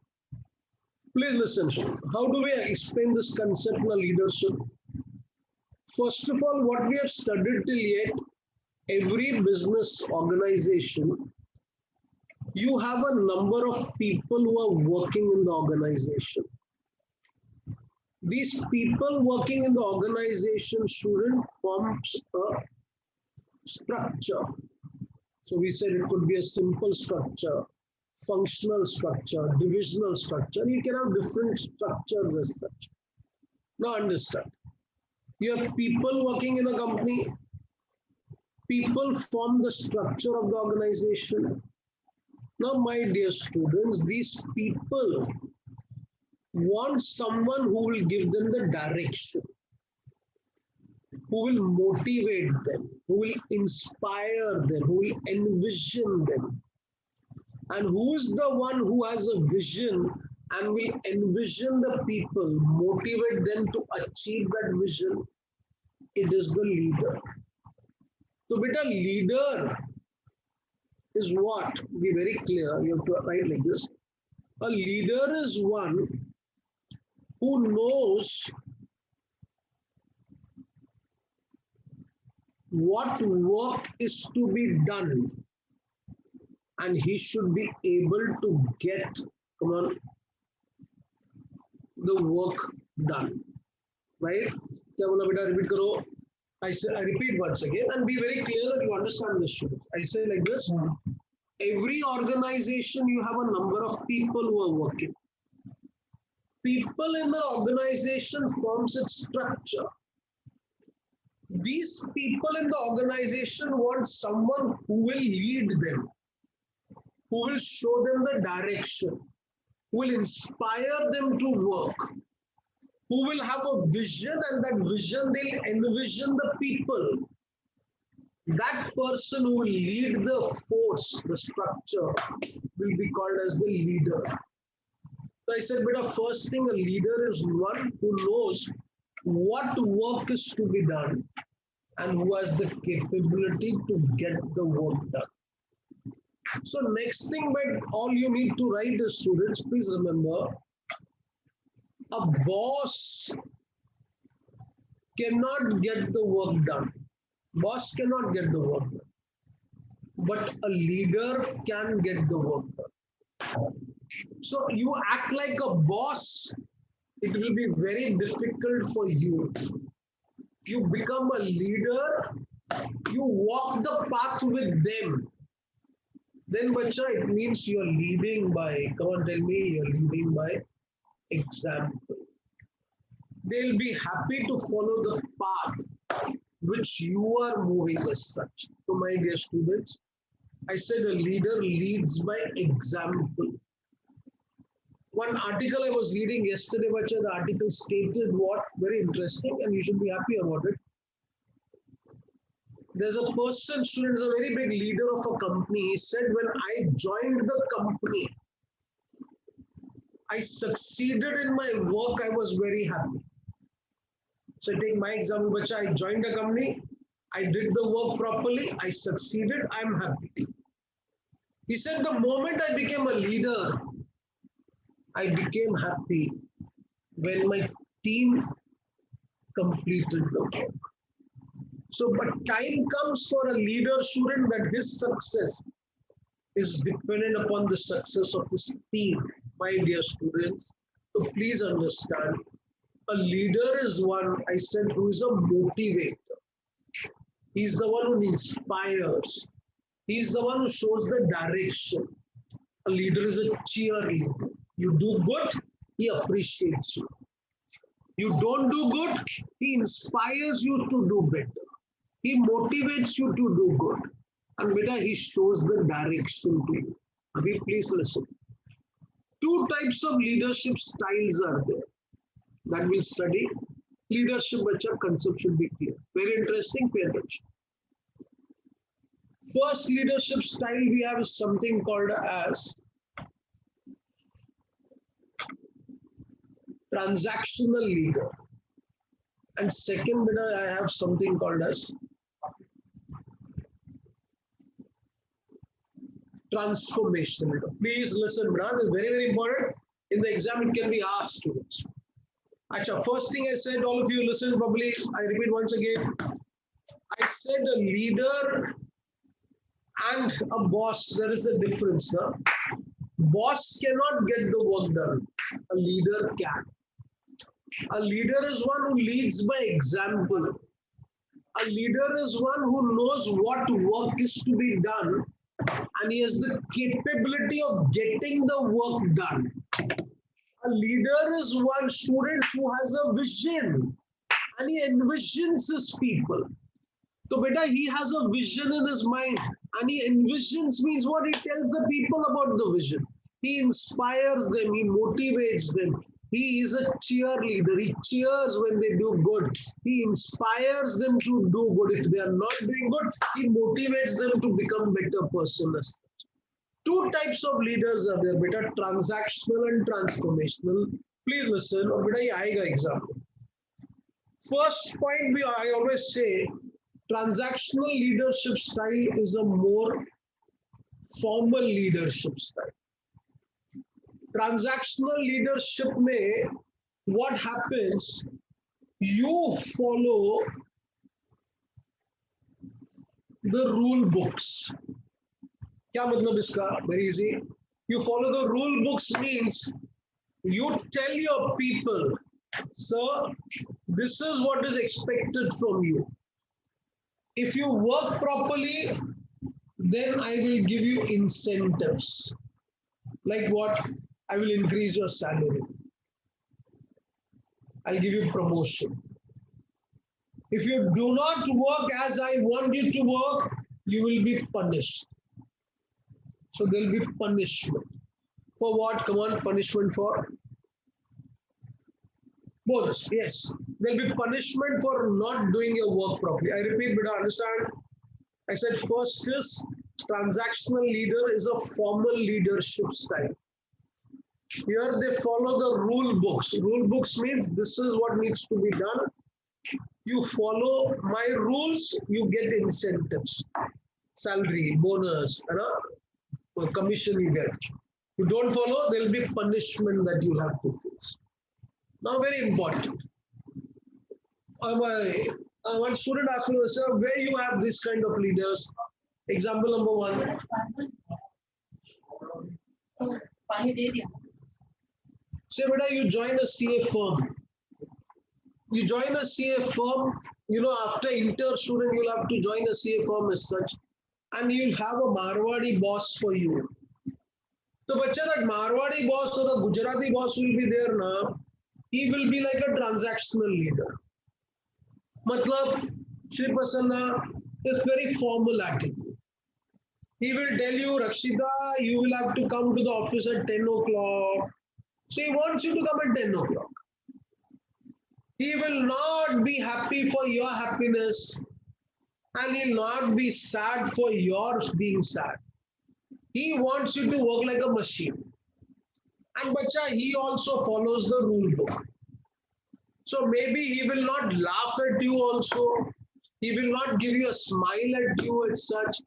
Please listen. How do we explain this concept of leadership? First of all, what we have studied till yet, every business organization, you have a number of people who are working in the organization. These people working in the organization, student, forms a structure. So we said it could be a simple structure, functional structure, divisional structure. You can have different structures as such. Now understand. You have people working in a company. People form the structure of the organization. Now, my dear students, these people want someone who will give them the direction, who will motivate them, who will inspire them, who will envision them, and who is the one who has a vision and will envision the people, motivate them to achieve that vision, it is the leader. So, beta, leader is what? Be very clear. You have to write like this. A leader is one who knows what work is to be done, and he should be able to get, come on, the work done. Right? क्या बोला बेटा? Repeat करो. I repeat once again and be very clear that you understand this, students. I say like this. Every organization, you have a number of people who are working. People in the organization forms its structure. These people in the organization want someone who will lead them, who will show them the direction, who will inspire them to work, who will have a vision, and that vision they'll envision the people. That person who will lead the force, the structure, will be called as the leader. So I said, beta, first thing, a leader is one who knows what work is to be done and who has the capability to get the work done. So next thing, but all you need to write is, students, please remember, a boss cannot get the work done. Boss cannot get the work done. But a leader can get the work done. So you act like a boss, it will be very difficult for you. You become a leader, you walk the path with them. Then, bacha, it means you're leading by, come on, tell me, you're leading by example. They'll be happy to follow the path which you are moving as such. So, my dear students, I said a leader leads by example. One article I was reading yesterday, bacha, the article stated what? Very interesting, and you should be happy about it. There's a person, students, a very big leader of a company. He said, when I joined the company, I succeeded in my work, I was very happy. So take my example, bacha, I joined a company, I did the work properly, I succeeded, I'm happy. He said, the moment I became a leader, I became happy when my team completed the work. So, but time comes for a leader, student, that his success is dependent upon the success of his team, my dear students. So please understand, a leader is one, I said, who is a motivator. He's the one who inspires. He's the one who shows the direction. A leader is a cheerleader. You do good, he appreciates you. You don't do good, he inspires you to do better. He motivates you to do good. And beta, he shows the direction to you. Abhi, please listen. Two types of leadership styles are there that we'll study. Leadership, bacha, concept should be clear. Very interesting, pay attention. First leadership style we have is something called as transactional leader. And second, beta, I have something called as transformation leader. Please listen, beta, this is very, very important. In the exam, it can be asked, students. Achha, first thing I said, all of you listen properly. I repeat once again. I said a leader and a boss, there is a difference. Huh? Boss cannot get the work done. A leader can. A leader is one who leads by example. A leader is one who knows what work is to be done, and he has the capability of getting the work done. A leader is one student who has a vision and he envisions his people. So beta, he has a vision in his mind and he envisions means what? He tells the people about the vision. He inspires them, he motivates them. He is a cheerleader. He cheers when they do good. He inspires them to do good. If they are not doing good, he motivates them to become better persons. Two types of leaders are there, beta, transactional and transformational. Please listen, or beta, ye aayega example. First point, I always say, transactional leadership style is a more formal leadership style. Transactional leadership mein, what happens, you follow the rule books. क्या मतलब इसका? Very easy. You follow the rule books means you tell your people, sir, this is what is expected from you. If you work properly, then I will give you incentives. Like what? I will increase your salary. I'll give you promotion. If you do not work as I want you to work, you will be punished. So there will be punishment. For what? Come on, punishment for? Bonus, yes. There will be punishment for not doing your work properly. I repeat, but understand. I said first is transactional leader is a formal leadership style. Here they follow the rule books. Rule books means this is what needs to be done. You follow my rules, you get incentives, salary, bonus, commission you get. You don't follow, there will be punishment that you'll have to face. Now, very important. One student asked me, sir, where you have this kind of leaders? Example number one. Say, beta, you join a CA firm. You join a CA firm, after inter student, you'll have to join a CA firm as such. And you'll have a Marwadi boss for you. So, bacha, that Marwadi boss or the Gujarati boss will be there now. He will be like a transactional leader. Matlab, Shri Prasanna is very formal attitude. He will tell you, Rakshita, you will have to come to the office at 10 o'clock. So he wants you to come at 10 o'clock. He will not be happy for your happiness and he'll not be sad for yours being sad. He wants you to work like a machine. And bacha, he also follows the rule book. So maybe he will not laugh at you also. He will not give you a smile at you as such.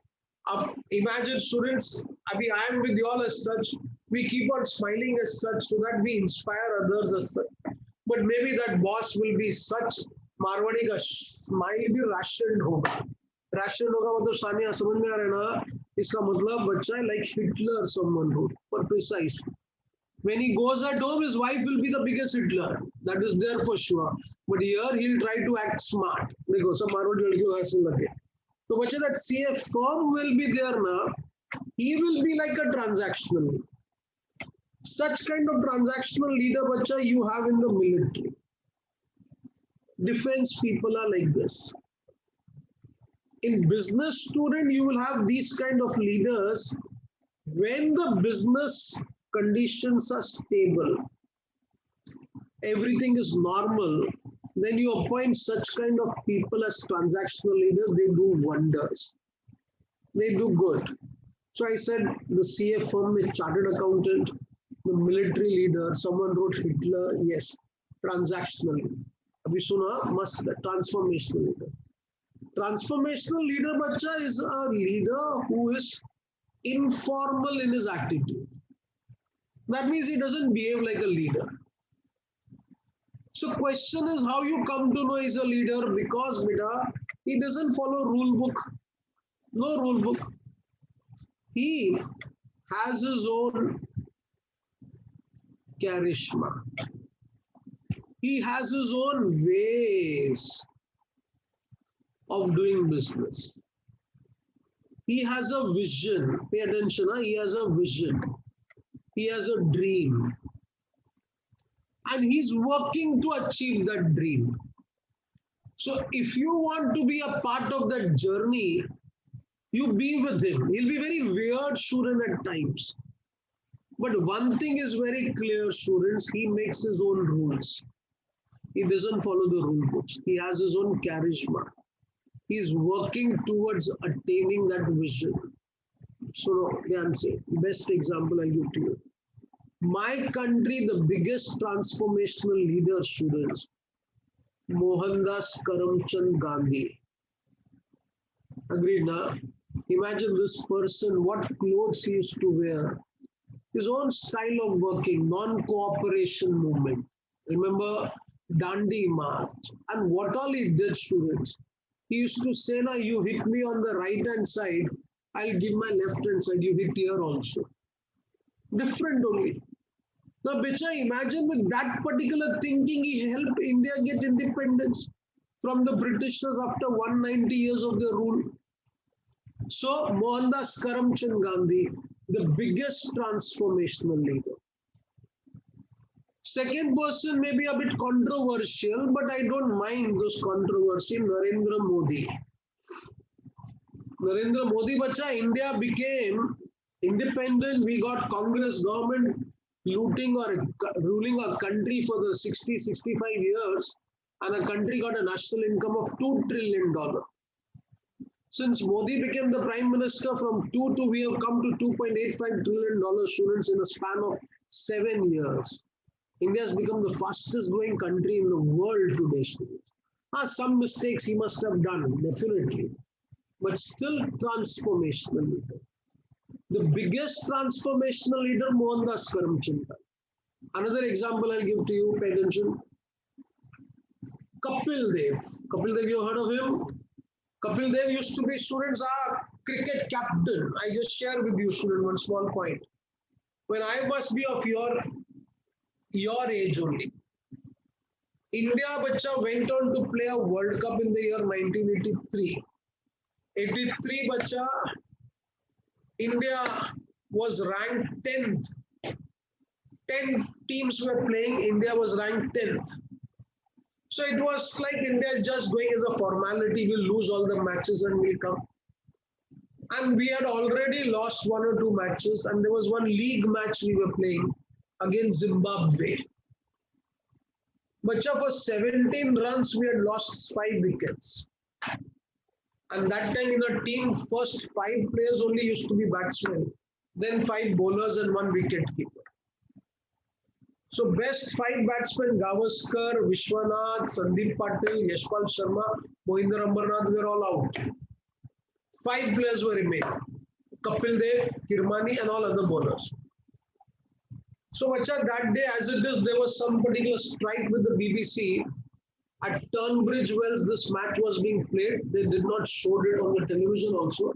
Imagine students, I am with you all as such. We keep on smiling as such so that we inspire others as such. But maybe that boss will be such, Marwadi ka smile भी rationed होगा. Rationed होगा मतलब सानिया समझ में आ रहा है ना? इसका मतलब बच्चा है like Hitler someone who, for precise. When he goes at home, his wife will be the biggest Hitler. That is there for sure. But here he'll try to act smart. देखो सब मारवाड़ी लड़कियों ऐसे लगे. So बच्चा that CA firm will be there now. He will be like a transactional. Such kind of transactional leader, bacha, you have in the military. Defense people are like this. In business student, you will have these kind of leaders when the business conditions are stable, everything is normal, then you appoint such kind of people as transactional leaders, they do wonders. They do good. So I said the CA firm is chartered accountant, the military leader, someone wrote Hitler, yes, transactional. Abhi suna, must transformational leader. Transformational leader, bacha, is a leader who is informal in his attitude. That means he doesn't behave like a leader. So question is how you come to know he's a leader, because beta, he doesn't follow rule book. No rule book. He has his own charisma. He has his own ways of doing business. He has a vision. Pay attention, huh? He has a vision. He has a dream. And he's working to achieve that dream. So if you want to be a part of that journey, you be with him. He'll be very weird student at times. But one thing is very clear, students, he makes his own rules. He doesn't follow the rule books. He has his own charisma. He's working towards attaining that vision. So no, the answer, best example I'll give to you. My country, the biggest transformational leader, students, Mohandas Karamchand Gandhi. Agreed, na? Imagine this person, what clothes he used to wear, his own style of working, non-cooperation movement. Remember Dandi March and what all he did, students. He used to say, "Na, you hit me on the right hand side, I'll give my left hand side. You hit here also." Different only. Now, Bicha, imagine with that particular thinking, he helped India get independence from the Britishers after 190 years of their rule. So, Mohandas Karamchand Gandhi, the biggest transformational leader. Second person may be a bit controversial, but I don't mind those controversy. Narendra Modi. Narendra Modi, bacha, India became independent. We got Congress government looting or ruling a country for the 60, 65 years, and a country got a national income of $2 trillion. Since Modi became the prime minister, from 2 to we have come to $2.85 trillion, students, in a span of 7 years. India has become the fastest growing country in the world today, students. Some mistakes he must have done, definitely, but still transformational leader. The biggest transformational leader, Mohandas Karamchand. Another example I'll give to you, pay attention. Kapil Dev. Kapil Dev, you heard of him? Kapil Dev used to be, students, cricket captain. I just share with you, student, one small point. When I must be of your age only. India bacha went on to play a World Cup in the year 1983. 83 bacha, India was ranked 10th. 10 teams were playing, India was ranked 10th. So it was like India is just going as a formality, we'll lose all the matches and we'll come. And we had already lost 1 or 2 matches, and there was one league match we were playing against Zimbabwe. Bacha, for 17 runs, we had lost 5 wickets. And that time in a team, first 5 players only used to be batsmen, then 5 bowlers and 1 wicket keeper. So best 5 batsmen, Gavaskar, Vishwanath, Sandeep Patil, Yashpal Sharma, Mohinder Ambarnath were all out. 5 players were remaining. Kapil Dev, Kirmani and all other bowlers. So bacha, that day as it is, there was some particular strike with the BBC. At Tunbridge Wells, this match was being played. They did not show it on the television also.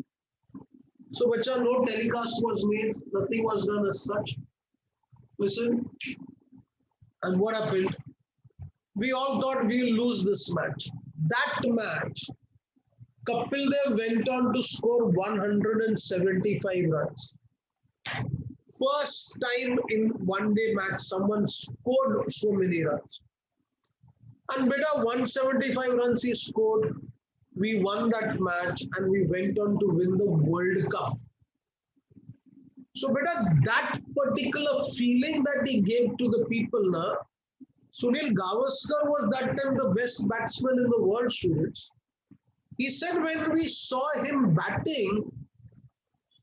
So bacha, no telecast was made. Nothing was done as such. Listen. And what happened? We all thought we'll lose this match. That match, Kapil Dev went on to score 175 runs. First time in one day match, someone scored so many runs. And beta 175 runs he scored. We won that match and we went on to win the World Cup. So beta, that particular feeling that he gave to the people, na, Sunil Gavaskar was that time the best batsman in the world, students. He said when we saw him batting,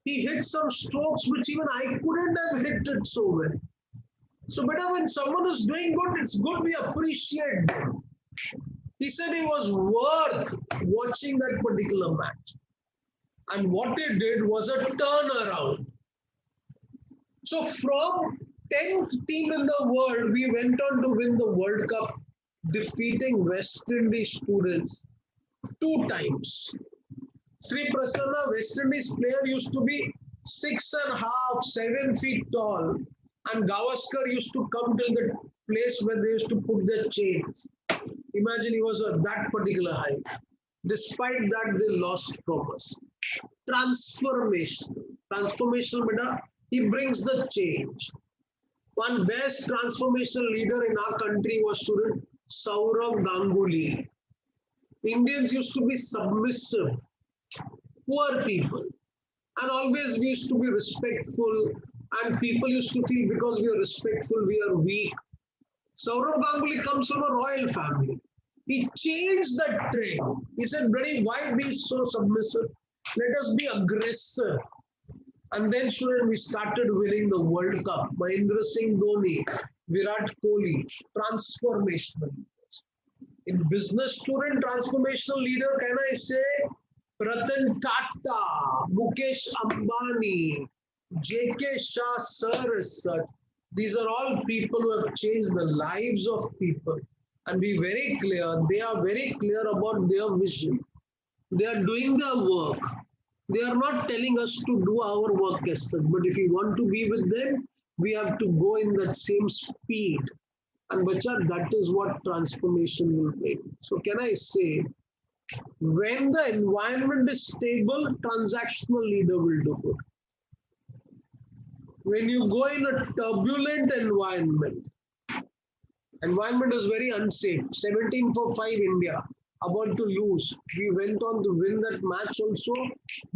he hit some strokes which even I couldn't have hit it so well. So beta, when someone is doing good, it's good we appreciate them. He said he was worth watching that particular match. And what he did was a turnaround. So from 10th team in the world, we went on to win the World Cup, defeating West Indies students 2 times. Sri Prasanna, West Indies player, used to be 6.5, 7 feet tall, and Gavaskar used to come till the place where they used to put their chains. Imagine he was at that particular height. Despite that, they lost from us. Transformation. Transformational, beta, he brings the change. One best transformational leader in our country was Sourav Ganguly. Indians used to be submissive, poor people, and always we used to be respectful, and people used to feel because we are respectful, we are weak. Sourav Ganguly comes from a royal family. He changed that trend. He said, "Buddy, why be so submissive? Let us be aggressive." And then, student, we started winning the World Cup. Mahendra Singh Dhoni, Virat Kohli, transformational. In business, student, transformational leader, can I say Ratan Tata, Mukesh Ambani, J.K. Shah, sir, as such. These are all people who have changed the lives of people. And be very clear, they are very clear about their vision. They are doing their work. They are not telling us to do our work as such, but if we want to be with them, we have to go in that same speed. And bacha, that is what transformation will bring. So can I say, when the environment is stable, transactional leader will do good. When you go in a turbulent environment is very unsafe. 17 for 5 India, about to lose. We went on to win that match also,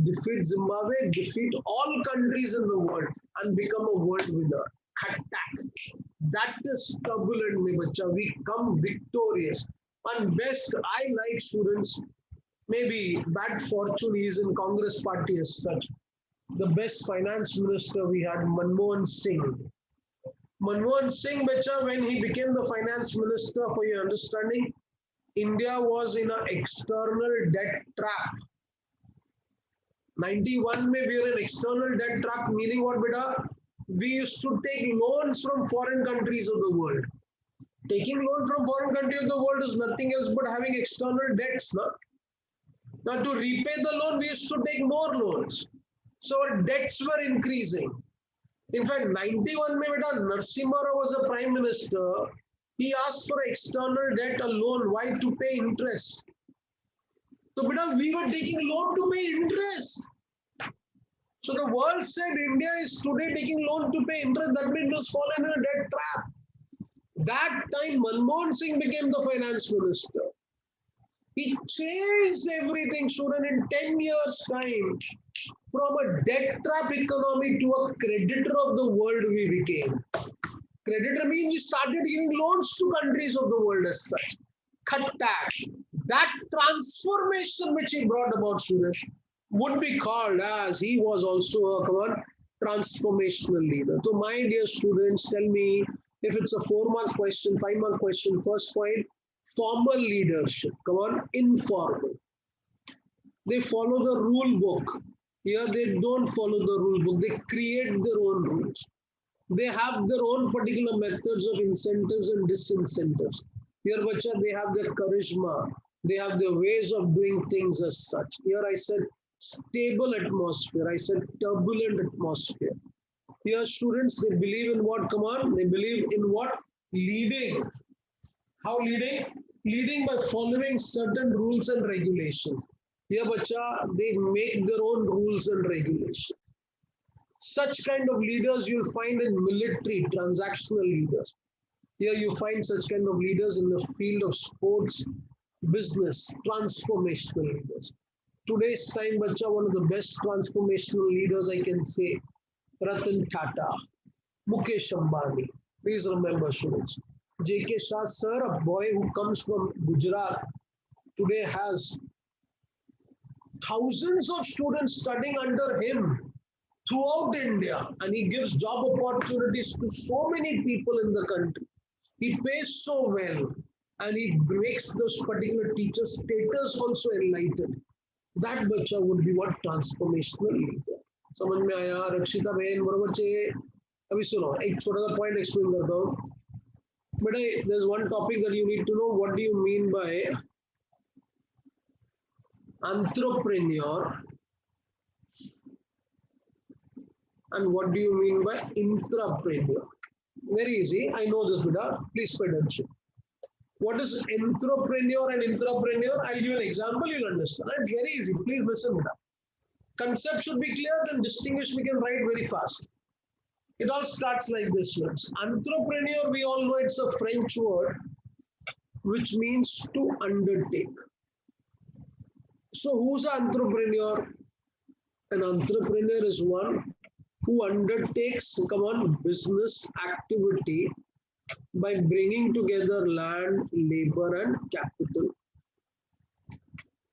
defeat Zimbabwe, defeat all countries in the world and become a world winner. Attack. That is turbulent, me bacha. We come victorious. And best, I like students, maybe bad fortune is in Congress party as such. The best finance minister we had, Manmohan Singh. Manmohan Singh, bacha, when he became the finance minister, for your understanding, India was in an external debt trap. 91 mein we were in external debt trap, meaning what, beta? We used to take loans from foreign countries of the world. Taking loan from foreign countries of the world is nothing else but having external debts. Na? Now, to repay the loan, we used to take more loans. So our debts were increasing. In fact, 91 mein beta, Narasimha Rao was a prime minister. He asked for external debt, a loan. Why? To pay interest. So beta, we were taking loan to pay interest. So the world said India is today taking loan to pay interest. That means it was fallen in a debt trap. That time, Manmohan Singh became the finance minister. He changed everything, student, in 10 years' time. From a debt trap economy to a creditor of the world we became. Creditor means we started giving loans to countries of the world as such. Khattak. That transformation which he brought about, Suresh, would be called as he was also a transformational leader. So my dear students, tell me if it's a 4-mark question, 5-mark question, first point, formal leadership. Come on, informal. They follow the rule book. Here they don't follow the rule book. They create their own rules. They have their own particular methods of incentives and disincentives. Here, bacha, they have their charisma. They have their ways of doing things as such. Here I said stable atmosphere. I said turbulent atmosphere. Here students, they believe in what? Come on. They believe in what? Leading. How leading? Leading by following certain rules and regulations. Here, bacha, they make their own rules and regulations. Such kind of leaders you'll find in military, transactional leaders. Here you find such kind of leaders in the field of sports, business, transformational leaders. Today's time, bacha, one of the best transformational leaders I can say, Ratan Tata, Mukesh Ambani. Please remember, students. J.K. Shah, sir, a boy who comes from Gujarat, today has thousands of students studying under him throughout India, and he gives job opportunities to so many people in the country. He pays so well, and he makes those particular teachers' status also enlightened. That bacha would be what? Transformational leader. समझ में आया? रक्षिता बहन बरोबर चाहिए. अभी सुनो, एक छोटा सा पॉइंट एक्सप्लेन करता हूँ. But there's one topic that you need to know. What do you mean by entrepreneur? And what do you mean by intrapreneur? Very easy. I know this, beta. Please pay attention. What is entrepreneur and intrapreneur? I'll give you an example. You'll understand. It's very easy. Please listen, beta. Concept should be clear. Then distinguish. We can write very fast. It all starts like this, words. Entrepreneur, we all know it's a French word which means to undertake. So who's an entrepreneur? An entrepreneur is one who undertakes, come on, business activity by bringing together land, labor, and capital.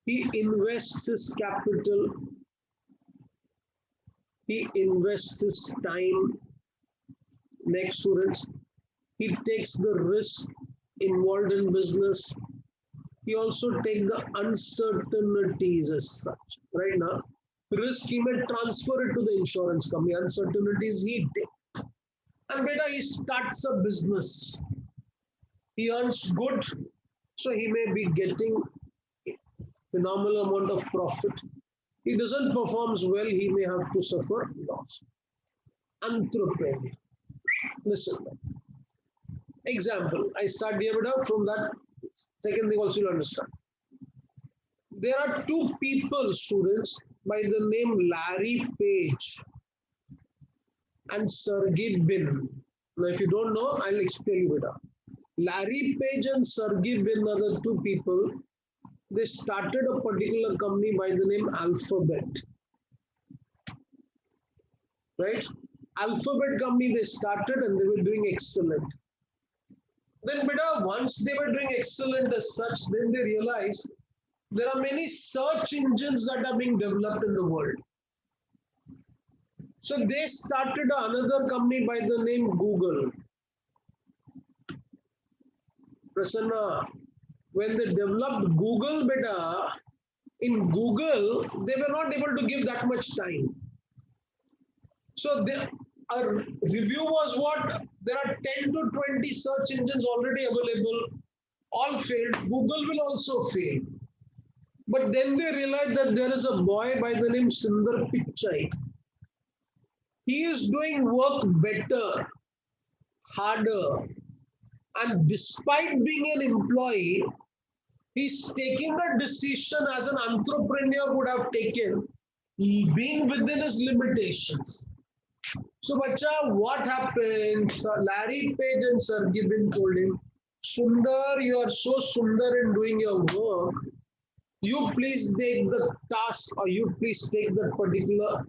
He invests his capital. He invests his time. Next, students, he takes the risk involved in business. He also takes the uncertainties as such. Right now, risk he may transfer it to the insurance company. Uncertainties he takes. And beta, he starts a business. He earns good, so he may be getting phenomenal amount of profit. He doesn't performs well, he may have to suffer loss. Entrepreneur. Listen. Example, I start here from that second thing also you'll understand. There are two people, students, by the name Larry Page and Sergey Brin. Now, if you don't know, I'll explain you better. Larry Page and Sergey Brin are the two people. They started a particular company by the name Alphabet. Right? Alphabet company they started and they were doing excellent. Then, beta, once they were doing excellent as such, then they realized there are many search engines that are being developed in the world. So they started another company by the name Google. Prasanna, when they developed Google, beta, in Google, they were not able to give that much time. So a review was what? There are 10 to 20 search engines already available, all failed. Google will also fail. But then they realized that there is a boy by the name Sundar Pichai. He is doing work better, harder, and despite being an employee, he's taking a decision as an entrepreneur would have taken, being within his limitations. So, bacha, what happened? So Larry Page and Sergey Brin told him, Sundar, you are so sundar in doing your work. You please take the task or you please take the particular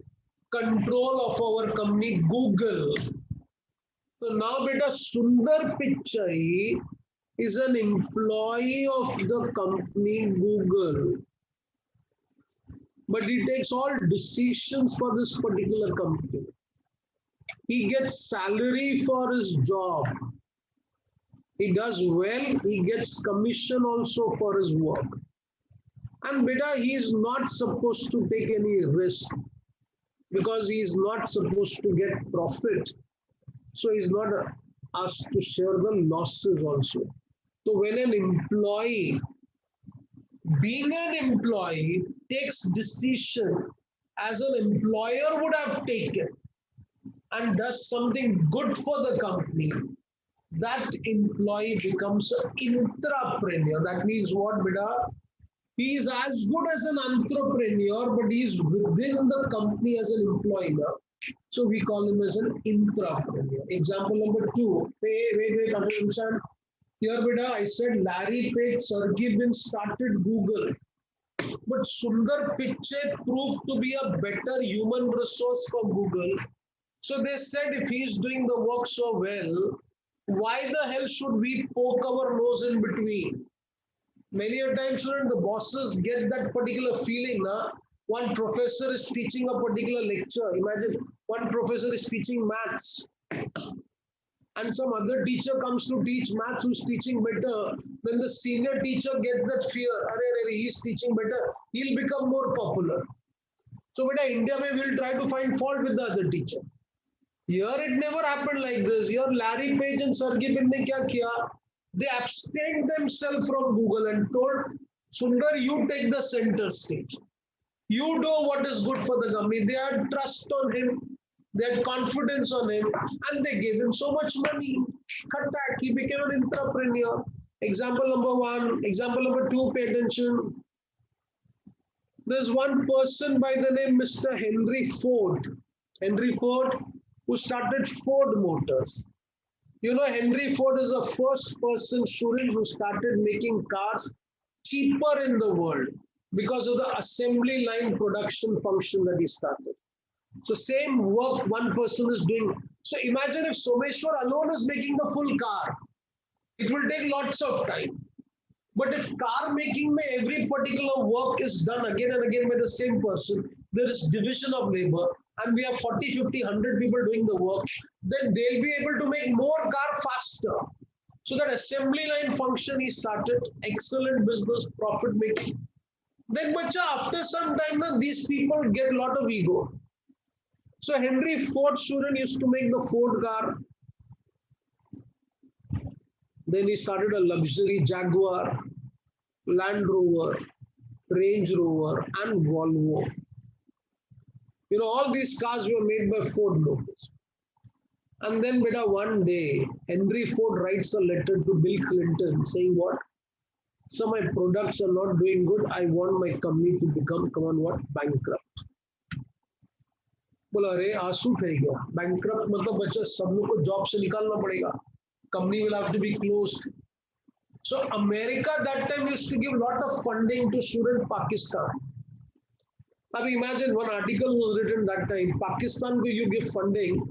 control of our company, Google. So now, beta, Sundar Pichai is an employee of the company Google. But he takes all decisions for this particular company. He gets salary for his job. He does well, he gets commission also for his work. And beta, he is not supposed to take any risk because he is not supposed to get profit. So he's not asked to share the losses also. So when an employee, being an employee, takes decision as an employer would have taken and does something good for the company, that employee becomes an intrapreneur. That means what, beta? He is as good as an entrepreneur, but he is within the company as an employee now. So we call him as an intrapreneur. Example number 2. Wait, understand? Here, beta, I said Larry Page, Sergey Brin started Google. But Sundar Pichai proved to be a better human resource for Google. So they said if he is doing the work so well, why the hell should we poke our nose in between? Many a time, student, the bosses get that particular feeling. One professor is teaching a particular lecture. Imagine one professor is teaching maths and some other teacher comes to teach maths who's teaching better. When the senior teacher gets that fear, he's teaching better, he'll become more popular. So in India, we will try to find fault with the other teacher. Here it never happened like this. Here Larry Page and Sergey Brin ne kya kiya? They abstained themselves from Google and told Sundar, you take the center stage. You do what is good for the company. They had trust on him. They had confidence on him. And they gave him so much money. Khatak, he became an entrepreneur. Example number 1. Example number 2, pay attention. There's one person by the name Mr. Henry Ford. Henry Ford, who started Ford Motors. You know, Henry Ford is the first person, student, who started making cars cheaper in the world because of the assembly line production function that he started. So same work one person is doing. So imagine if Someshwar alone is making the full car. It will take lots of time. But if car making mein every particular work is done again and again by the same person, there is division of labor and we have 40, 50, 100 people doing the work, then they'll be able to make more car faster. So that assembly line function he started, excellent business, profit making. Then, bacha, after some time, now, these people get a lot of ego. So Henry Ford student used to make the Ford car. Then he started a luxury Jaguar, Land Rover, Range Rover, and Volvo. You know, all these cars were made by Ford locals. And then, beta, one day, Henry Ford writes a letter to Bill Clinton saying, what? So my products are not doing good. I want my company to become, bankrupt. बोला अरे आंसू थे क्या bankrupt मतलब बच्चा सब लोग को जॉब से निकालना पड़ेगा. Company will have to be closed. So America that time used to give lot of funding to student Pakistan. Now imagine one article was written that time, Pakistan को you give funding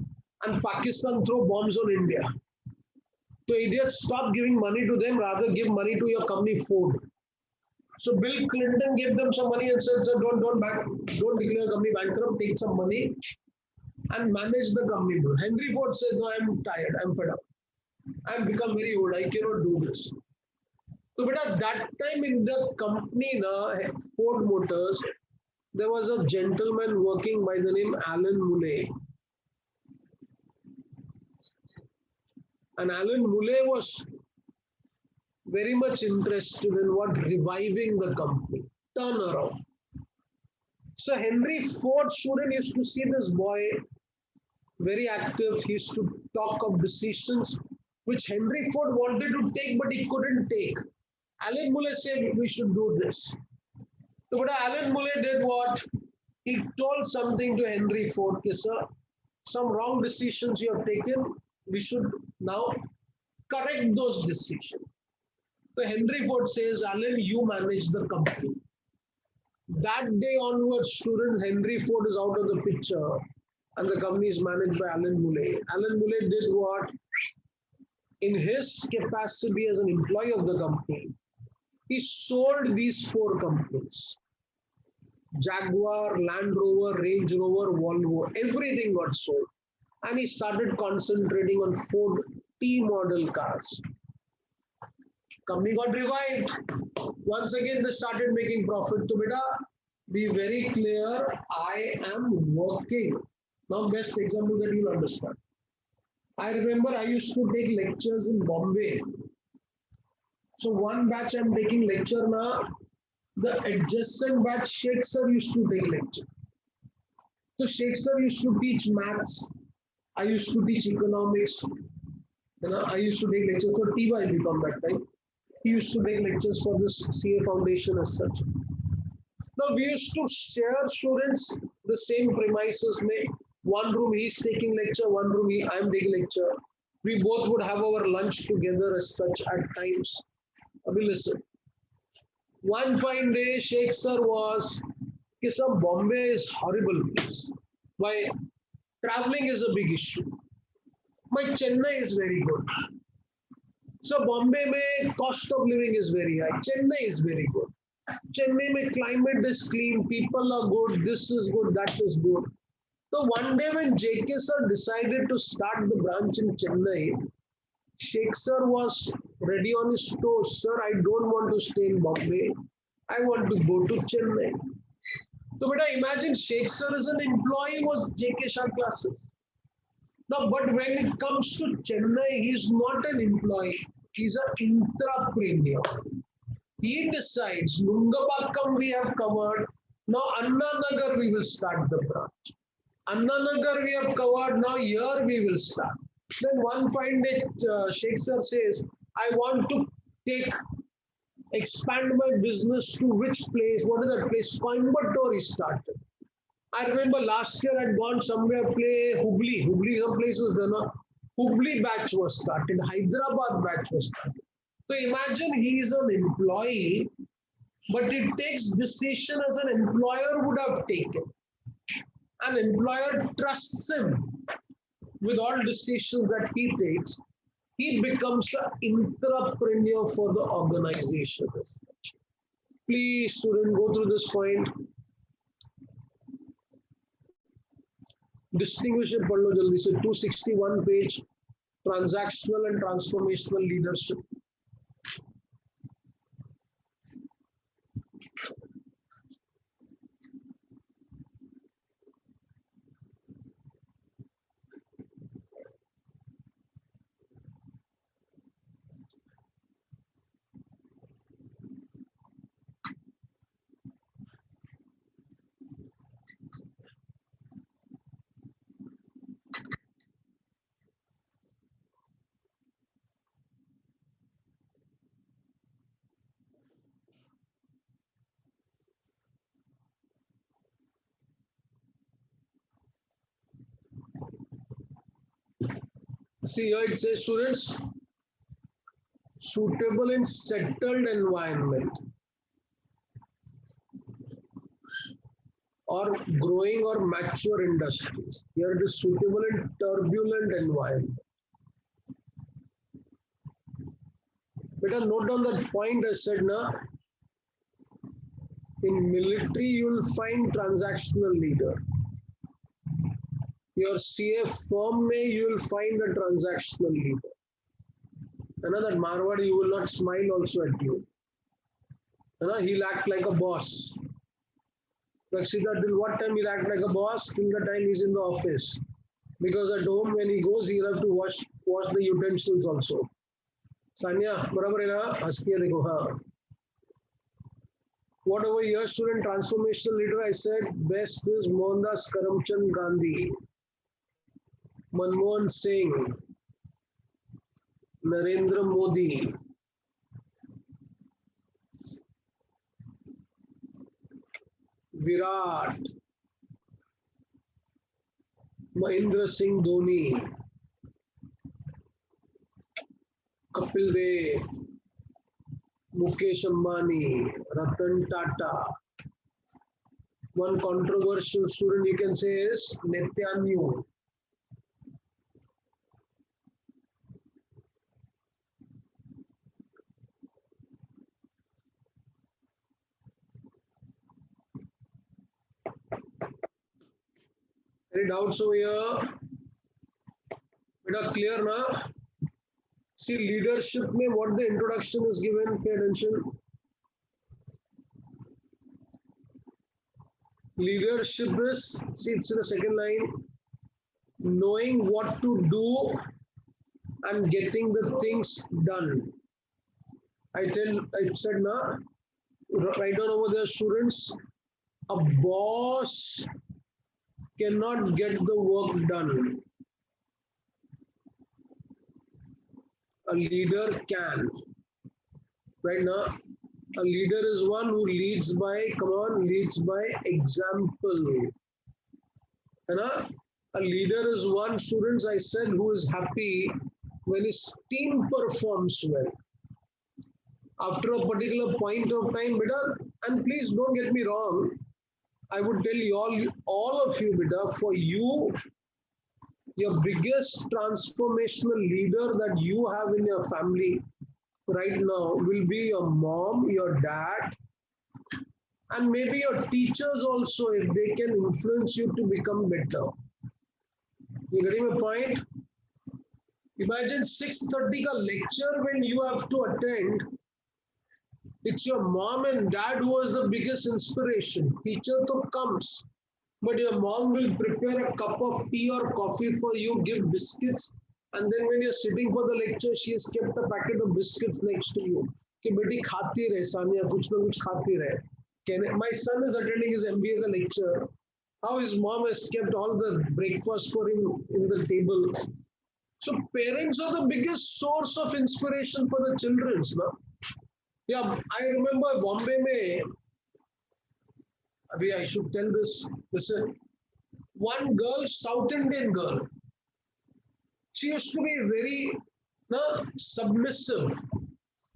and Pakistan throw bombs on India. So idiots stop giving money to them, rather give money to your company Ford. So Bill Clinton gave them some money and said, sir, don't declare your company bankrupt, take some money and manage the company. Henry Ford says, no, I'm tired, I'm fed up. I've become very old, I cannot do this. So at that time in the company, Ford Motors, there was a gentleman working by the name Alan Muley. And Alan Muley was very much interested in reviving the company, turnaround. So Henry Ford student used to see this boy very active. He used to talk of decisions which Henry Ford wanted to take, but he couldn't take. Alan Muley said, we should do this. So what Alan Muley did what? He told something to Henry Ford, sir, some wrong decisions you have taken, we should now correct those decisions. So Henry Ford says, Alan, you manage the company. That day onwards, students, Henry Ford is out of the picture and the company is managed by Alan Muley. Alan Muley did what? In his capacity as an employee of the company, he sold these 4 companies. Jaguar, Land Rover, Range Rover, Volvo, everything got sold. And he started concentrating on Ford T model cars. Company got revived. Once again, they started making profit. To beta, be very clear, I am working. Now, best example that you'll understand. I remember I used to take lectures in Bombay. So one batch I'm taking lecture now, the adjacent batch Sheikh sir used to take lecture. So Sheikh sir used to teach maths. I used to teach economics. I used to take lectures for TY become that time. He used to take lectures for this CA foundation as such. Now we used to share students the same premises. One room he's taking lecture, one room I'm taking lecture. We both would have our lunch together as such at times. Abhi listen. One fine day, Sheikh sir was, Bombay is horrible place. Why? Traveling is a big issue. My Chennai is very good. So Bombay mein cost of living is very high. Chennai is very good. Chennai mein climate is clean, people are good, this is good, that is good. So one day when JK sir decided to start the branch in Chennai, Sheikh sir was ready on his toes. Sir, I don't want to stay in Bombay. I want to go to Chennai. So beta, imagine Sheikh sir as an employee was JK Shah classes. Now, but when it comes to Chennai, he's not an employee. He's an intrapreneur. He decides, Nungapakkam we have covered. Now, Anna Nagar we will start the branch. Anna Nagar we have covered. Now, here we will start. Then one fine day, Sheikh sir says, I want to expand my business to which place? What is that place? Coimbatore he started. I remember last year I'd gone somewhere play Hubli. Hubli, some places there, no? Hubli batch was started. Hyderabad batch was started. So imagine he is an employee, but he takes decision as an employer would have taken. An employer trusts him with all decisions that he takes. He becomes an entrepreneur for the organization. Please, student, go through this point. Distinguish it, पढ़ लो जल्दी से. 261 page. Transactional and transformational leadership. See here it says, students, suitable in settled environment or growing or mature industries. Here it is suitable in turbulent environment. Better note down that point I said now. In military, you will find transactional leader. Your CF firm may you will find a transactional leader. Another Marwadi, you will not smile also at you. He'll act like a boss. Like Siddharth, till what time he'll act like a boss? Till the time he's in the office. Because at home, when he goes, he'll have to wash the utensils also. Sanya, barabar hai na? Haskiya dekho, ha. What over here, student transformational leader, I said, best is Mohandas Karamchand Gandhi, Manmohan Singh, Narendra Modi, Virat, Mahendra Singh Dhoni, Kapil Dev, Mukesh Ambani, Ratan Tata. One controversial student you can say is Netanyahu. Any doubts over here? Beta clear na? See leadership mein what the introduction is given, pay attention. Leadership is, see it's in the second line, knowing what to do and getting the things done. I said na, write down over there students, a boss cannot get the work done. A leader can. Right now, a leader is one who leads by, leads by example. A leader is one, students, I said, who is happy when his team performs well. After a particular point of time, beta, and please don't get me wrong, I would tell you all of you, beta, for you, your biggest transformational leader that you have in your family right now will be your mom, your dad, and maybe your teachers also, if they can influence you to become better. You getting my point? Imagine 6:30 ka lecture when you have to attend. It's your mom and dad who was the biggest inspiration. Teacher to comes, but your mom will prepare a cup of tea or coffee for you, give biscuits, and then when you're sitting for the lecture, she has kept a packet of biscuits next to you. कि बेटी खाती रहे सानिया कुछ ना कुछ खाती रहे. My son is attending his MBA lecture. How his mom has kept all the breakfast for him in the table. So parents are the biggest source of inspiration for the children. No? Yeah, I remember Bombay mein, I should tell this. Listen, one girl, South Indian girl, she used to be very submissive.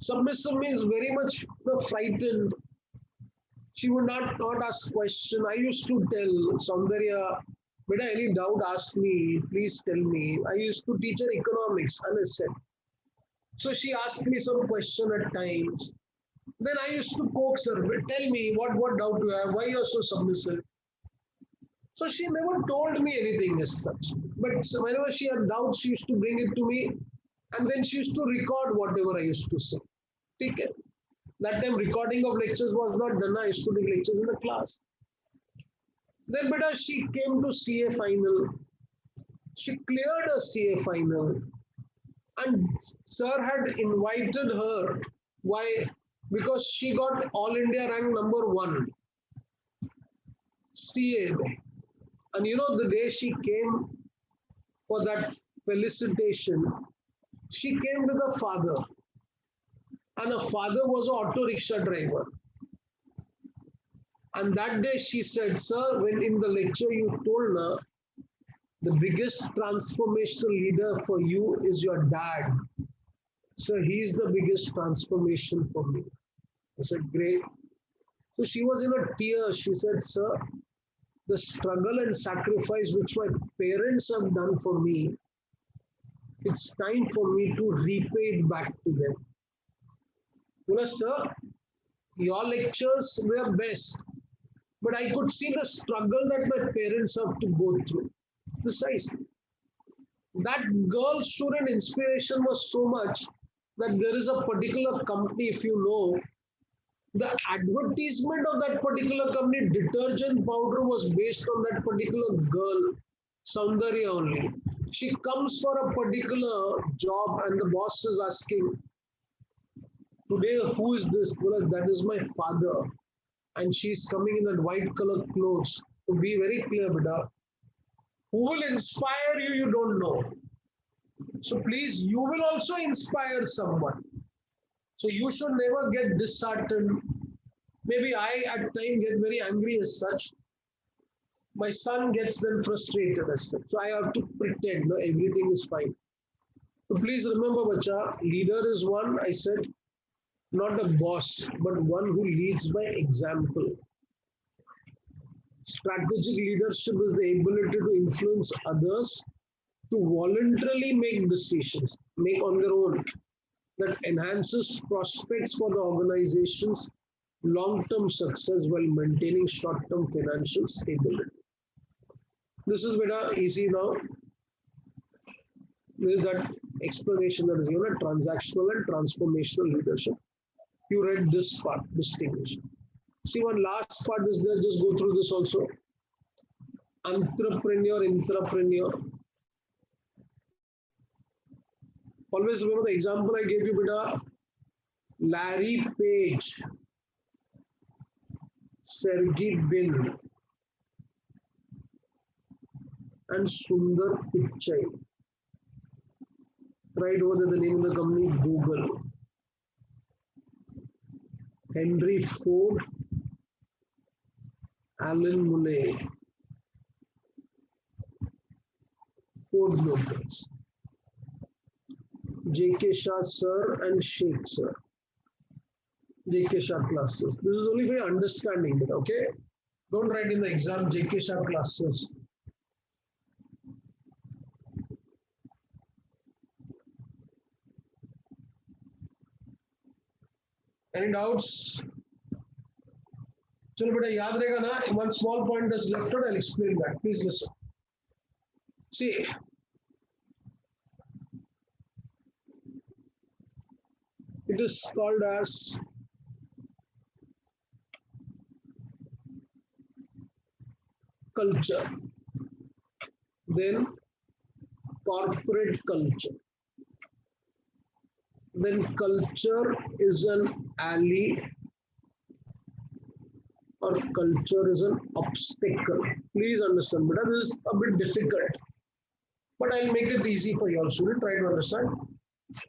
Submissive means very much frightened. She would not ask question. I used to tell Saundarya, Beta, any doubt, ask me, please tell me. I used to teach her economics, and I said. So she asked me some question at times. Then I used to coax her, tell me what doubt you have, why you're so submissive. So she never told me anything as such. But whenever she had doubts, she used to bring it to me, and then she used to record whatever I used to say. Okay. That time recording of lectures was not done. I used to do lectures in the class. Then beta she came to CA final. She cleared a CA final. And sir had invited her. Why? Because she got all India rank number 1 CA. And you know the day she came for that felicitation, she came with her father. And her father was an auto rickshaw driver. And that day she said, sir, when in the lecture you told her the biggest transformational leader for you is your dad. So he is the biggest transformation for me. I said, great. So she was in a tear. She said, sir, the struggle and sacrifice which my parents have done for me, it's time for me to repay it back to them. You know, sir, your lectures were best, but I could see the struggle that my parents have to go through. Precisely. That girl student inspiration was so much that there is a particular company, if you know, the advertisement of that particular company, detergent powder, was based on that particular girl, Soundarya only. She comes for a particular job and the boss is asking, today, who is this? Well, that is my father. And she's coming in that white color clothes. To be very clear, beta, who will inspire you, you don't know. So please, you will also inspire someone. So you should never get disheartened. Maybe I at times get very angry as such. My son gets then frustrated as such. So I have to pretend no, everything is fine. So please remember, bacha, leader is one, I said, not a boss, but one who leads by example. Strategic leadership is the ability to influence others to voluntarily make decisions, make on their own, that enhances prospects for the organization's long-term success while maintaining short-term financial stability. This is very easy now. With that explanation that is given, transactional and transformational leadership. You read this part, distinguished. See, one last part is there, just go through this also. Entrepreneur, intrapreneur. Always remember the example I gave you, beta. Larry Page, Sergey Brin, and Sundar Pichai. Right over there, the name of the company, Google. Henry Ford, Alan Muley, Ford Motors, J.K. Shah sir and Sheikh sir. J.K. Shah classes. This is only for understanding it, okay? Don't write in the exam J.K. Shah classes. Any doubts? Chalo beta, yaad rahega na? One small point is left out, I'll explain that. Please listen. See, it is called as culture, then corporate culture. Then culture is an ally or culture is an obstacle. Please understand, but this is a bit difficult. But I'll make it easy for you all student. Try to understand.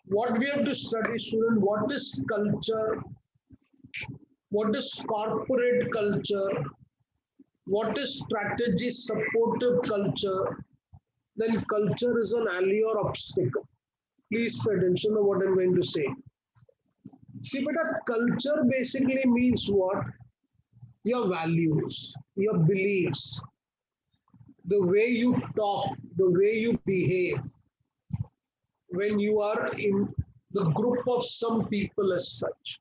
What we have to study, student, what is culture? What is corporate culture? What is strategy supportive culture? Then culture is an ally or obstacle. Please pay attention to what I'm going to say. See, but a culture basically means what? Your values, your beliefs, the way you talk, the way you behave when you are in the group of some people as such.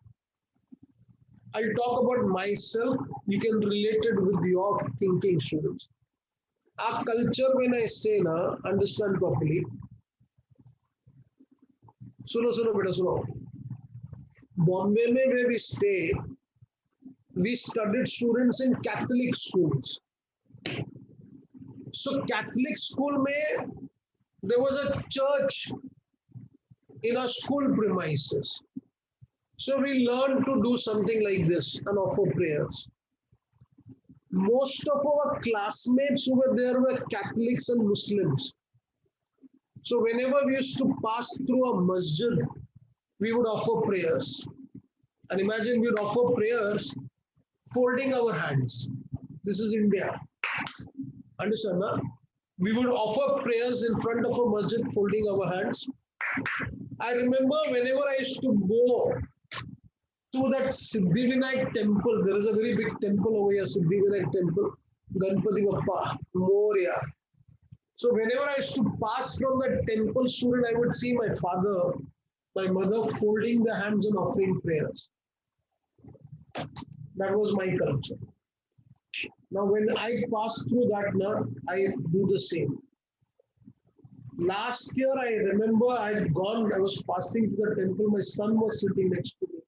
I'll talk about myself. You can relate it with your thinking, students. Our culture, when I say na, understand properly. सुनो बेटा सुनो. Bombay में where we stay, we studied students in Catholic schools. So Catholic school में there was a church in our school premises. So we learned to do something like this and offer prayers. Most of our classmates who were there were Catholics and Muslims. So whenever we used to pass through a masjid, we would offer prayers. And imagine we would offer prayers folding our hands. This is India. Understand, huh? We would offer prayers in front of a masjid folding our hands. I remember whenever I used to go to that Siddhivinayak temple, there is a very big temple over here, Siddhivinayak temple, Ganpati Bappa, Moria. So whenever I used to pass from that temple, student, I would see my father, my mother folding their hands and offering prayers. That was my culture. Now when I pass through that, I do the same. Last year, I remember I was passing to the temple, my son was sitting next to me.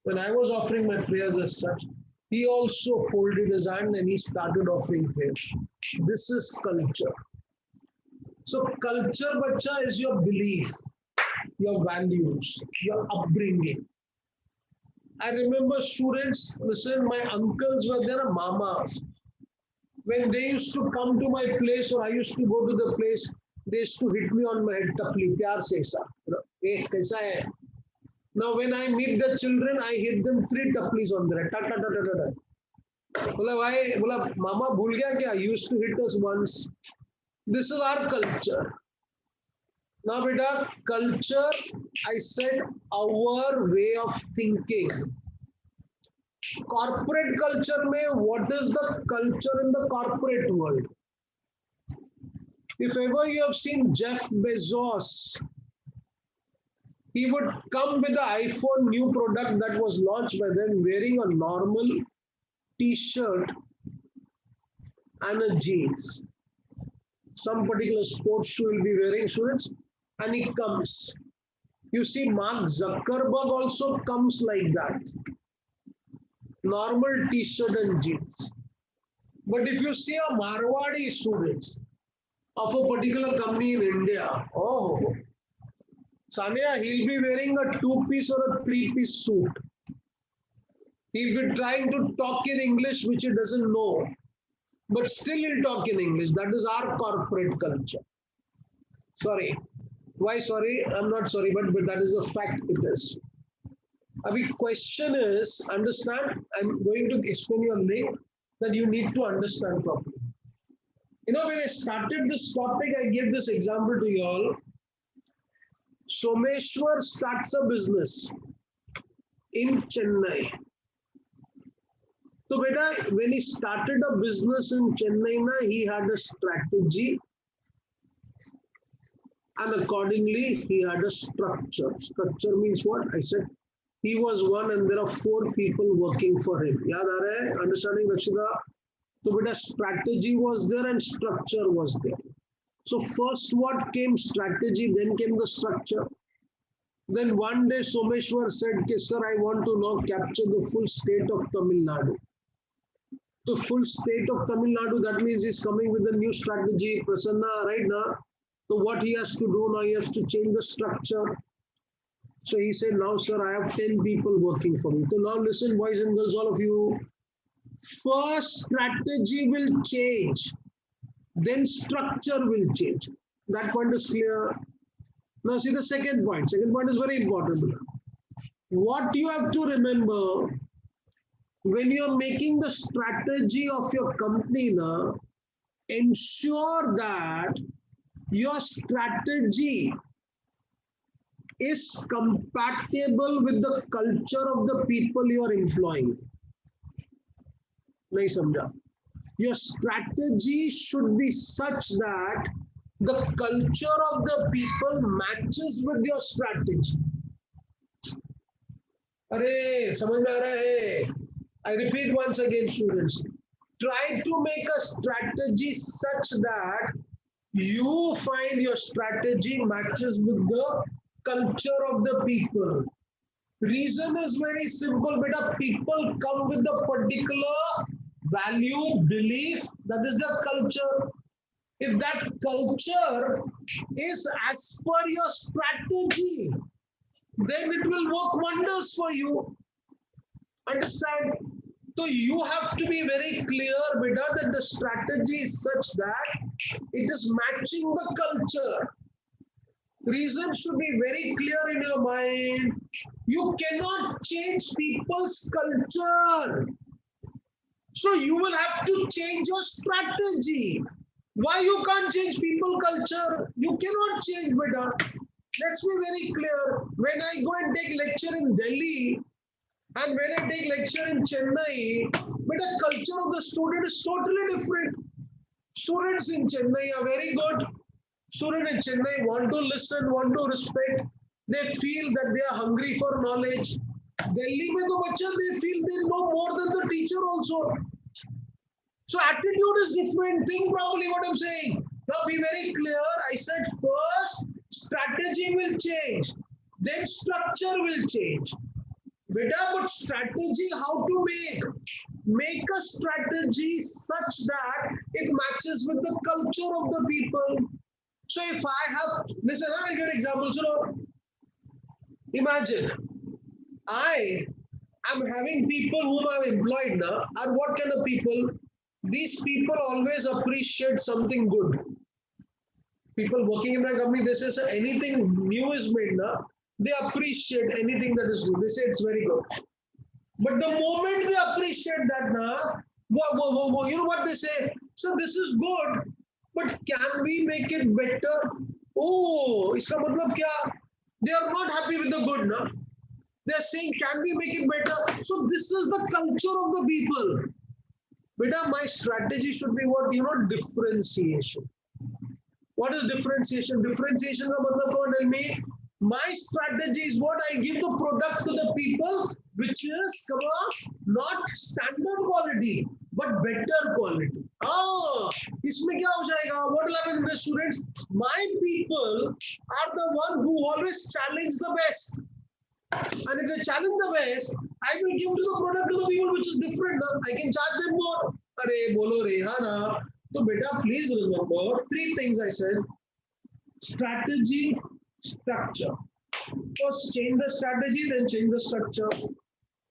When I was offering my prayers as such, he also folded his hand and he started offering prayers. This is culture. So culture, bacha, is your belief, your values, your upbringing. I remember students, listen, my uncles were there, mamas. When they used to come to my place or I used to go to the place, they used to hit me on my head, tapli, pyar se sa. Kaisa hai? Now when I meet the children, I hit them 3 taplis on their head. Ta, ta, ta, ta, ta, ta. Bola, mama bhul gaya kya? You used to hit us once. This is our culture. Now, beta, culture, I said our way of thinking. Corporate culture mein, what is the culture in the corporate world? If ever you have seen Jeff Bezos, he would come with the iPhone new product that was launched by them wearing a normal t-shirt and a jeans. Some particular sports shoe will be wearing, students, and he comes. You see, Mark Zuckerberg also comes like that. Normal t-shirt and jeans. But if you see a Marwadi students of a particular company in India, oh, Sania, he'll be wearing a 2-piece or a 3-piece suit. He'll be trying to talk in English, which he doesn't know. But still he'll talk in English. That is our corporate culture. Sorry. Why sorry? I'm not sorry, but that is a fact it is. The question is, understand, I'm going to explain you a link that you need to understand properly. You know, when I started this topic, I gave this example to you all. Someshwar starts a business in Chennai. So, beta, when he started a business in Chennai, he had a strategy and accordingly he had a structure. Structure means what? I said he was one and there are 4 people working for him. Yaad aa raha hai? Understanding, Rakshita? So, beta, strategy was there and structure was there. So, first what came? Strategy, then came the structure. Then one day Someshwar said, sir, I want to now capture the full state of Tamil Nadu. The full state of Tamil Nadu, that means he's coming with a new strategy, Prasanna, right now. So what he has to do now, he has to change the structure. So he said, now, sir, I have 10 people working for me. So now listen, boys and girls, all of you. First, strategy will change. Then structure will change. That point is clear. Now see the second point. Second point is very important. What you have to remember, when you are making the strategy of your company, ensure that your strategy is compatible with the culture of the people you are employing. Nahi samjha. Your strategy should be such that the culture of the people matches with your strategy. Arey, samajh mein aa raha hai? I repeat once again, students. Try to make a strategy such that you find your strategy matches with the culture of the people. Reason is very simple, beta. People come with a particular value, belief, that is the culture. If that culture is as per your strategy, then it will work wonders for you. Understand? So you have to be very clear, beta, that the strategy is such that it is matching the culture. Reason should be very clear in your mind. You cannot change people's culture. So you will have to change your strategy. Why you can't change people culture? You cannot change, beta. Let's be very clear. When I go and take lecture in Delhi and when I take lecture in Chennai, but the culture of the student is totally different. Students in Chennai are very good. Students in Chennai want to listen, want to respect. They feel that they are hungry for knowledge. Delhi mein to bacha, they feel they know more than the teacher also. So attitude is different. Think properly what I'm saying. Now be very clear. I said first strategy will change, then structure will change. Beta, but strategy, how to make a strategy such that it matches with the culture of the people. So if I have, listen, I'll give an example. So imagine I am having people whom I've employed now, and what kind of people? These people always appreciate something good. People working in my company, they say, "Sir, anything new is made now, they appreciate anything that is new. They say it's very good. But the moment they appreciate that now, you know what they say? So this is good, but can we make it better? Oh, इसका मतलब क्या? They are not happy with the good now. They are saying, can we make it better? So this is the culture of the people. Beta, my strategy should be what? Differentiation. What is differentiation? Differentiation का मतलब कौन? Tell me. My strategy is what? I give the product to the people which is not standard quality but better quality. इसमें क्या हो जाएगा? What will happen to the students? My people are the one who always challenge the best. And if they challenge the best, I will give to the product to the people which is different. I can charge them more. Arey, bolo re, ha na. So beta, please remember three things I said. Strategy, structure. First change the strategy, then change the structure.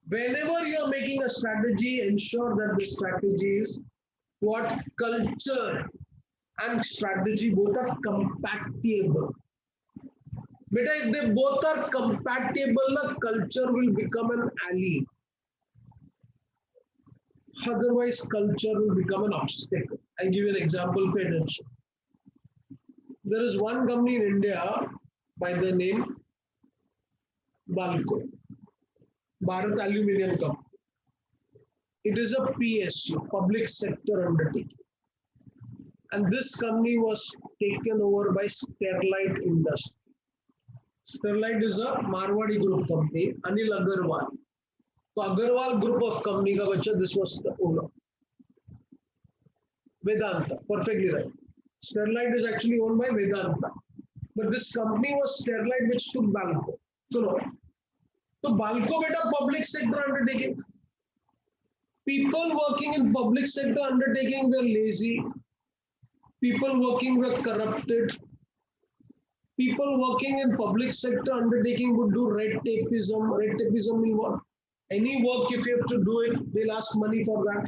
Whenever you are making a strategy, ensure that the strategy is what? Culture and strategy both are compatible. Beta, if they both are compatible, the culture will become an ally. Otherwise, culture will become an obstacle. I'll give you an example. Pay attention. There is one company in India by the name Balco, Bharat Aluminium Company. It is a PSU, public sector undertaking. And this company was taken over by Sterlite Industry. Sterlite is a Marwadi group company, Anil Agarwal. So Agarwal group of company ka bacha, this was the owner. Vedanta, perfectly right. Sterlite is actually owned by Vedanta. But this company was Sterlite which took Balco. So no. So Balco beta public sector undertaking. People working in public sector undertaking were lazy. People working were corrupted. People working in public sector undertaking would do red tapeism. Red tapeism means what? Any work, if you have to do it, they'll ask money for that.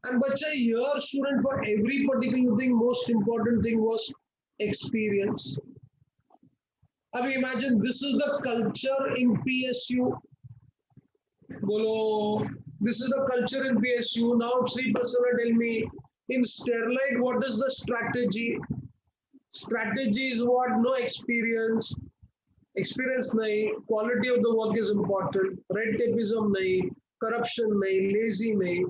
And bacha, here, student, for every particular thing, most important thing was experience. I mean, imagine this is the culture in PSU. Bolo, this is the culture in PSU. Now, Sri Prasanna, tell me, in Sterlite, what is the strategy? Strategy is what? No experience. Experience nahi. Quality of the work is important. Red tapeism nahi. Corruption nahi. Lazy nahi.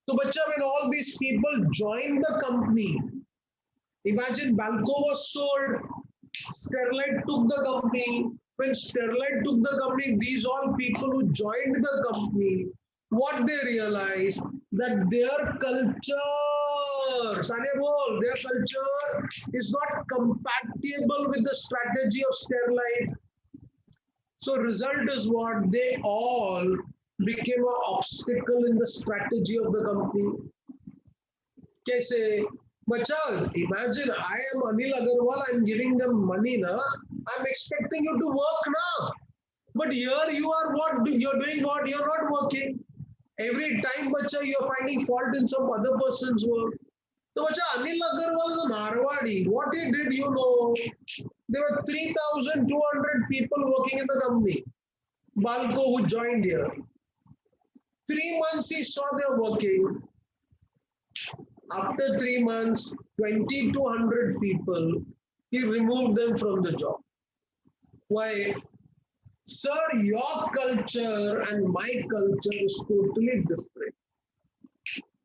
So, bacha, when all these people join the company, imagine Balco was sold. Sterlite took the company. When Sterlite took the company, these all people who joined the company, what they realized, that their culture, Sanya bol, their culture is not compatible with the strategy of Sterlite. So result is what? They all became an obstacle in the strategy of the company. Kaise? Bacha, imagine I am Anil Agarwal, I'm giving them money na. I'm expecting you to work na. But here you are what? You're doing what? You're not working. Every time, bacha, you're finding fault in some other person's work. So, bacha, Anil Agarwal is a Marwadi. What he did, you know, there were 3,200 people working in the company. Balco who joined here. 3 months he saw they're working. After 3 months, 2,200 people, he removed them from the job. Why? Sir, your culture and my culture is totally different.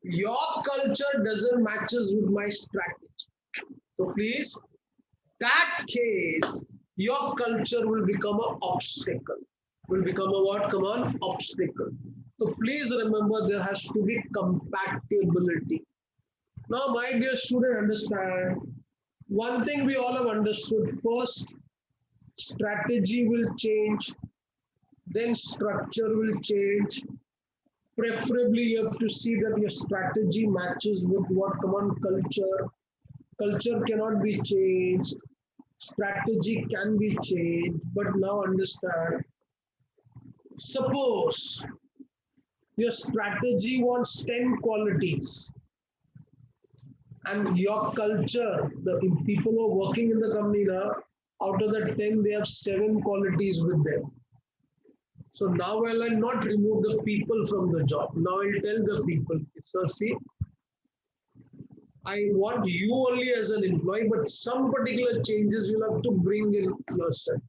Your culture doesn't matches with my strategy. So please, that case, your culture will become an obstacle. Will become a what? Come on, obstacle. So please remember there has to be compatibility. Now, my dear student, understand one thing we all have understood. First, strategy will change, then structure will change. Preferably, you have to see that your strategy matches with what common culture. Culture cannot be changed. Strategy can be changed. But now understand. Suppose your strategy wants 10 qualities and your culture, the people who are working in the company now, out of the 10, they have 7 qualities with them. So now I'll not remove the people from the job. Now I'll tell the people, sir, see, I want you only as an employee, but some particular changes you'll have to bring in yourself.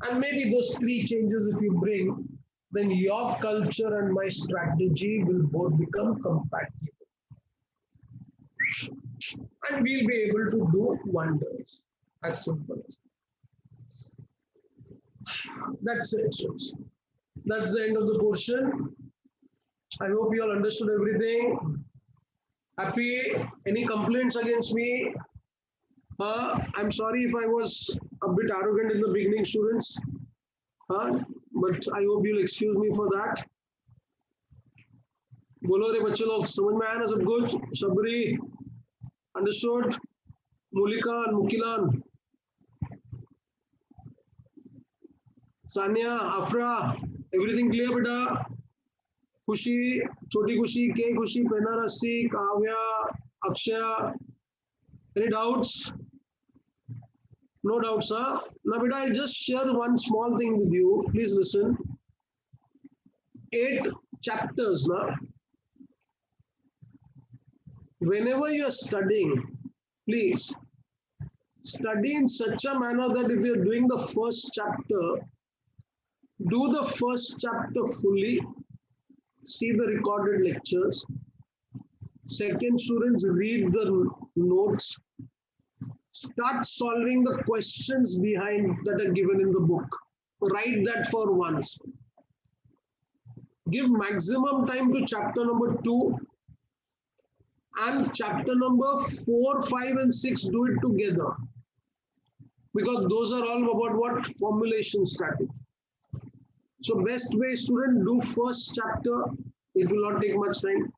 And maybe those 3 changes, if you bring, then your culture and my strategy will both become compatible. And we'll be able to do wonders. As simple as that. That's it. That's the end of the portion. I hope you all understood everything. Happy? Any complaints against me? I'm sorry if I was a bit arrogant in the beginning, students. But I hope you'll excuse me for that. बोलो रे बच्चे लोग समझ में आया ना सब कुछ शबरी अंडरस्टूड मुलिकान मुकिलान सानिया अफरा एवरीथिंग क्लियर बेटा खुशी छोटी खुशी के खुशी पेना रस्सी Kavya Akshay any doubts? No doubts, huh? Now, beta, I'll just share one small thing with you. Please listen. 8 chapters, now. Whenever you're studying, please study in such a manner that if you're doing the first chapter, do the first chapter fully, see the recorded lectures. Second, students read the notes. Start solving the questions behind that are given in the book. Write that for once. Give maximum time to chapter number 2 and chapter number 4, 5 and 6. Do it together. Because those are all about what? Formulation strategy. So best way, student, do first chapter. It will not take much time.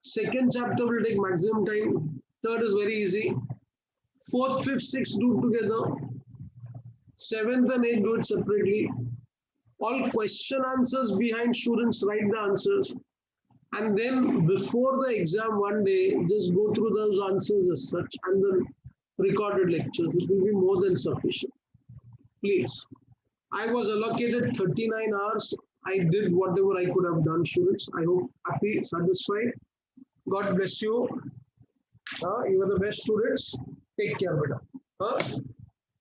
Second chapter will take maximum time. Third is very easy. Fourth, fifth, sixth, do it together. Seventh and eighth, do it separately. All question answers behind, students write the answers. And then before the exam one day, just go through those answers as such and then recorded lectures. It will be more than sufficient. Please. I was allocated 39 hours. I did whatever I could have done, students. I hope happy, satisfied. God bless you. You are the best students. Take care, beta.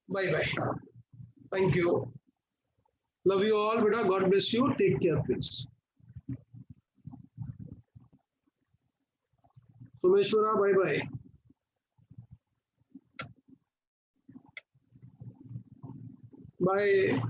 Bye-bye. Thank you. Love you all, beta. God bless you. Take care, please. Sumeshwara, bye-bye. Bye.